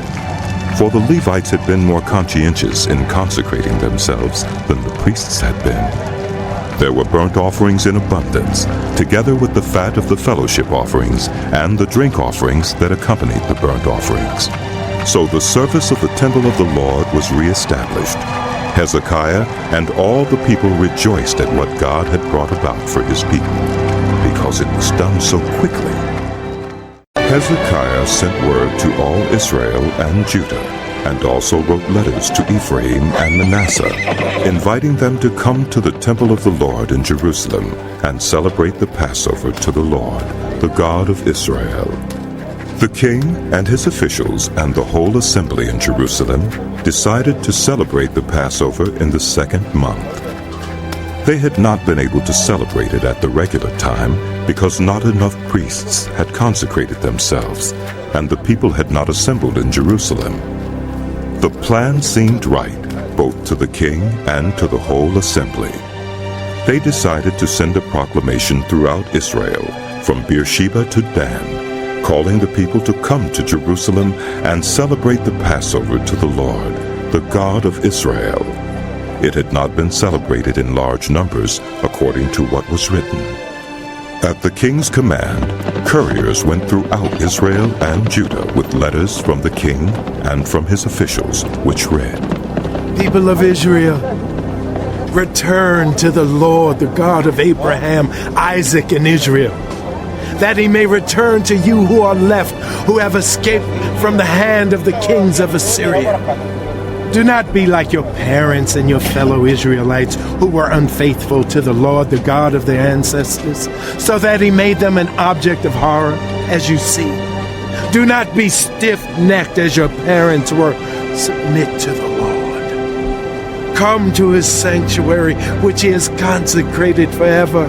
For the Levites had been more conscientious in consecrating themselves than the priests had been. There were burnt offerings in abundance, together with the fat of the fellowship offerings and the drink offerings that accompanied the burnt offerings. So the service of the temple of the Lord was reestablished. Hezekiah and all the people rejoiced at what God had brought about for his people, because it was done so quickly. Hezekiah sent word to all Israel and Judah, and also wrote letters to Ephraim and Manasseh, inviting them to come to the temple of the Lord in Jerusalem and celebrate the Passover to the Lord, the God of Israel. The king and his officials and the whole assembly in Jerusalem decided to celebrate the Passover in the 2nd month. They had not been able to celebrate it at the regular time because not enough priests had consecrated themselves, and the people had not assembled in Jerusalem. The plan seemed right, both to the king and to the whole assembly. They decided to send a proclamation throughout Israel, from Beersheba to Dan, calling the people to come to Jerusalem and celebrate the Passover to the Lord, the God of Israel. It had not been celebrated in large numbers according to what was written. At the king's command, couriers went throughout Israel and Judah with letters from the king and from his officials, which read, People of Israel, return to the Lord, the God of Abraham, Isaac, and Israel, that he may return to you who are left, who have escaped from the hand of the kings of Assyria. Do not be like your parents and your fellow Israelites who were unfaithful to the Lord, the God of their ancestors, so that he made them an object of horror, as you see. Do not be stiff-necked as your parents were. Submit to the Lord. Come to his sanctuary, which he has consecrated forever.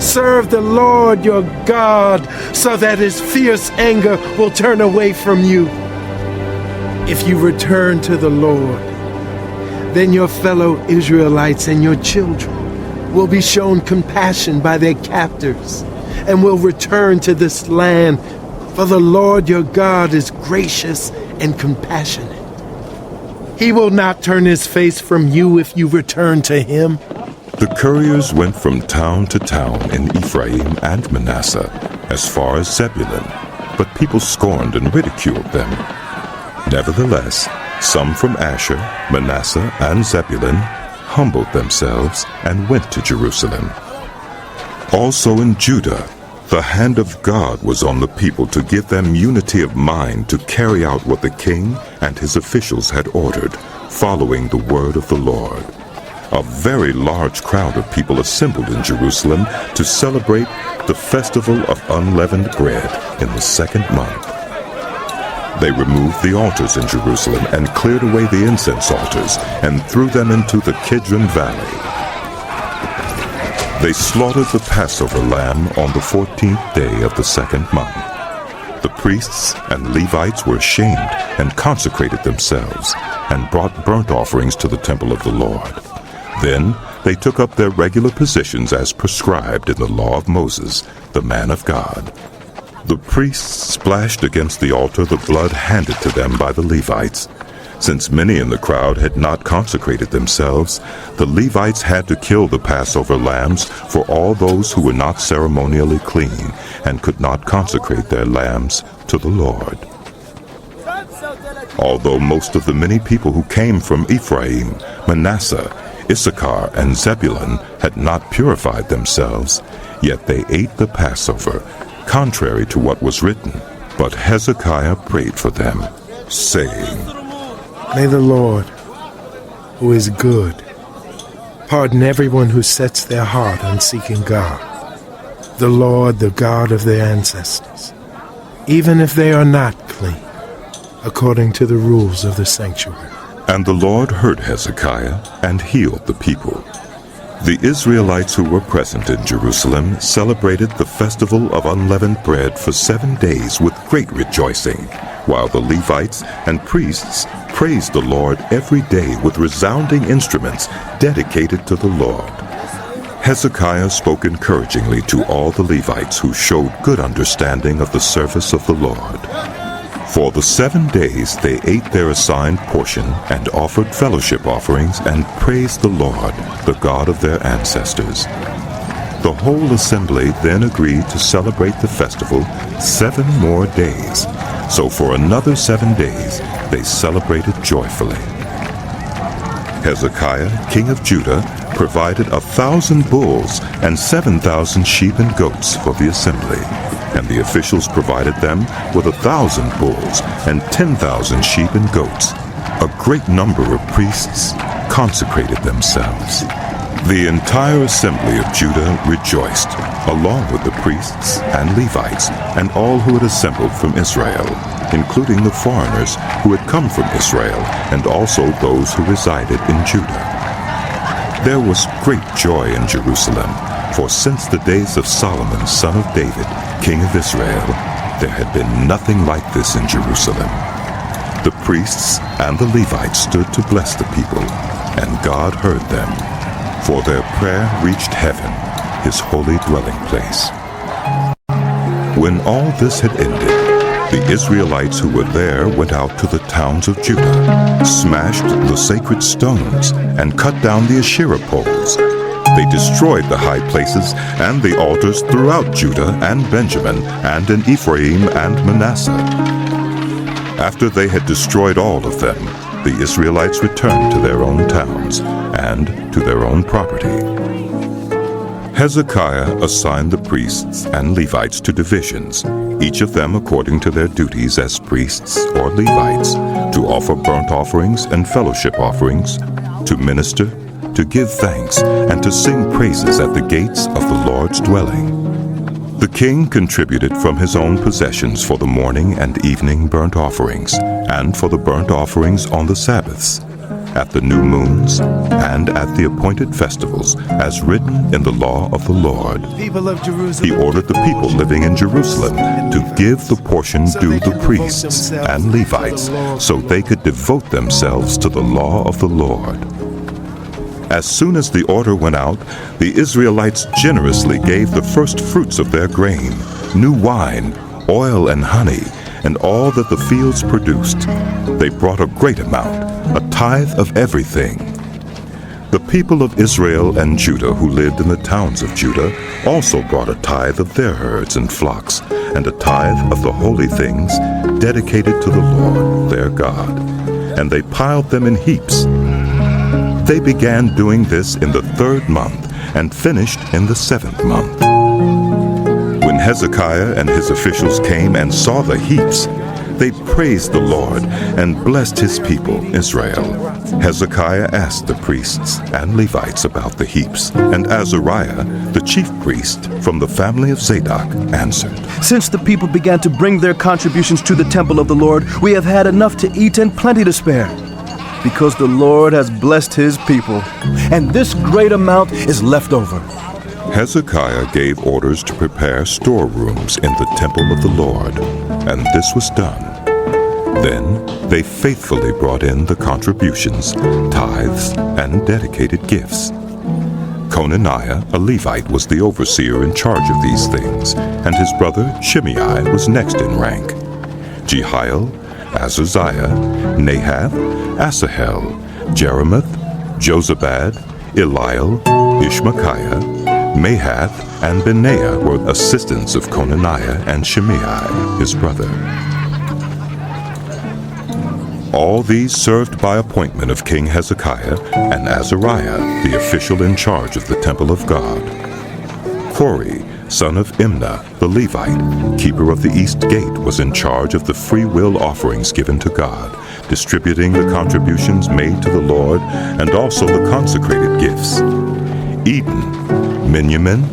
Serve the Lord your God, so that his fierce anger will turn away from you. If you return to the Lord, then your fellow Israelites and your children will be shown compassion by their captors and will return to this land, for the Lord your God is gracious and compassionate. He will not turn his face from you if you return to him. The couriers went from town to town in Ephraim and Manasseh, as far as Zebulun, but people scorned and ridiculed them. Nevertheless, some from Asher, Manasseh, and Zebulun humbled themselves and went to Jerusalem. Also in Judah, the hand of God was on the people to give them unity of mind to carry out what the king and his officials had ordered, following the word of the Lord. A very large crowd of people assembled in Jerusalem to celebrate the festival of unleavened bread in the 2nd month. They removed the altars in Jerusalem and cleared away the incense altars and threw them into the Kidron Valley. They slaughtered the Passover lamb on the 14th day of the 2nd month. The priests and Levites were ashamed and consecrated themselves and brought burnt offerings to the temple of the Lord. Then they took up their regular positions as prescribed in the law of Moses, the man of God. The priests splashed against the altar the blood handed to them by the Levites. Since many in the crowd had not consecrated themselves, the Levites had to kill the Passover lambs for all those who were not ceremonially clean and could not consecrate their lambs to the Lord. Although most of the many people who came from Ephraim, Manasseh, Issachar, and Zebulun had not purified themselves, yet they ate the Passover, contrary to what was written. But Hezekiah prayed for them, saying, May the Lord, who is good, pardon everyone who sets their heart on seeking God, the Lord, the God of their ancestors, even if they are not clean, according to the rules of the sanctuary. And the Lord heard Hezekiah and healed the people. The Israelites who were present in Jerusalem celebrated the festival of unleavened bread for 7 days with great rejoicing, while the Levites and priests praised the Lord every day with resounding instruments dedicated to the Lord. Hezekiah spoke encouragingly to all the Levites who showed good understanding of the service of the Lord. For the 7 days they ate their assigned portion and offered fellowship offerings and praised the Lord, the God of their ancestors. The whole assembly then agreed to celebrate the festival 7 more days. So for another 7 days they celebrated joyfully. Hezekiah, king of Judah, provided 1,000 bulls and 7,000 sheep and goats for the assembly. And the officials provided them with 1,000 bulls and 10,000 sheep and goats. A great number of priests consecrated themselves. The entire assembly of Judah rejoiced, along with the priests and Levites and all who had assembled from Israel, including the foreigners who had come from Israel and also those who resided in Judah. There was great joy in Jerusalem, for since the days of Solomon, son of David, king of Israel, there had been nothing like this in Jerusalem. The priests and the Levites stood to bless the people, and God heard them, for their prayer reached heaven, his holy dwelling place. When all this had ended, the Israelites who were there went out to the towns of Judah, smashed the sacred stones, and cut down the Asherah poles. They destroyed the high places and the altars throughout Judah and Benjamin, and in Ephraim and Manasseh. After they had destroyed all of them, the Israelites returned to their own towns and to their own property. Hezekiah assigned the priests and Levites to divisions, each of them according to their duties as priests or Levites, to offer burnt offerings and fellowship offerings, to minister, to give thanks, and to sing praises at the gates of the Lord's dwelling. The king contributed from his own possessions for the morning and evening burnt offerings, and for the burnt offerings on the Sabbaths, at the new moons, and at the appointed festivals, as written in the law of the Lord. He ordered the people living in Jerusalem to give the portion due the priests and Levites, so they could devote themselves to the law of the Lord. As soon as the order went out, the Israelites generously gave the first fruits of their grain, new wine, oil and honey, and all that the fields produced. They brought a great amount, a tithe of everything. The people of Israel and Judah who lived in the towns of Judah also brought a tithe of their herds and flocks, and a tithe of the holy things dedicated to the Lord their God, and they piled them in heaps. They began doing this in the 3rd month and finished in the 7th month. When Hezekiah and his officials came and saw the heaps, they praised the Lord and blessed his people, Israel. Hezekiah asked the priests and Levites about the heaps, and Azariah, the chief priest from the family of Zadok, answered, Since the people began to bring their contributions to the temple of the Lord, we have had enough to eat and plenty to spare, because the Lord has blessed his people, and this great amount is left over. Hezekiah gave orders to prepare storerooms in the temple of the Lord, and this was done. Then they faithfully brought in the contributions, tithes, and dedicated gifts. Conaniah, a Levite, was the overseer in charge of these things, and his brother Shimei was next in rank. Jehiel, Azaziah, Nahath, Asahel, Jeremoth, Jozabad, Eliel, Ishmachiah, Mahath, and Benaiah were assistants of Conaniah and Shimei, his brother. All these served by appointment of King Hezekiah, and Azariah, the official in charge of the temple of God. Kori, son of Imnah, the Levite, keeper of the east gate, was in charge of the free will offerings given to God, distributing the contributions made to the Lord, and also the consecrated gifts. Eden, Miniamin,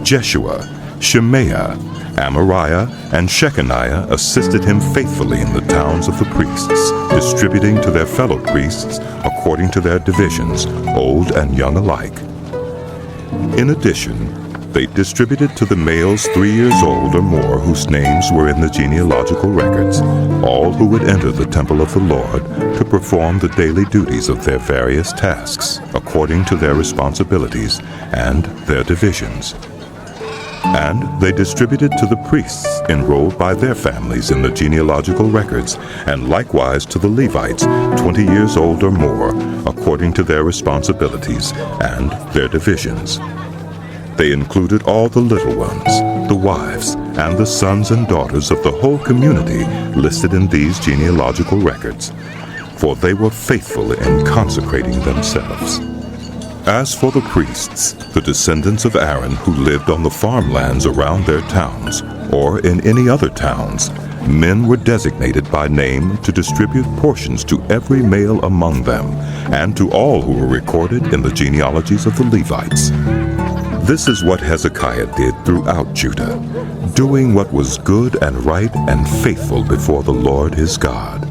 Jeshua, Shemaiah, Amariah, and Shechaniah assisted him faithfully in the towns of the priests, distributing to their fellow priests according to their divisions, old and young alike. In addition, they distributed to the males 3 years old or more whose names were in the genealogical records, all who would enter the temple of the Lord to perform the daily duties of their various tasks, according to their responsibilities and their divisions. And they distributed to the priests enrolled by their families in the genealogical records, and likewise to the Levites 20 years old or more, according to their responsibilities and their divisions. They included all the little ones, the wives, and the sons and daughters of the whole community listed in these genealogical records, for they were faithful in consecrating themselves. As for the priests, the descendants of Aaron who lived on the farmlands around their towns, or in any other towns, men were designated by name to distribute portions to every male among them, and to all who were recorded in the genealogies of the Levites. This is what Hezekiah did throughout Judah, doing what was good and right and faithful before the Lord his God.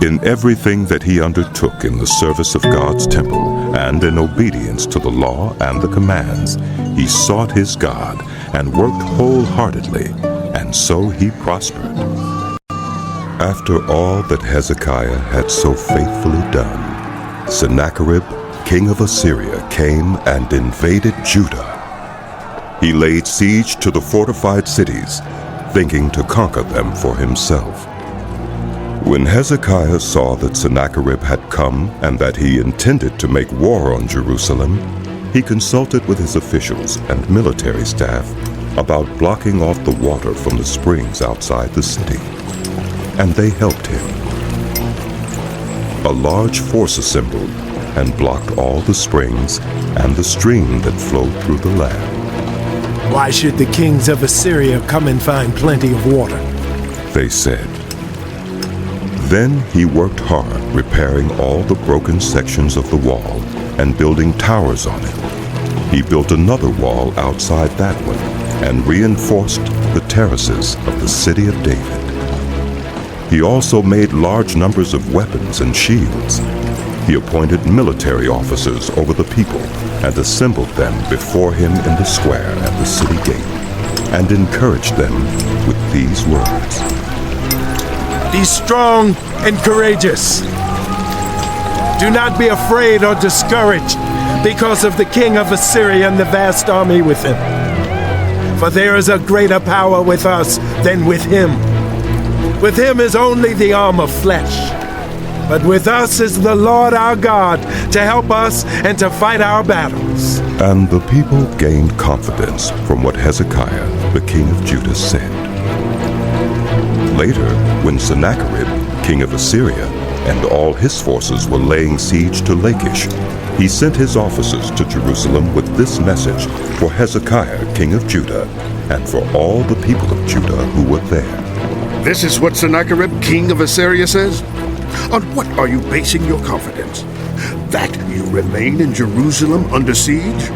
In everything that he undertook in the service of God's temple, and in obedience to the law and the commands, he sought his God and worked wholeheartedly, and so he prospered. After all that Hezekiah had so faithfully done, Sennacherib, king of Assyria, came and invaded Judah. He laid siege to the fortified cities, thinking to conquer them for himself. When Hezekiah saw that Sennacherib had come and that he intended to make war on Jerusalem, he consulted with his officials and military staff about blocking off the water from the springs outside the city, and they helped him. A large force assembled and blocked all the springs and the stream that flowed through the land. Why should the kings of Assyria come and find plenty of water? They said. Then he worked hard repairing all the broken sections of the wall and building towers on it. He built another wall outside that one and reinforced the terraces of the city of David. He also made large numbers of weapons and shields. He appointed military officers over the people and assembled them before him in the square at the city gate and encouraged them with these words. Be strong and courageous. Do not be afraid or discouraged because of the king of Assyria and the vast army with him. For there is a greater power with us than with him. With him is only the arm of flesh. But with us is the Lord our God to help us and to fight our battles. And the people gained confidence from what Hezekiah, the king of Judah, said. Later, when Sennacherib, king of Assyria, and all his forces were laying siege to Lachish, he sent his officers to Jerusalem with this message for Hezekiah, king of Judah, and for all the people of Judah who were there. This is what Sennacherib, king of Assyria, says? On what are you basing your confidence? That you remain in Jerusalem under siege?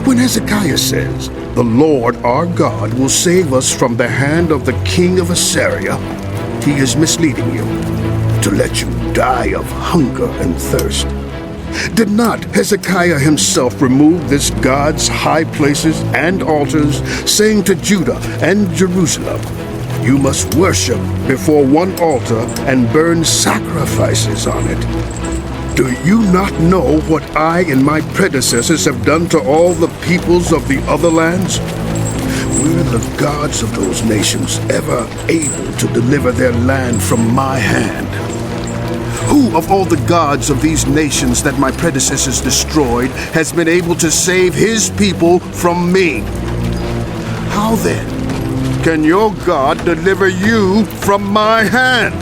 When Hezekiah says, the Lord our God will save us from the hand of the king of Assyria, he is misleading you to let you die of hunger and thirst. Did not Hezekiah himself remove this God's high places and altars, saying to Judah and Jerusalem, you must worship before one altar and burn sacrifices on it? Do you not know what I and my predecessors have done to all the peoples of the other lands? Were the gods of those nations ever able to deliver their land from my hand? Who of all the gods of these nations that my predecessors destroyed has been able to save his people from me? How then can your God deliver you from my hand?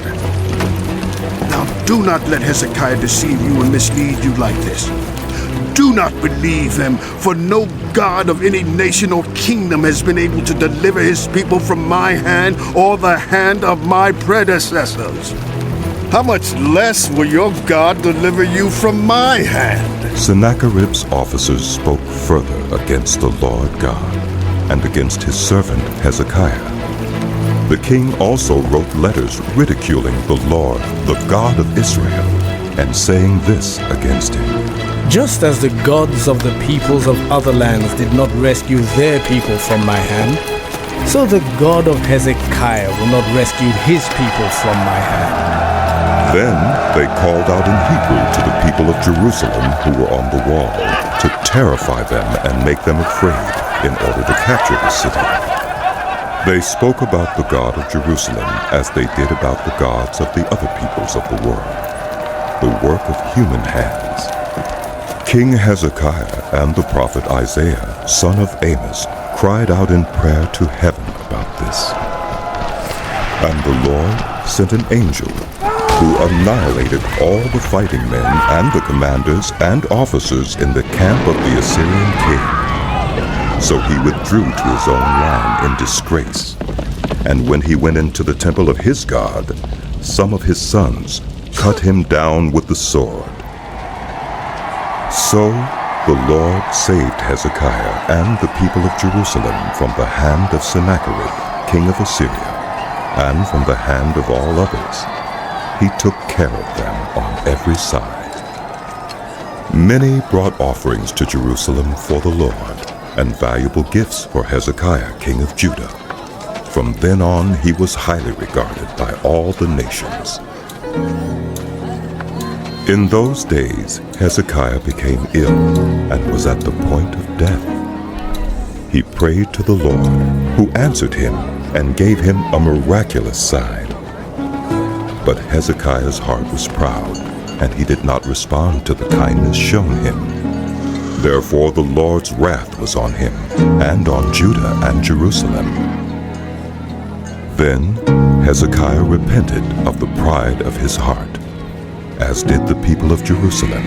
Now do not let Hezekiah deceive you and mislead you like this. Do not believe him, for no God of any nation or kingdom has been able to deliver his people from my hand or the hand of my predecessors. How much less will your God deliver you from my hand? Sennacherib's officers spoke further against the Lord God and against his servant Hezekiah. The king also wrote letters ridiculing the Lord, the God of Israel, and saying this against him. Just as the gods of the peoples of other lands did not rescue their people from my hand, so the God of Hezekiah will not rescue his people from my hand. Then they called out in Hebrew to the people of Jerusalem who were on the wall to terrify them and make them afraid in order to capture the city. They spoke about the God of Jerusalem as they did about the gods of the other peoples of the world, the work of human hands. King Hezekiah and the prophet Isaiah, son of Amos, cried out in prayer to heaven about this. And the Lord sent an angel who annihilated all the fighting men and the commanders and officers in the camp of the Assyrian king. So he withdrew to his own land in disgrace. And when he went into the temple of his God, some of his sons cut him down with the sword. So the Lord saved Hezekiah and the people of Jerusalem from the hand of Sennacherib, king of Assyria, and from the hand of all others. He took care of them on every side. Many brought offerings to Jerusalem for the Lord, and valuable gifts for Hezekiah, king of Judah. From then on, he was highly regarded by all the nations. In those days, Hezekiah became ill and was at the point of death. He prayed to the Lord, who answered him and gave him a miraculous sign. But Hezekiah's heart was proud, and he did not respond to the kindness shown him. Therefore the Lord's wrath was on him, and on Judah and Jerusalem. Then Hezekiah repented of the pride of his heart, as did the people of Jerusalem.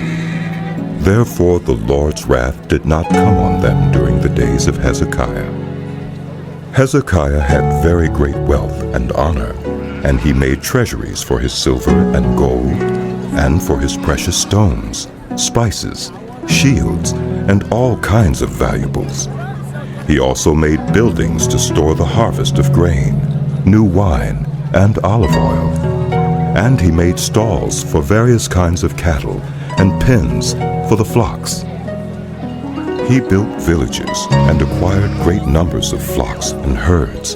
Therefore the Lord's wrath did not come on them during the days of Hezekiah. Hezekiah had very great wealth and honor, and he made treasuries for his silver and gold, and for his precious stones, spices, shields, and all kinds of valuables. He also made buildings to store the harvest of grain, new wine, and olive oil. And he made stalls for various kinds of cattle, and pens for the flocks. He built villages and acquired great numbers of flocks and herds,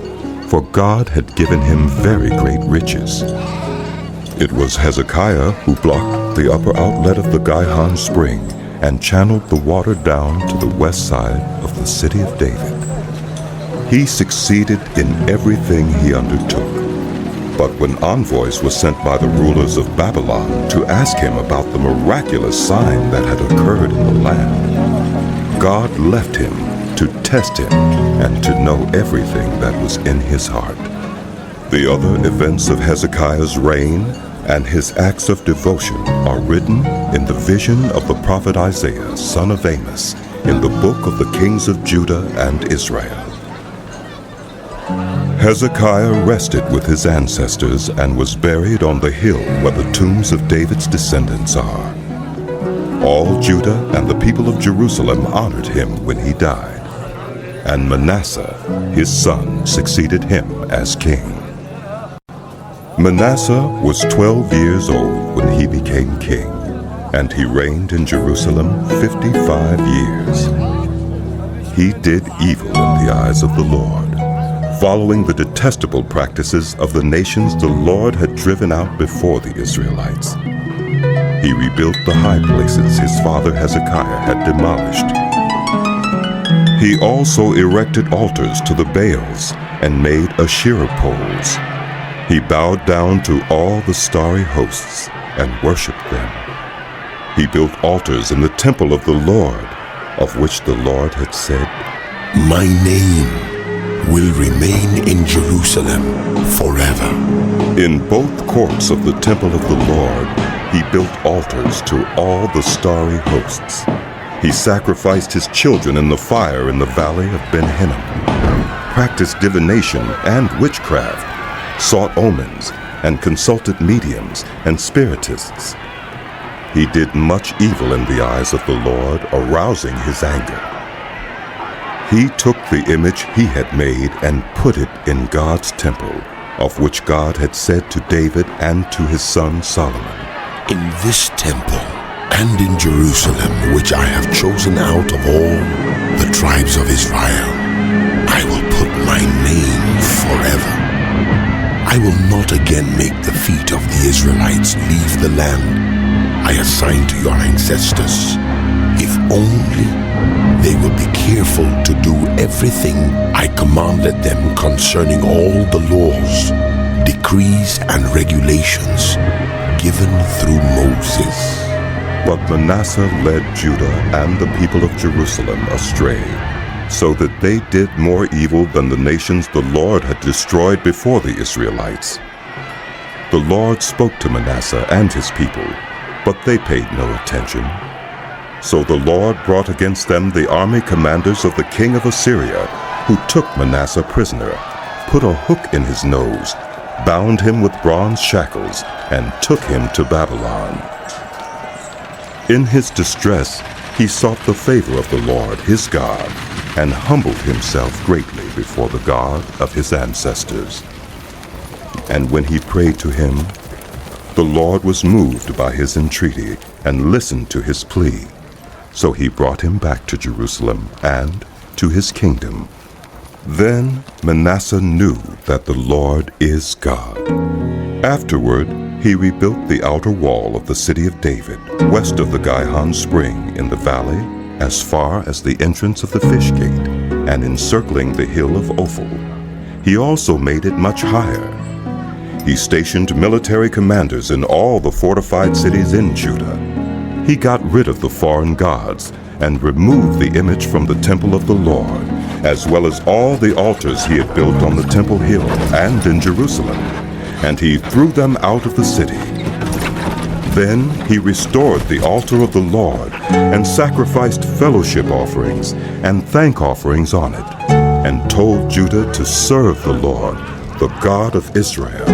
for God had given him very great riches. It was Hezekiah who blocked the upper outlet of the Gihon spring and channeled the water down to the west side of the city of David. He succeeded in everything he undertook. But when envoys were sent by the rulers of Babylon to ask him about the miraculous sign that had occurred in the land, God left him to test him and to know everything that was in his heart. The other events of Hezekiah's reign and his acts of devotion are written in the vision of the prophet Isaiah, son of Amos, in the book of the kings of Judah and Israel. Hezekiah rested with his ancestors and was buried on the hill where the tombs of David's descendants are. All Judah and the people of Jerusalem honored him when he died, and Manasseh, his son, succeeded him as king. Manasseh was 12 years old when he became king, and he reigned in Jerusalem 55 years. He did evil in the eyes of the Lord, following the detestable practices of the nations the Lord had driven out before the Israelites. He rebuilt the high places his father Hezekiah had demolished. He also erected altars to the Baals and made Asherah poles. He bowed down to all the starry hosts and worshipped them. He built altars in the temple of the Lord, of which the Lord had said, "My name will remain in Jerusalem forever." In both courts of the temple of the Lord, he built altars to all the starry hosts. He sacrificed his children in the fire in the valley of Ben-Hinnom, practiced divination and witchcraft, sought omens, and consulted mediums and spiritists. He did much evil in the eyes of the Lord, arousing his anger. He took the image he had made and put it in God's temple, of which God had said to David and to his son Solomon, "In this temple and in Jerusalem, which I have chosen out of all the tribes of Israel, I will put my name forever. I will not again make the feet of the Israelites leave the land I assigned to your ancestors, if only they will be careful to do everything I commanded them concerning all the laws, decrees, and regulations given through Moses." But Manasseh led Judah and the people of Jerusalem astray, so that they did more evil than the nations the Lord had destroyed before the Israelites. The Lord spoke to Manasseh and his people, but they paid no attention. So the Lord brought against them the army commanders of the king of Assyria, who took Manasseh prisoner, put a hook in his nose, bound him with bronze shackles, and took him to Babylon. In his distress, he sought the favor of the Lord his God, and humbled himself greatly before the God of his ancestors. And when he prayed to him, the Lord was moved by his entreaty and listened to his plea. So he brought him back to Jerusalem and to his kingdom. Then Manasseh knew that the Lord is God. Afterward, he rebuilt the outer wall of the city of David, west of the Gihon spring in the valley, as far as the entrance of the fish gate, and encircling the hill of Ophel. he also made it much higher. He stationed military commanders in all the fortified cities in Judah. He got rid of the foreign gods and removed the image from the temple of the Lord, as well as all the altars he had built on the temple hill and in Jerusalem, and he threw them out of the city. Then he restored the altar of the Lord and sacrificed fellowship offerings and thank offerings on it, and told Judah to serve the Lord, the God of Israel.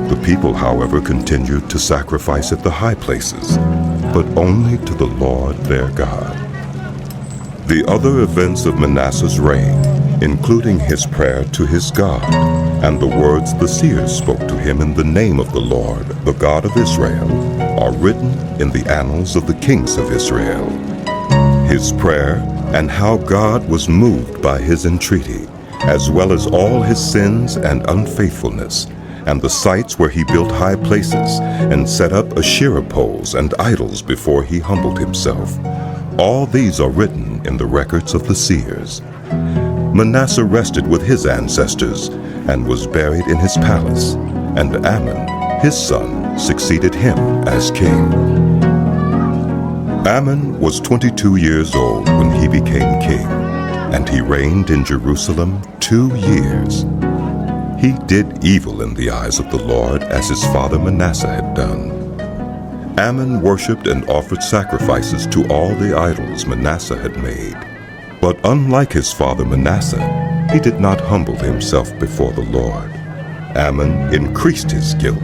The people, however, continued to sacrifice at the high places, but only to the Lord their God. The other events of Manasseh's reign, including his prayer to his God, and the words the seers spoke to him in the name of the Lord, the God of Israel, are written in the annals of the kings of Israel. His prayer and how God was moved by his entreaty, as well as all his sins and unfaithfulness, and the sites where he built high places and set up Asherah poles and idols before he humbled himself. All these are written in the records of the seers. Manasseh rested with his ancestors and was buried in his palace, and Amon, his son, succeeded him as king. Amon was 22 years old when he became king, and he reigned in Jerusalem 2 years. He did evil in the eyes of the Lord as his father Manasseh had done. Amon worshipped and offered sacrifices to all the idols Manasseh had made. But unlike his father Manasseh, he did not humble himself before the Lord. Amon increased his guilt.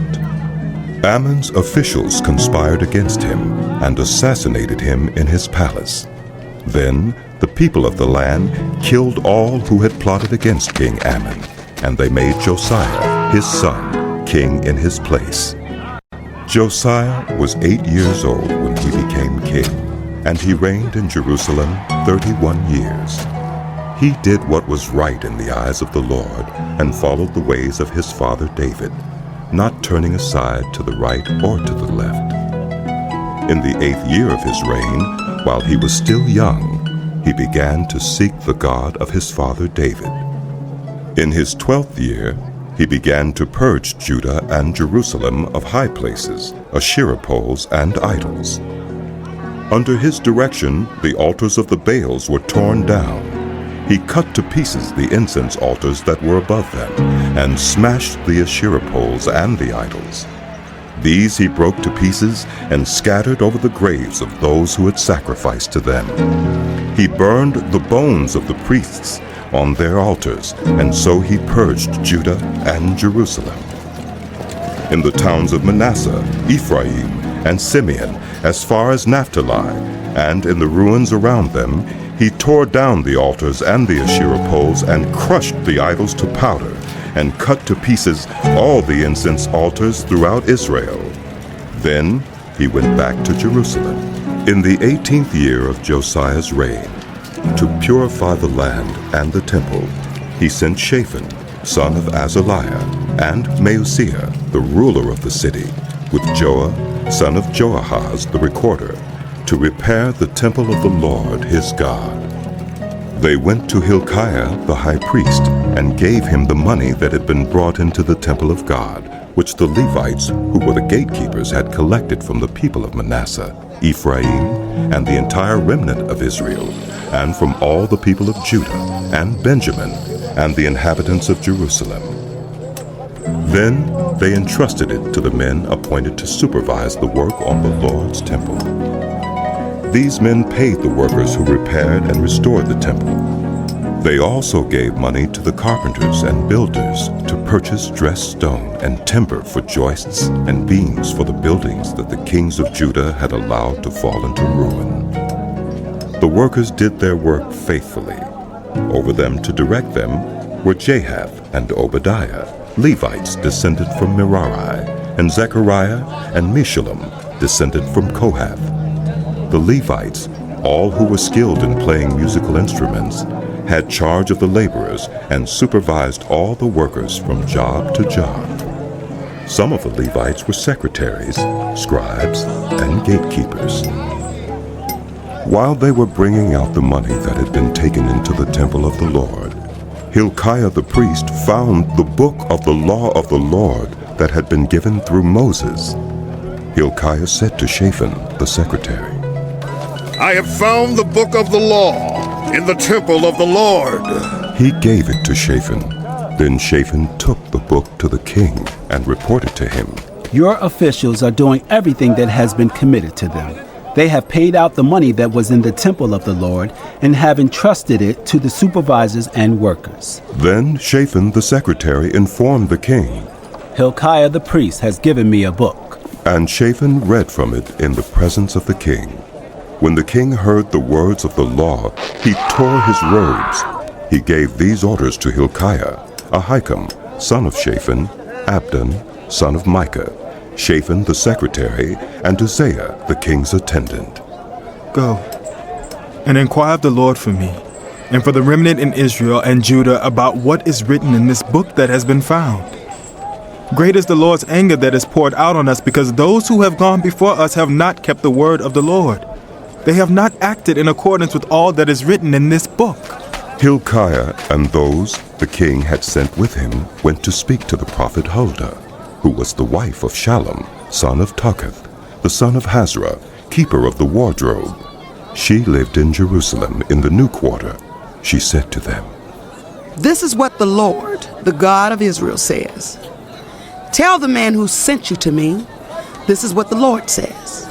Amon's officials conspired against him and assassinated him in his palace. Then the people of the land killed all who had plotted against King Amon, and they made Josiah, his son, king in his place. Josiah was 8 years old when he became king, and he reigned in Jerusalem 31 years. He did what was right in the eyes of the Lord and followed the ways of his father David, not turning aside to the right or to the left. In the 8th year of his reign, while he was still young, he began to seek the God of his father David. In his 12th year, he began to purge Judah and Jerusalem of high places, Asherah poles, and idols. Under his direction, the altars of the Baals were torn down. He cut to pieces the incense altars that were above them, and smashed the Asherah poles and the idols. These he broke to pieces and scattered over the graves of those who had sacrificed to them. He burned the bones of the priests on their altars, and so he purged Judah and Jerusalem. In the towns of Manasseh, Ephraim, and Simeon, as far as Naphtali, and in the ruins around them, he tore down the altars and the Asherah poles and crushed the idols to powder, and cut to pieces all the incense altars throughout Israel. Then he went back to Jerusalem. In the 18th year of Josiah's reign, to purify the land and the temple, he sent Shaphan, son of Azaliah, and Maaseiah, the ruler of the city, with Joah, son of Joahaz, the recorder, to repair the temple of the Lord his God. They went to Hilkiah the high priest, and gave him the money that had been brought into the temple of God, which the Levites, who were the gatekeepers, had collected from the people of Manasseh, Ephraim, and the entire remnant of Israel, and from all the people of Judah, and Benjamin, and the inhabitants of Jerusalem. Then they entrusted it to the men appointed to supervise the work on the Lord's temple. These men paid the workers who repaired and restored the temple. They also gave money to the carpenters and builders to purchase dressed stone and timber for joists and beams for the buildings that the kings of Judah had allowed to fall into ruin. The workers did their work faithfully. Over them to direct them were Jahath and Obadiah, Levites descended from Merari, and Zechariah and Meshullam, descended from Kohath. The Levites, all who were skilled in playing musical instruments, had charge of the laborers and supervised all the workers from job to job. Some of the Levites were secretaries, scribes, and gatekeepers. While they were bringing out the money that had been taken into the temple of the Lord, Hilkiah the priest found the book of the law of the Lord that had been given through Moses. Hilkiah said to Shaphan the secretary, I have found the book of the law in the temple of the Lord. He gave it to Shaphan. Then Shaphan took the book to the king and reported to him, Your officials are doing everything that has been committed to them. They have paid out the money that was in the temple of the Lord and have entrusted it to the supervisors and workers. Then Shaphan the secretary informed the king, Hilkiah the priest has given me a book. And Shaphan read from it in the presence of the king. When the king heard the words of the law, he tore his robes. He gave these orders to Hilkiah, Ahikam, son of Shaphan, Abdon, son of Micah, Shaphan the secretary, and Uzziah the king's attendant. Go and inquire of the Lord for me, and for the remnant in Israel and Judah about what is written in this book that has been found. Great is the Lord's anger that is poured out on us, because those who have gone before us have not kept the word of the Lord. They have not acted in accordance with all that is written in this book. Hilkiah and those the king had sent with him went to speak to the prophet Huldah, who was the wife of Shallum, son of Tucketh, the son of Hazra, keeper of the wardrobe. She lived in Jerusalem in the new quarter. She said to them, This is what the Lord, the God of Israel, says. Tell the man who sent you to me, this is what the Lord says.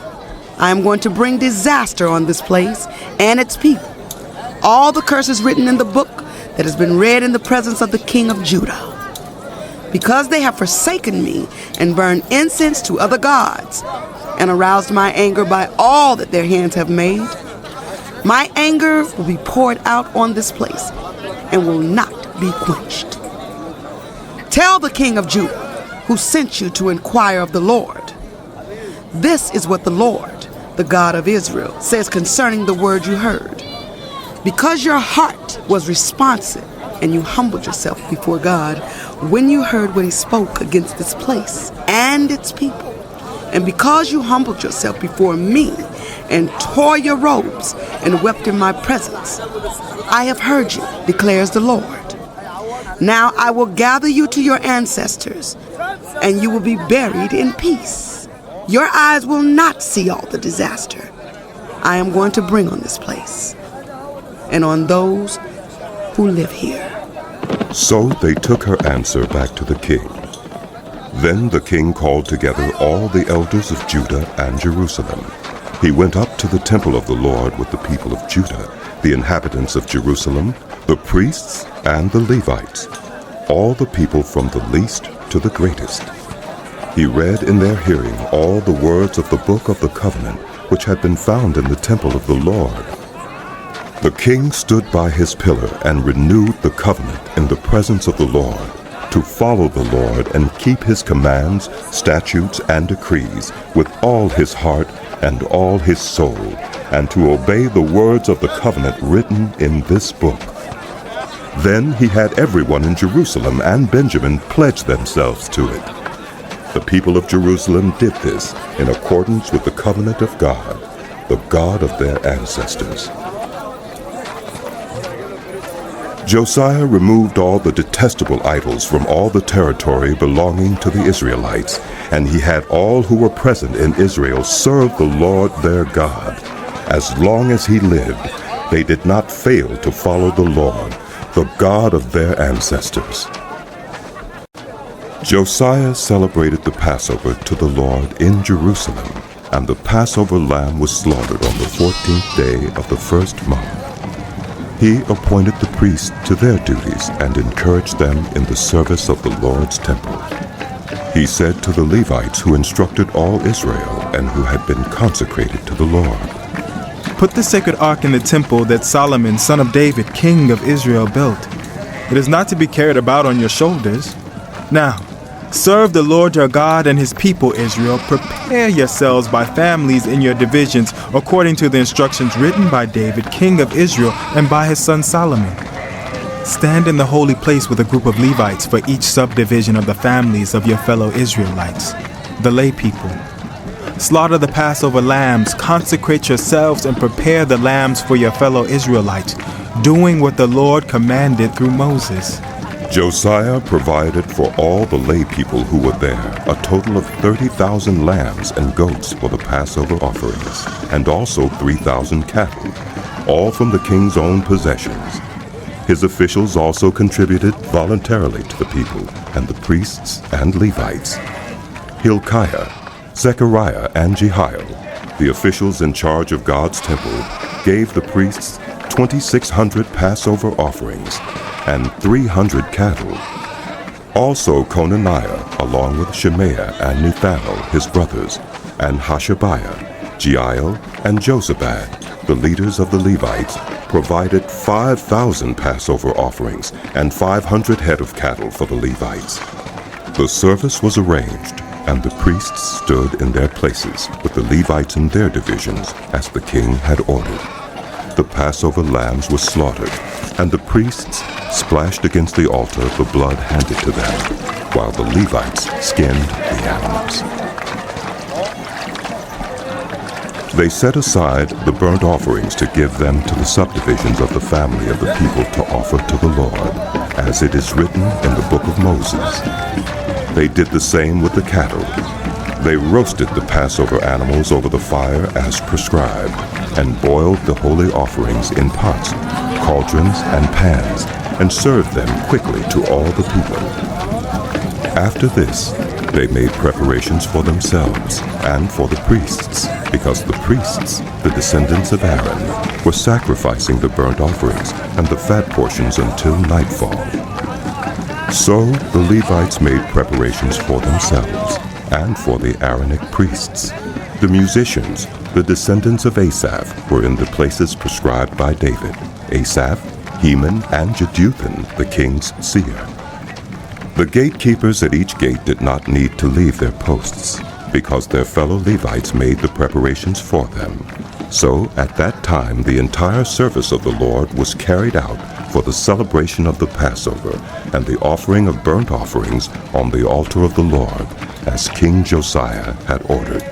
I am going to bring disaster on this place and its people. All the curses written in the book that has been read in the presence of the king of Judah. Because they have forsaken me and burned incense to other gods and aroused my anger by all that their hands have made, my anger will be poured out on this place and will not be quenched. Tell the king of Judah, who sent you to inquire of the Lord, this is what the Lord, the God of Israel, says concerning the word you heard. Because your heart was responsive and you humbled yourself before God when you heard what he spoke against this place and its people, and because you humbled yourself before me and tore your robes and wept in my presence, I have heard you, declares the Lord. Now I will gather you to your ancestors, and you will be buried in peace. Your eyes will not see all the disaster I am going to bring on this place and on those who live here. So they took her answer back to the king. Then the king called together all the elders of Judah and Jerusalem. He went up to the temple of the Lord with the people of Judah, the inhabitants of Jerusalem, the priests and the Levites, all the people from the least to the greatest. He read in their hearing all the words of the book of the covenant which had been found in the temple of the Lord. The king stood by his pillar and renewed the covenant in the presence of the Lord, to follow the Lord and keep his commands, statutes, and decrees with all his heart and all his soul, and to obey the words of the covenant written in this book. Then he had everyone in Jerusalem and Benjamin pledge themselves to it. The people of Jerusalem did this in accordance with the covenant of God, the God of their ancestors. Josiah removed all the detestable idols from all the territory belonging to the Israelites, and he had all who were present in Israel serve the Lord their God. As long as he lived, they did not fail to follow the Lord, the God of their ancestors. Josiah celebrated the Passover to the Lord in Jerusalem, and the Passover lamb was slaughtered on the 14th day of the first month. He appointed the priests to their duties and encouraged them in the service of the Lord's temple. He said to the Levites who instructed all Israel and who had been consecrated to the Lord, Put the sacred ark in the temple that Solomon, son of David, king of Israel, built. It is not to be carried about on your shoulders. Now, serve the Lord your God and his people, Israel. Prepare yourselves by families in your divisions, according to the instructions written by David, king of Israel, and by his son Solomon. Stand in the holy place with a group of Levites for each subdivision of the families of your fellow Israelites, the lay people. Slaughter the Passover lambs, consecrate yourselves, and prepare the lambs for your fellow Israelites. doing what the Lord commanded through Moses. Josiah provided for all the lay people who were there a total of 30,000 lambs and goats for the Passover offerings, and also 3,000 cattle, all from the king's own possessions. His officials also contributed voluntarily to the people and the priests and Levites. Hilkiah, Zechariah, and Jehiel, the officials in charge of God's temple, gave the priests 2,600 Passover offerings and 300 cattle. Also Conaniah, along with Shemaiah and Nethanel, his brothers, and Hashabiah, Jeiel, and Jozabad, the leaders of the Levites, provided 5,000 Passover offerings and 500 head of cattle for the Levites. The service was arranged, and the priests stood in their places with the Levites in their divisions, as the king had ordered. The Passover lambs were slaughtered, and the priests splashed against the altar the blood handed to them, while the Levites skinned the animals. They set aside the burnt offerings to give them to the subdivisions of the family of the people to offer to the Lord, as it is written in the book of Moses. They did the same with the cattle. They roasted the Passover animals over the fire as prescribed, and boiled the holy offerings in pots, cauldrons, and pans, and served them quickly to all the people. After this, they made preparations for themselves and for the priests, because the priests, the descendants of Aaron, were sacrificing the burnt offerings and the fat portions until nightfall. So the Levites made preparations for themselves and for the Aaronic priests. The musicians, the descendants of Asaph, were in the places prescribed by David: Asaph, Heman, and Jeduthun, the king's seer. The gatekeepers at each gate did not need to leave their posts, because their fellow Levites made the preparations for them. So at that time the entire service of the Lord was carried out for the celebration of the Passover and the offering of burnt offerings on the altar of the Lord, as King Josiah had ordered.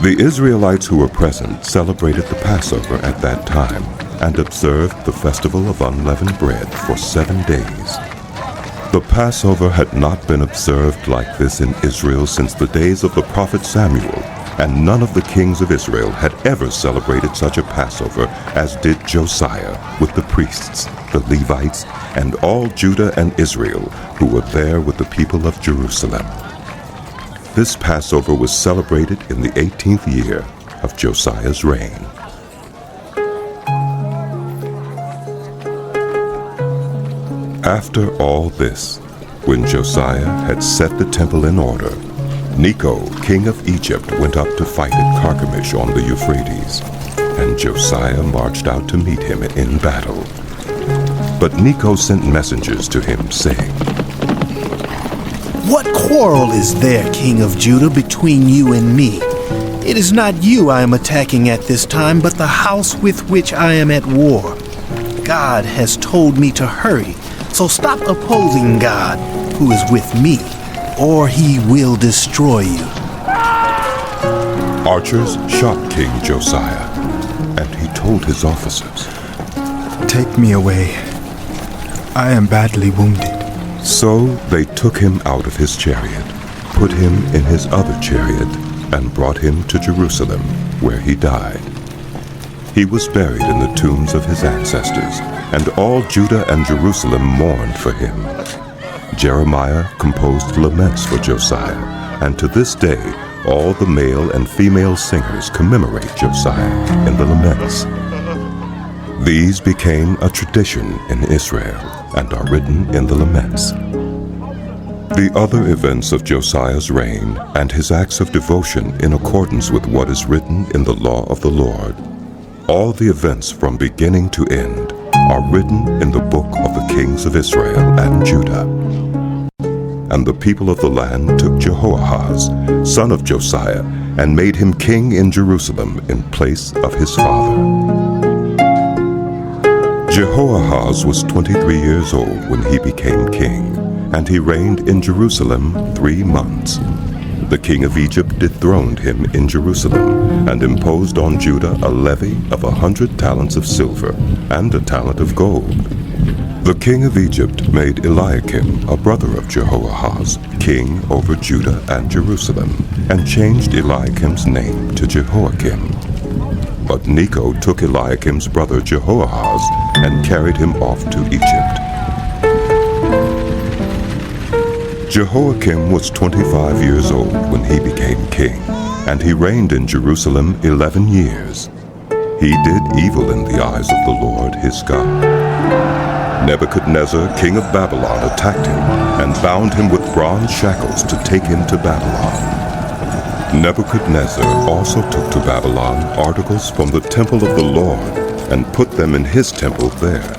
The Israelites who were present celebrated the Passover at that time and observed the festival of unleavened bread for 7 days. The Passover had not been observed like this in Israel since the days of the prophet Samuel, and none of the kings of Israel had ever celebrated such a Passover as did Josiah with the priests, the Levites, and all Judah and Israel who were there with the people of Jerusalem. This Passover was celebrated in the 18th year of Josiah's reign. After all this, when Josiah had set the temple in order, Necho, king of Egypt, went up to fight at Carchemish on the Euphrates, and Josiah marched out to meet him in battle. But Necho sent messengers to him, saying, "What quarrel is there, King of Judah, between you and me? It is not you I am attacking at this time, but the house with which I am at war. God has told me to hurry, so stop opposing God, who is with me, or he will destroy you." Archers shot King Josiah, and he told his officers, "Take me away. I am badly wounded." So they took him out of his chariot, put him in his other chariot, and brought him to Jerusalem, where he died. He was buried in the tombs of his ancestors, and all Judah and Jerusalem mourned for him. Jeremiah composed laments for Josiah, and to this day all the male and female singers commemorate Josiah in the laments. These became a tradition in Israel and are written in the laments. The other events of Josiah's reign and his acts of devotion in accordance with what is written in the law of the Lord, all the events from beginning to end, are written in the book of the kings of Israel and Judah. And the people of the land took Jehoahaz, son of Josiah, and made him king in Jerusalem in place of his father. Jehoahaz was 23 years old when he became king, and he reigned in Jerusalem 3 months. the king of Egypt dethroned him in Jerusalem and imposed on Judah a levy of 100 talents of silver and a talent of gold. The king of Egypt made Eliakim, a brother of Jehoahaz, king over Judah and Jerusalem, and changed Eliakim's name to Jehoiakim. But Necho took Eliakim's brother Jehoahaz and carried him off to Egypt. Jehoiakim was 25 years old when he became king, and he reigned in Jerusalem 11 years. He did evil in the eyes of the Lord his God. Nebuchadnezzar, king of Babylon, attacked him and bound him with bronze shackles to take him to Babylon. Nebuchadnezzar also took to Babylon articles from the temple of the Lord and put them in his temple there.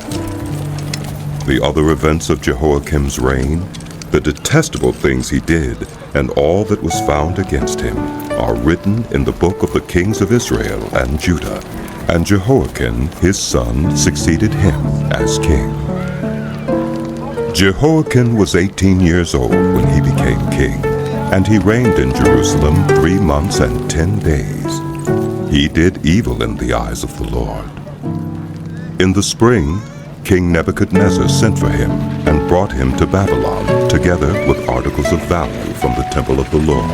The other events of Jehoiakim's reign, the detestable things he did, and all that was found against him, are written in the book of the kings of Israel and Judah. And Jehoiakim, his son, succeeded him as king. Jehoiakim was 18 years old when he became king, and he reigned in Jerusalem 3 months and 10 days. He did evil in the eyes of the Lord. In the spring, King Nebuchadnezzar sent for him and brought him to Babylon, together with articles of value from the temple of the Lord.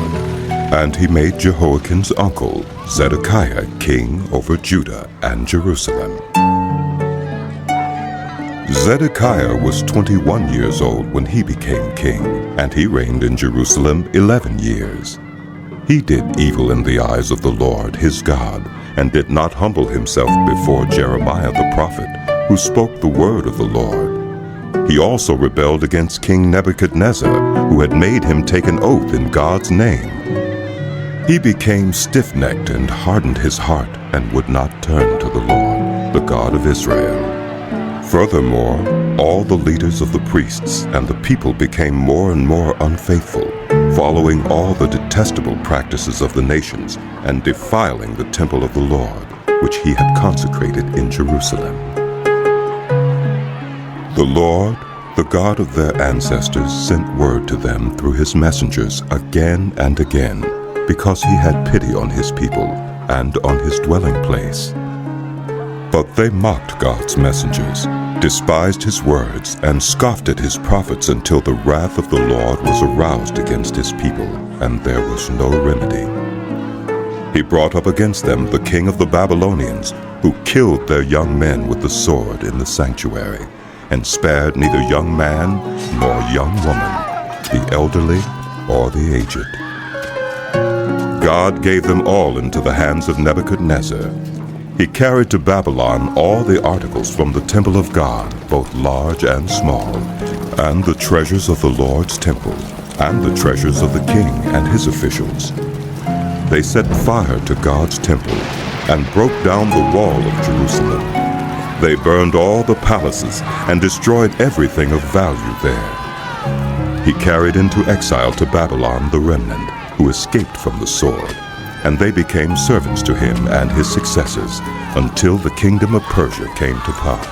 And he made Jehoiakim's uncle, Zedekiah, king over Judah and Jerusalem. Zedekiah was 21 years old when he became king, and he reigned in Jerusalem 11 years. He did evil in the eyes of the Lord his God, and did not humble himself before Jeremiah the prophet, who spoke the word of the Lord. He also rebelled against King Nebuchadnezzar, who had made him take an oath in God's name. He became stiff-necked and hardened his heart, and would not turn to the Lord, the God of Israel. Furthermore, all the leaders of the priests and the people became more and more unfaithful, following all the detestable practices of the nations and defiling the temple of the Lord, which he had consecrated in Jerusalem. The Lord, the God of their ancestors, sent word to them through his messengers again and again, because he had pity on his people and on his dwelling place. But they mocked God's messengers, despised his words, and scoffed at his prophets until the wrath of the Lord was aroused against his people, and there was no remedy. He brought up against them the king of the Babylonians, who killed their young men with the sword in the sanctuary, and spared neither young man nor young woman, the elderly or the aged. God gave them all into the hands of Nebuchadnezzar. He carried to Babylon all the articles from the temple of God, both large and small, and the treasures of the Lord's temple, and the treasures of the king and his officials. They set fire to God's temple, and broke down the wall of Jerusalem. They burned all the palaces, and destroyed everything of value there. He carried into exile to Babylon the remnant, who escaped from the sword, and they became servants to him and his successors, until the kingdom of Persia came to power.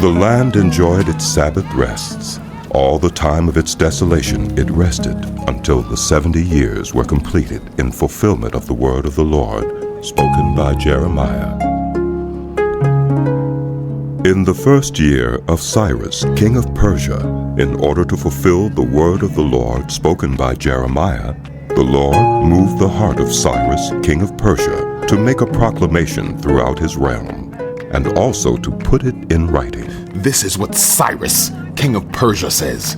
The land enjoyed its Sabbath rests. All the time of its desolation it rested, until the 70 years were completed in fulfillment of the word of the Lord, spoken by Jeremiah. In the first year of Cyrus, king of Persia, in order to fulfill the word of the Lord spoken by Jeremiah, the Lord moved the heart of Cyrus, king of Persia, to make a proclamation throughout his realm, and also to put it in writing. This is what Cyrus, king of Persia, says.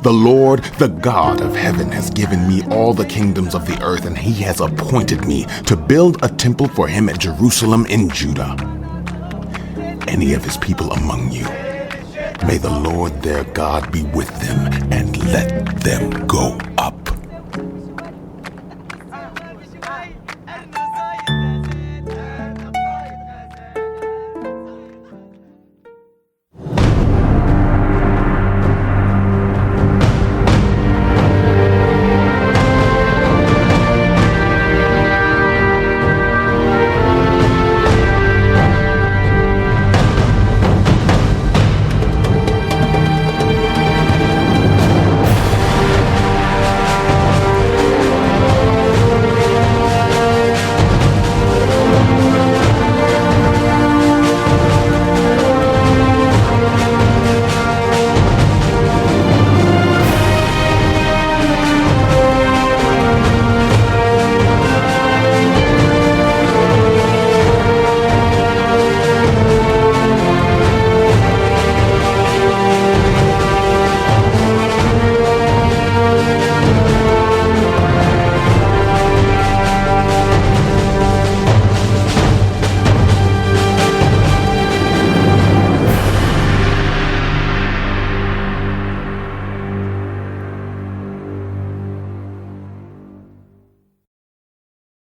The Lord, the God of heaven, has given me all the kingdoms of the earth, and he has appointed me to build a temple for him at Jerusalem in Judah. Any of his people among you, may the Lord their God be with them, and let them go.